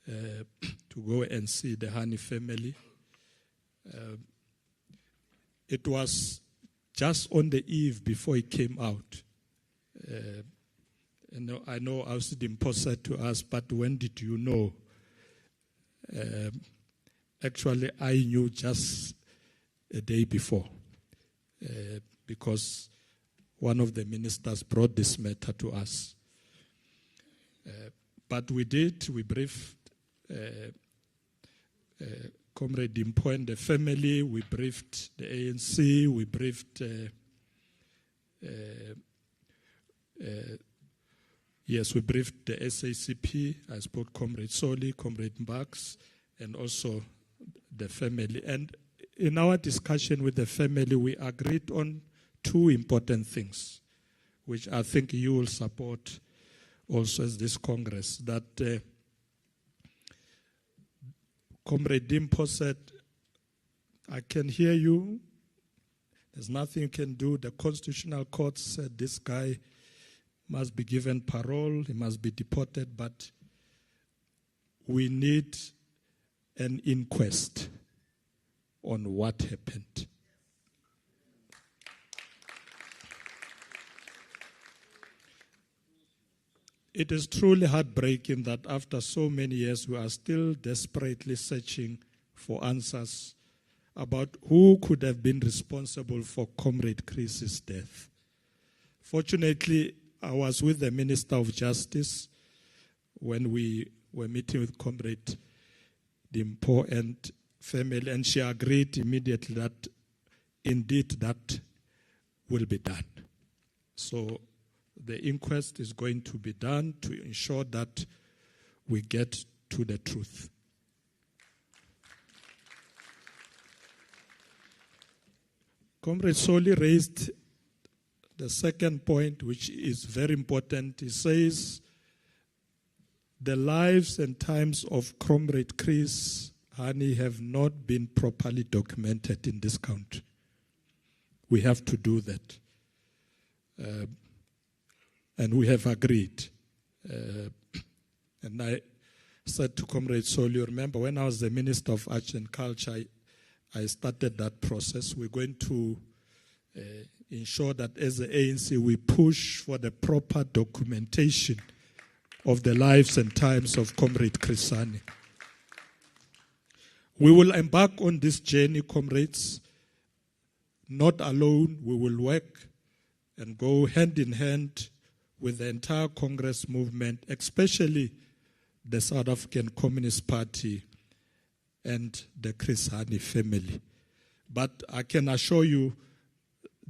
to go and see the Hani family. It was just on the eve before he came out. I know Ausi Dimpho said to us, but when did you know? Actually, I knew just a day before because one of the ministers brought this matter to us. But we briefed Comrade Dimpho and the family, we briefed the ANC, we briefed we briefed the SACP. I spoke Comrade Soli, Comrade Mbax, and also the family. And in our discussion with the family, we agreed on two important things, which I think you will support also as this Congress, that Comrade Dimpho said, I can hear you. There's nothing you can do. The Constitutional Court said this guy must be given parole, he must be deported, but we need an inquest on what happened. It is truly heartbreaking that after so many years we are still desperately searching for answers about who could have been responsible for Comrade Chris's death. Fortunately, I was with the Minister of Justice when we were meeting with Comrade Dimpho and family, and she agreed immediately that indeed that will be done. So the inquest is going to be done to ensure that we get to the truth. Comrade Soli raised the second point, which is very important. He says the lives and times of Comrade Chris Hani have not been properly documented in this country. We have to do that. And we have agreed. And I said to Comrade Soli, remember when I was the Minister of Arts and Culture, I started that process. We're going to ensure that as the ANC we push for the proper documentation of the lives and times of Comrade Chris Hani. We will embark on this journey, comrades, not alone. We will work and go hand in hand with the entire Congress movement, especially the South African Communist Party and the Chris Hani family. But I can assure you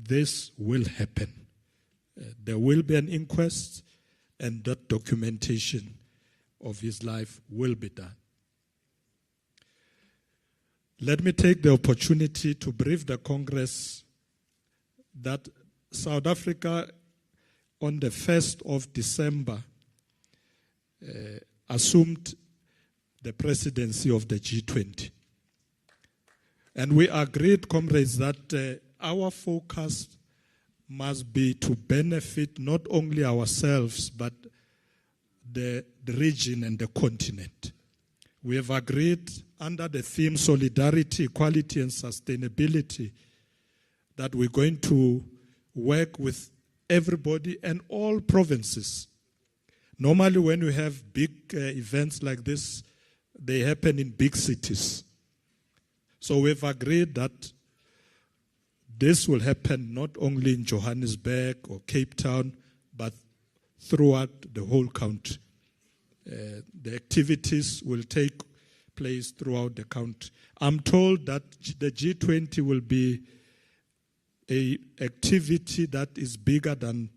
this will happen. There will be an inquest and that documentation of his life will be done. Let me take the opportunity to brief the Congress that South Africa on the 1st of December assumed the presidency of the G20. And we agreed, comrades, that our focus must be to benefit not only ourselves, but the region and the continent. We have agreed under the theme Solidarity, Equality and Sustainability that we're going to work with everybody and all provinces. Normally when we have big events like this, they happen in big cities. So we've agreed that this will happen not only in Johannesburg or Cape Town, but throughout the whole country. The activities will take place throughout the country. I'm told that the G20 will be an activity that is bigger than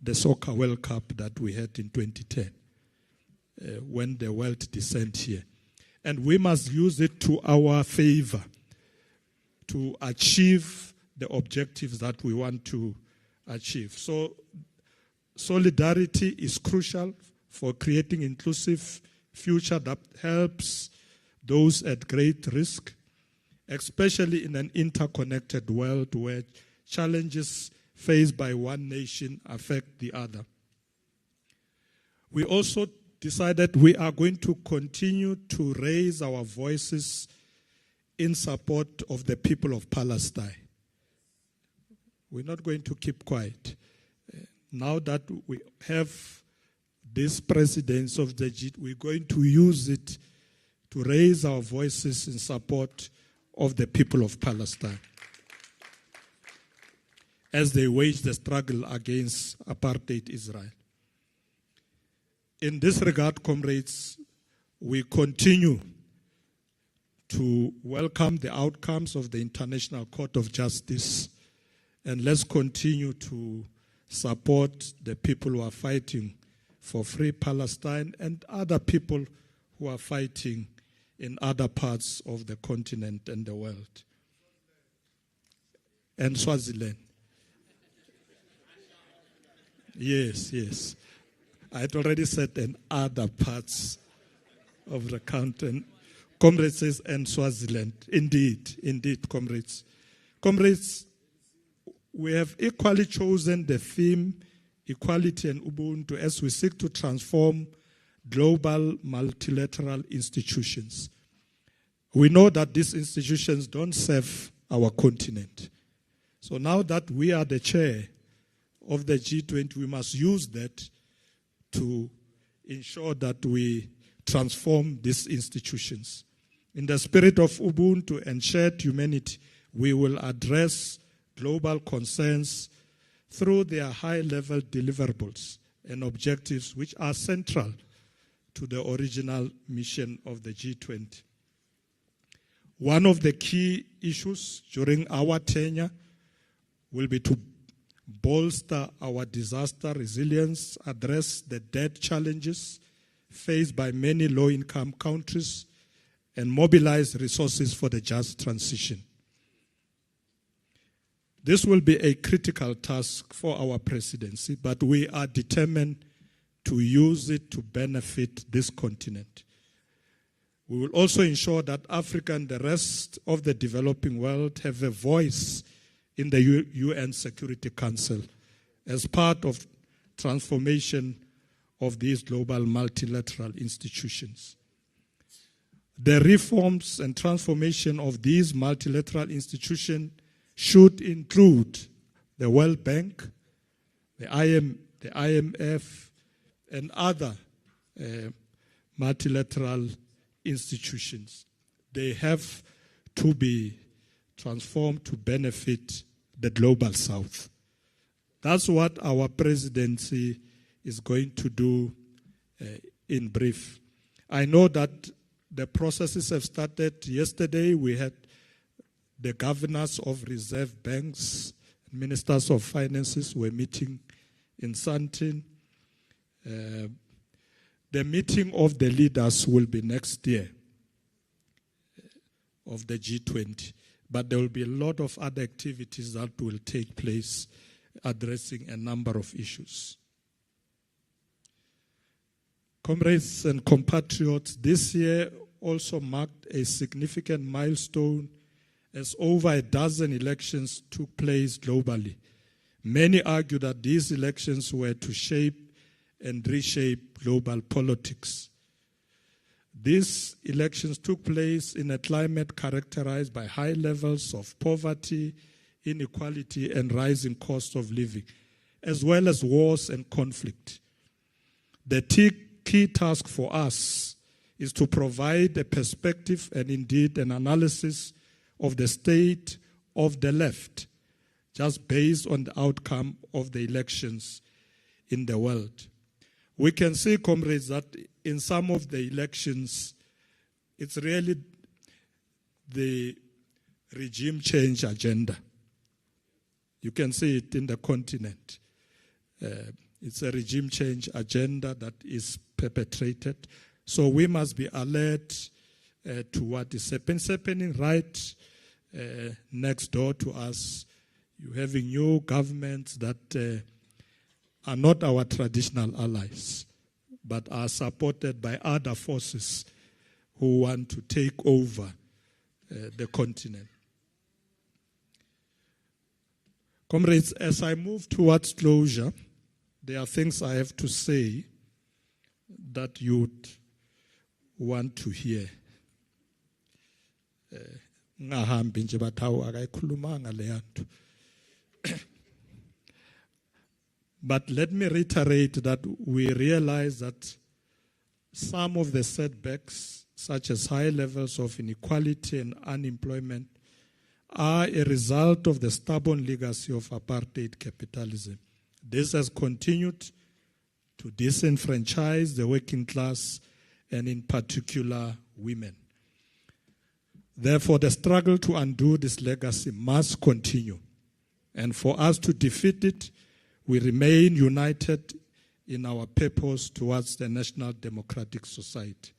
the Soccer World Cup that we had in 2010. when the world descend here. And we must use it to our favor to achieve the objectives that we want to achieve. So solidarity is crucial for creating inclusive future that helps those at great risk, especially in an interconnected world where challenges faced by one nation affect the other. We also decided we are going to continue to raise our voices in support of the people of Palestine. We're not going to keep quiet. Now that we have this presidency of the G, we're going to use it to raise our voices in support of the people of Palestine as they wage the struggle against apartheid Israel. In this regard, comrades, we continue to welcome the outcomes of the International Court of Justice, and let's continue to support the people who are fighting for free Palestine and other people who are fighting in other parts of the continent and the world. And Swaziland. Yes. I had already said in other parts of the continent. Comrades says, and Swaziland. Indeed, comrades. Comrades, we have equally chosen the theme, equality and Ubuntu, as we seek to transform global multilateral institutions. We know that these institutions don't serve our continent. So now that we are the chair of the G20, we must use that to ensure that we transform these institutions. In the spirit of Ubuntu and shared humanity, we will address global concerns through their high-level deliverables and objectives which are central to the original mission of the G20. One of the key issues during our tenure will be to bolster our disaster resilience, address the debt challenges faced by many low-income countries, and mobilize resources for the just transition. This will be a critical task for our presidency, but we are determined to use it to benefit this continent. We will also ensure that Africa and the rest of the developing world have a voice in the UN Security Council as part of transformation of these global multilateral institutions. The reforms and transformation of these multilateral institutions should include the World Bank, the IMF, and other multilateral institutions. They have to be transformed to benefit the global South. That's what our presidency is going to do in brief. I know that the processes have started. Yesterday we had the governors of reserve banks, ministers of finances were meeting in Sandton. The meeting of the leaders will be next year of the G20. But there will be a lot of other activities that will take place addressing a number of issues. Comrades and compatriots, this year also marked a significant milestone as over a dozen elections took place globally. Many argue that these elections were to shape and reshape global politics. These elections took place in a climate characterized by high levels of poverty, inequality, and rising cost of living, as well as wars and conflict. The key task for us is to provide a perspective and indeed an analysis of the state of the left, just based on the outcome of the elections in the world. We can see, comrades, that in some of the elections, it's really the regime change agenda. You can see it in the continent. It's a regime change agenda that is perpetrated. So we must be alert to what is happening right next door to us. You're having new governments that are not our traditional allies, but are supported by other forces who want to take over the continent. Comrades, as I move towards closure, there are things I have to say that you'd want to hear. But let me reiterate that we realize that some of the setbacks, such as high levels of inequality and unemployment, are a result of the stubborn legacy of apartheid capitalism. This has continued to disenfranchise the working class and in particular women. Therefore, the struggle to undo this legacy must continue. And for us to defeat it, we remain united in our purpose towards the National Democratic Society.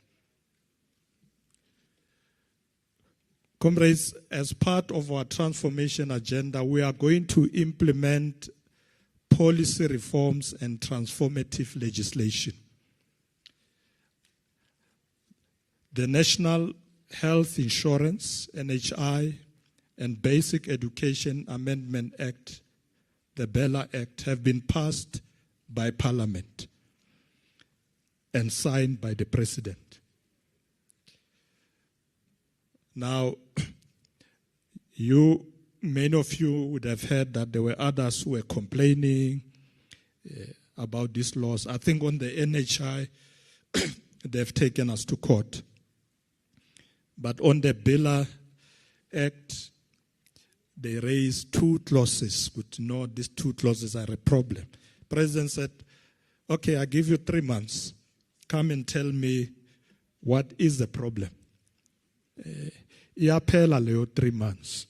Comrades, as part of our transformation agenda, we are going to implement policy reforms and transformative legislation. The National Health Insurance, NHI, and Basic Education Amendment Act, the Bella Act, have been passed by Parliament and signed by the President. Now, many of you would have heard that there were others who were complaining about these laws. I think on the NHI, they've taken us to court. But on the Bella Act, they raised two clauses. But no, these two clauses are a problem. The President said, okay, I give you 3 months. Come and tell me what is the problem. Iyaphela leyo 3 months.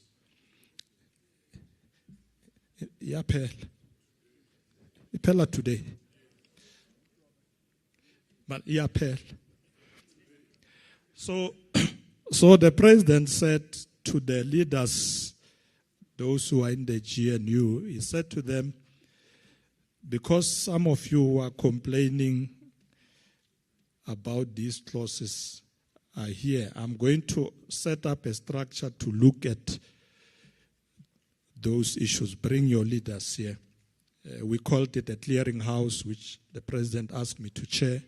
Iyaphela. Iphela today. But iyaphela. So the President said to the leaders, those who are in the GNU, he said to them, because some of you are complaining about these clauses are here, I'm going to set up a structure to look at those issues. Bring your leaders here. We called it a clearinghouse, which the President asked me to chair.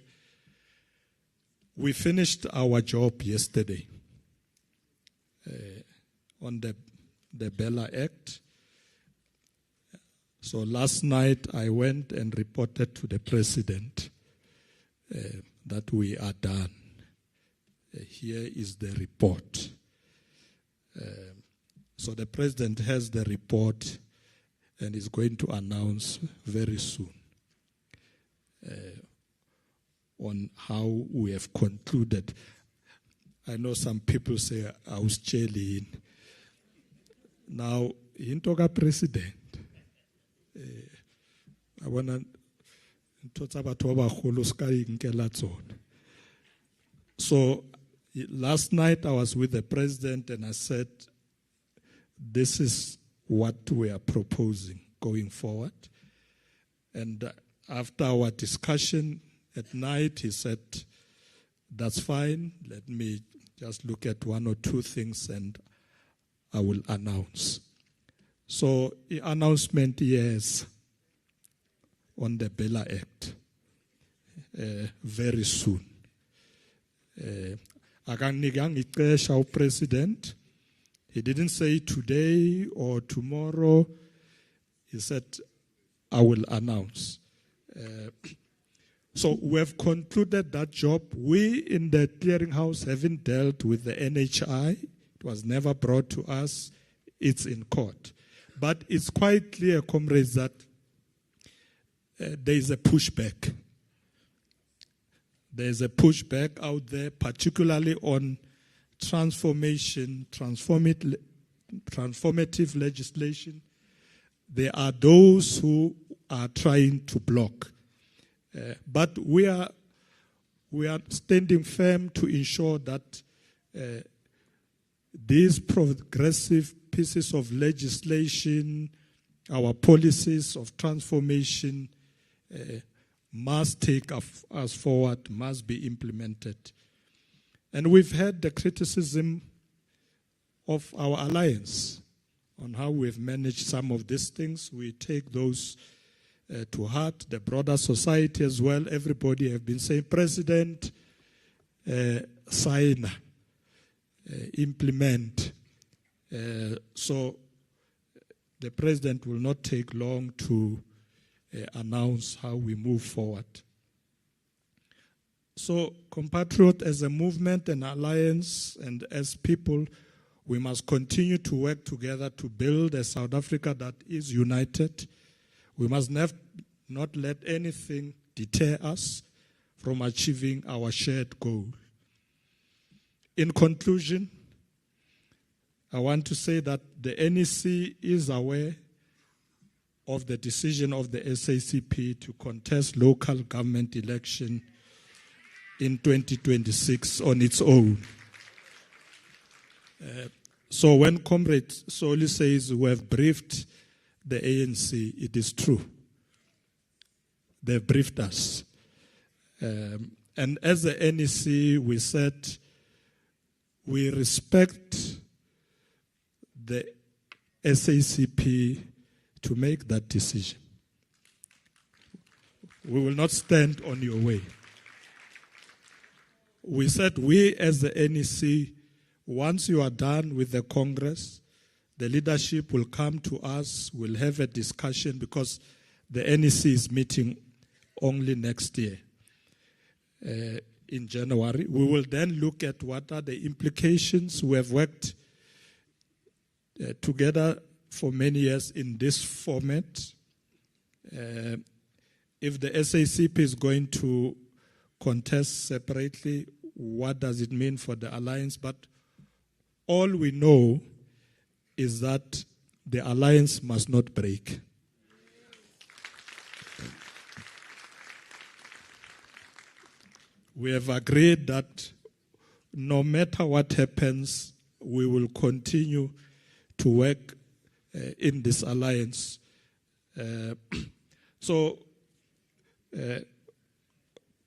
We finished our job yesterday on the Bella Act. So last night I went and reported to the President that we are done. Here is the report. So the President has the report and is going to announce very soon on how we have concluded. I know some people say I was chilling. Now, into the President, I want to talk about. So last night I was with the President and I said, this is what we are proposing going forward. And after our discussion at night, he said, that's fine. Let me just look at 1 or 2 things and I will announce. So the announcement is on the Bella Act very soon. President. He didn't say today or tomorrow. He said, I will announce. So we have concluded that job. We in the clearinghouse haven't dealt with the NHI. It was never brought to us. It's in court. But it's quite clear, comrades, that there is a pushback. There is a pushback out there, particularly on transformative legislation. There are those who are trying to block. But we are we are standing firm to ensure that these progressive pieces of legislation, our policies of transformation, must take us forward, must be implemented. And we've had the criticism of our alliance on how we've managed some of these things. We take those to heart, the broader society as well. Everybody have been saying, President, sign, implement. So the President will not take long to announce how we move forward. So, compatriot, as a movement and alliance and as people, we must continue to work together to build a South Africa that is united. We must not let anything deter us from achieving our shared goal. In conclusion, I want to say that the NEC is aware of the decision of the SACP to contest local government election in 2026 on its own. So when Comrade Soli says we have briefed the ANC, it is true. They've briefed us. And as the NEC, we said we respect the SACP to make that decision. We will not stand on your way. We said we as the NEC, once you are done with the Congress, the leadership will come to us, we'll have a discussion because the NEC is meeting only next year in January. We will then look at what are the implications. We have worked together for many years in this format. If the SACP is going to contest separately, what does it mean for the alliance? But all we know is that the alliance must not break. We have agreed that no matter what happens, we will continue to work in this alliance.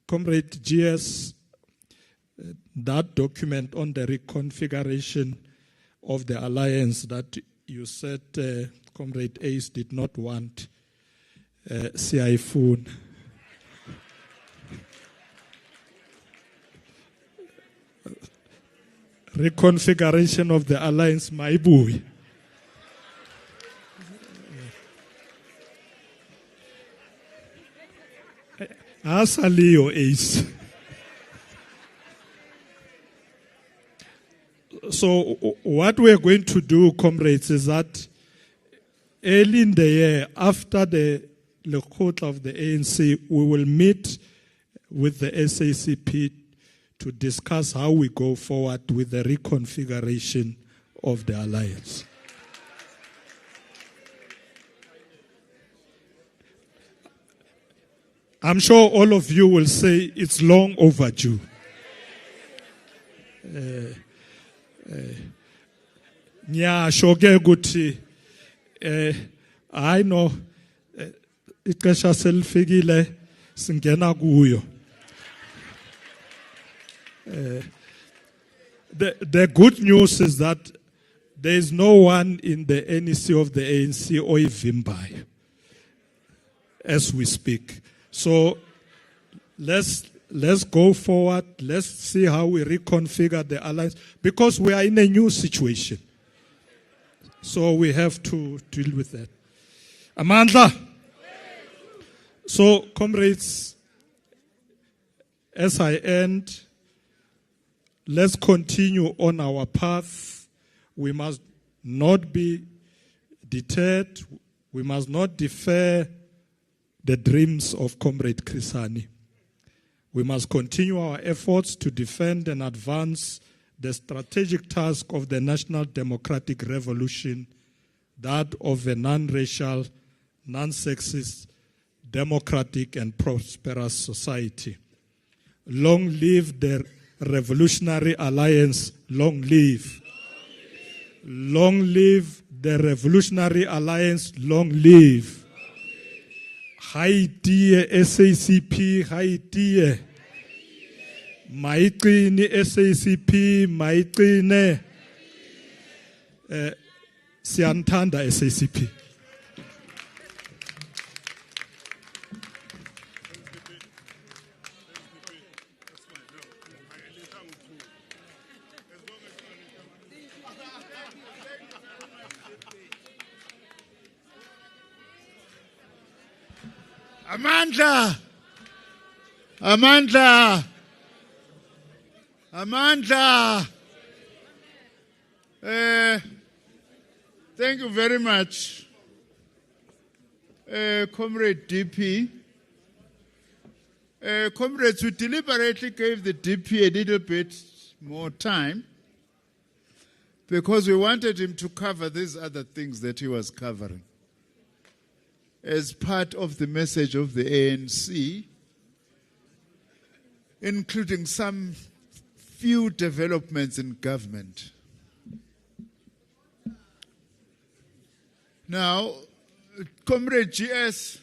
Comrade GS, that document on the reconfiguration of the alliance that you said Comrade Ace did not want, Siaifun. Reconfiguration of the alliance, my boy. Asalio Ace. So what we're going to do, comrades, is that early in the year, after the Lekgotla of the ANC, we will meet with the SACP to discuss how we go forward with the reconfiguration of the alliance. I'm sure all of you will say it's long overdue. Shoge guti. I know. Ikasha selfigile singena guyo. The good news is that there is no one in the NEC of the ANC or Vimbai as we speak. So let's go forward. Let's see how we reconfigure the alliance because we are in a new situation. So we have to deal with that. Amandla. So, comrades, as I end, let's continue on our path. We must not be deterred. We must not defer the dreams of Comrade Krisani. We must continue our efforts to defend and advance the strategic task of the national democratic revolution, that of a non-racial, non-sexist, democratic and prosperous society. Long live the Revolutionary Alliance. Long live. Long live the Revolutionary Alliance. Long live. Haiti SACP. Haiti. Maitini SACP. Maitini. Siantanda SACP. Amandla! Amandla! Amandla! Thank you very much, Comrade DP. Comrades, we deliberately gave the DP a little bit more time because we wanted him to cover these other things that he was covering as part of the message of the ANC, including some few developments in government. Now, Comrade GS,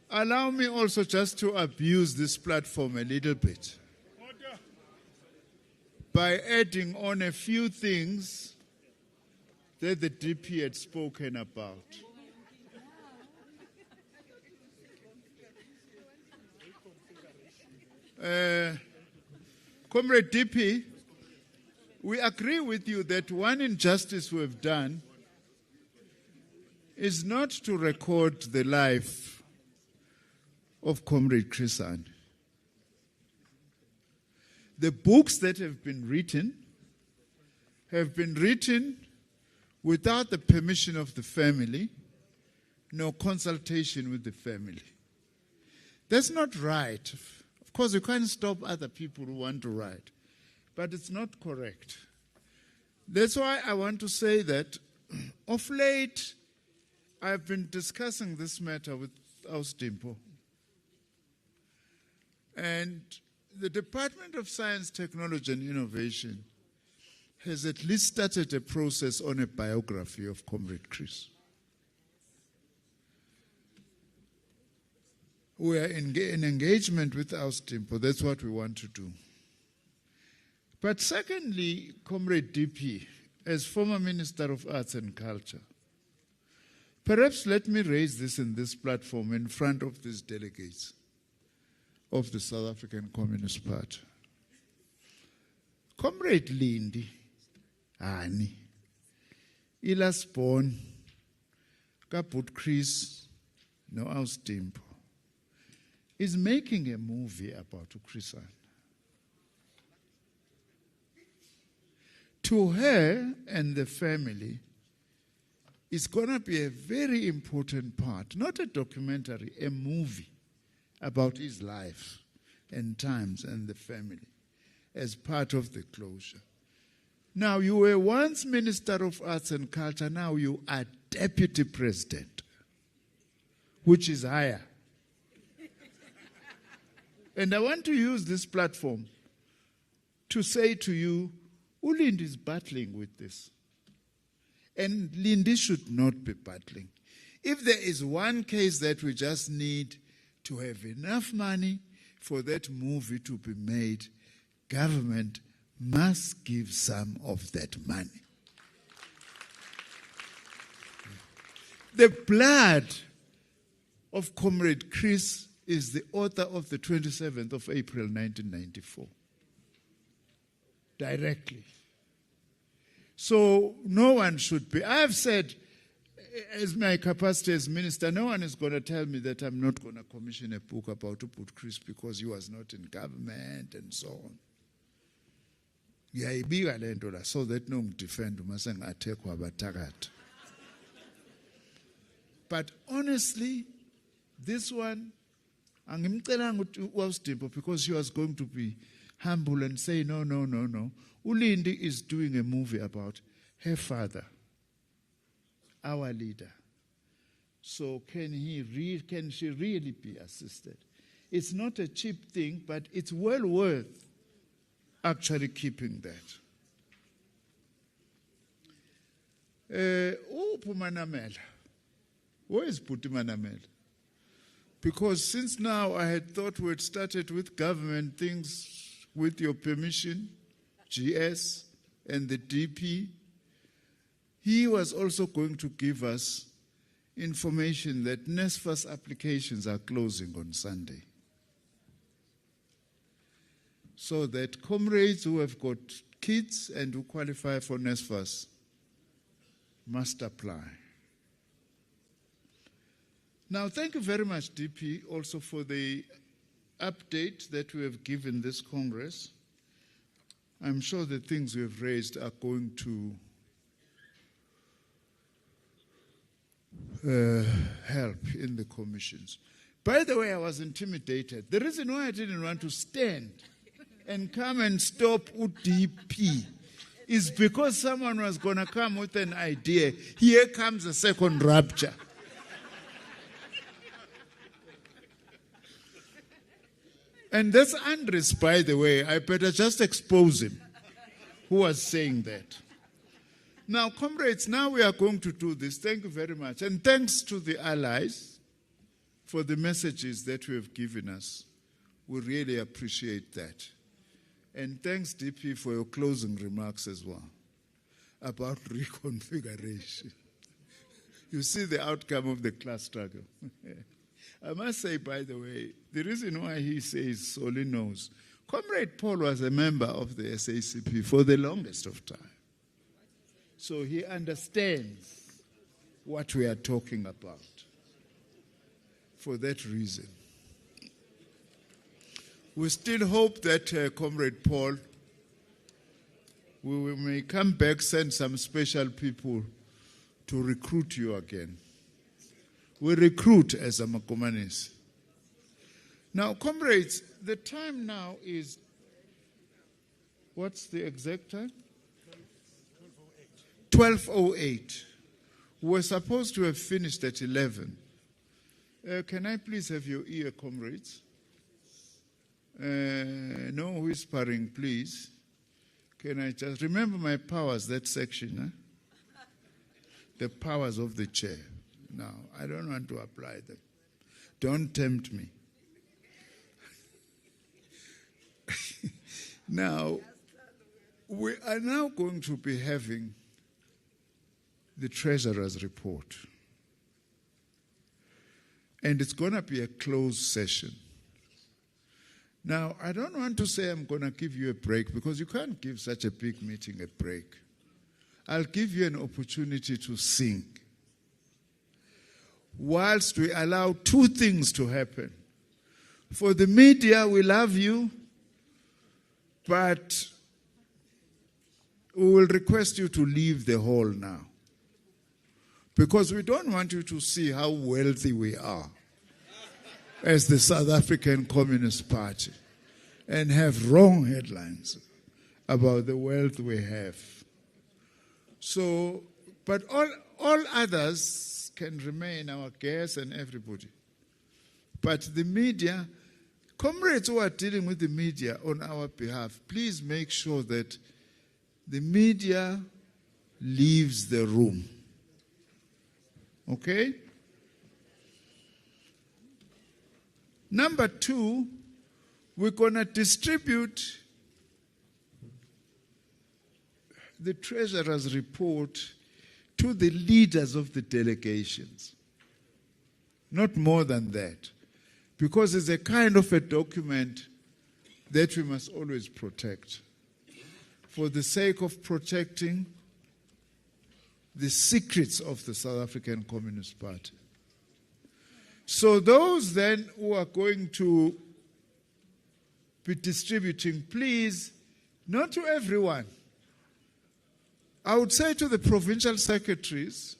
allow me also just to abuse this platform a little bit by adding on a few things that the DP had spoken about. Comrade DP, we agree with you that one injustice we've done is not to record the life of Comrade Chrisan. The books that have been written without the permission of the family, no consultation with the family. That's not right. Of course, you can't stop other people who want to write, but it's not correct. That's why I want to say that of late, I've been discussing this matter with Ausdimpo. And the Department of Science, Technology and Innovation has at least started a process on a biography of Comrade Chris. We are in engagement with Ausdimpo. That's what we want to do. But secondly, Comrade DP, as former Minister of Arts and Culture, perhaps let me raise this in this platform in front of these delegates of the South African Communist Party. Comrade Lindy, Ani, Ilas Born, Kaput Chris, no Ausdimpo, is making a movie about Chrisan. To her and the family, it's going to be a very important part, not a documentary, a movie about his life and times and the family as part of the closure. Now, you were once Minister of Arts and Culture, now you are Deputy President, which is higher. And I want to use this platform to say to you, Ulindi is battling with this. And Lindy should not be battling. If there is one case that we just need to have enough money for that movie to be made, government must give some of that money. The blood of Comrade Chris is the author of the 27th of April 1994. Directly. So no one should be. I have said, as my capacity as minister, no one is going to tell me that I'm not going to commission a book about Uput Chris because he was not in government and so on. So that no defend but honestly, this one, because he was going to be humble and say, no. Ulindi is doing a movie about her father, our leader. So can she really be assisted? It's not a cheap thing, but it's well worth actually keeping that. Manamela. Where is Puti Manamela? Because since now I had thought we had started with government things with your permission, GS and the DP. He was also going to give us information that NSFAS applications are closing on Sunday. So that comrades who have got kids and who qualify for NSFAS must apply. Now, thank you very much, DP, also for the update that we have given this Congress. I'm sure the things we have raised are going to help in the commissions. By the way, I was intimidated. The reason why I didn't want to stand and come and stop UDP is because someone was going to come with an idea. Here comes a second rapture. And that's Andres, by the way. I better just expose him, who was saying that. Now, comrades, now we are going to do this. Thank you very much. And thanks to the allies for the messages that you have given us. We really appreciate that. And thanks, DP, for your closing remarks as well about reconfiguration. You see the outcome of the class struggle. I must say, by the way, the reason why he says Soli knows, Comrade Paul was a member of the SACP for the longest of time. So he understands what we are talking about for that reason. We still hope that, Comrade Paul, we may come back, send some special people to recruit you again. We recruit as a Makomanis. Now, comrades, the time now is, what's the exact time? 12:08. We're supposed to have finished at 11. Can I please have your ear, comrades? No whispering, please. Can I just remember my powers, that section, the powers of the chair. Now, I don't want to apply them. Don't tempt me. Now, we are now going to be having the Treasurer's report. And it's going to be a closed session. Now, I don't want to say I'm going to give you a break because you can't give such a big meeting a break. I'll give you an opportunity to sing. Whilst we allow two things to happen. For the media, we love you, but we will request you to leave the hall now. Because we don't want you to see how wealthy we are as the South African Communist Party and have wrong headlines about the wealth we have. So, but all others can remain, our guests and everybody. But the media, comrades who are dealing with the media on our behalf, please make sure that the media leaves the room. Okay? Number two, we're going to distribute the Treasurer's report to the leaders of the delegations. Not more than that. Because it's a kind of a document that we must always protect. For the sake of protecting the secrets of the South African Communist Party. So those then who are going to be distributing, please, not to everyone. I would say to the provincial secretaries,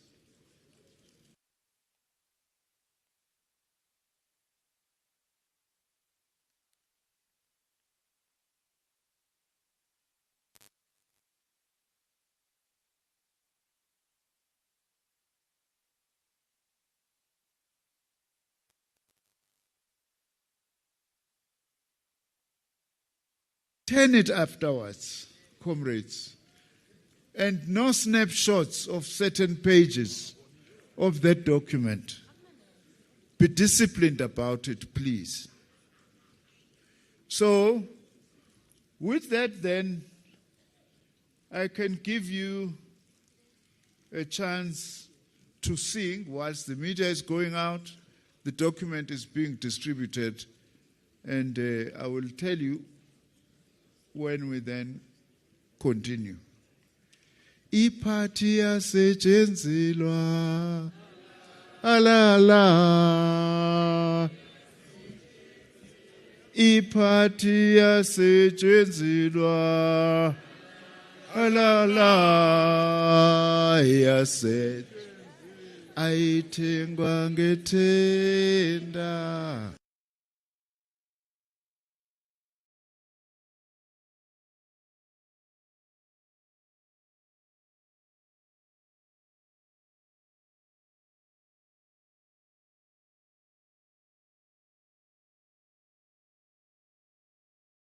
turn it afterwards, comrades. And no snapshots of certain pages of that document. Be disciplined about it, please. So, with that then, I can give you a chance to sing whilst the media is going out, the document is being distributed, and I will tell you when we then continue. Iphathi yasetshenzilwa alala iphathi yasetshenzilwa alala yaset ayithengwa ngethenda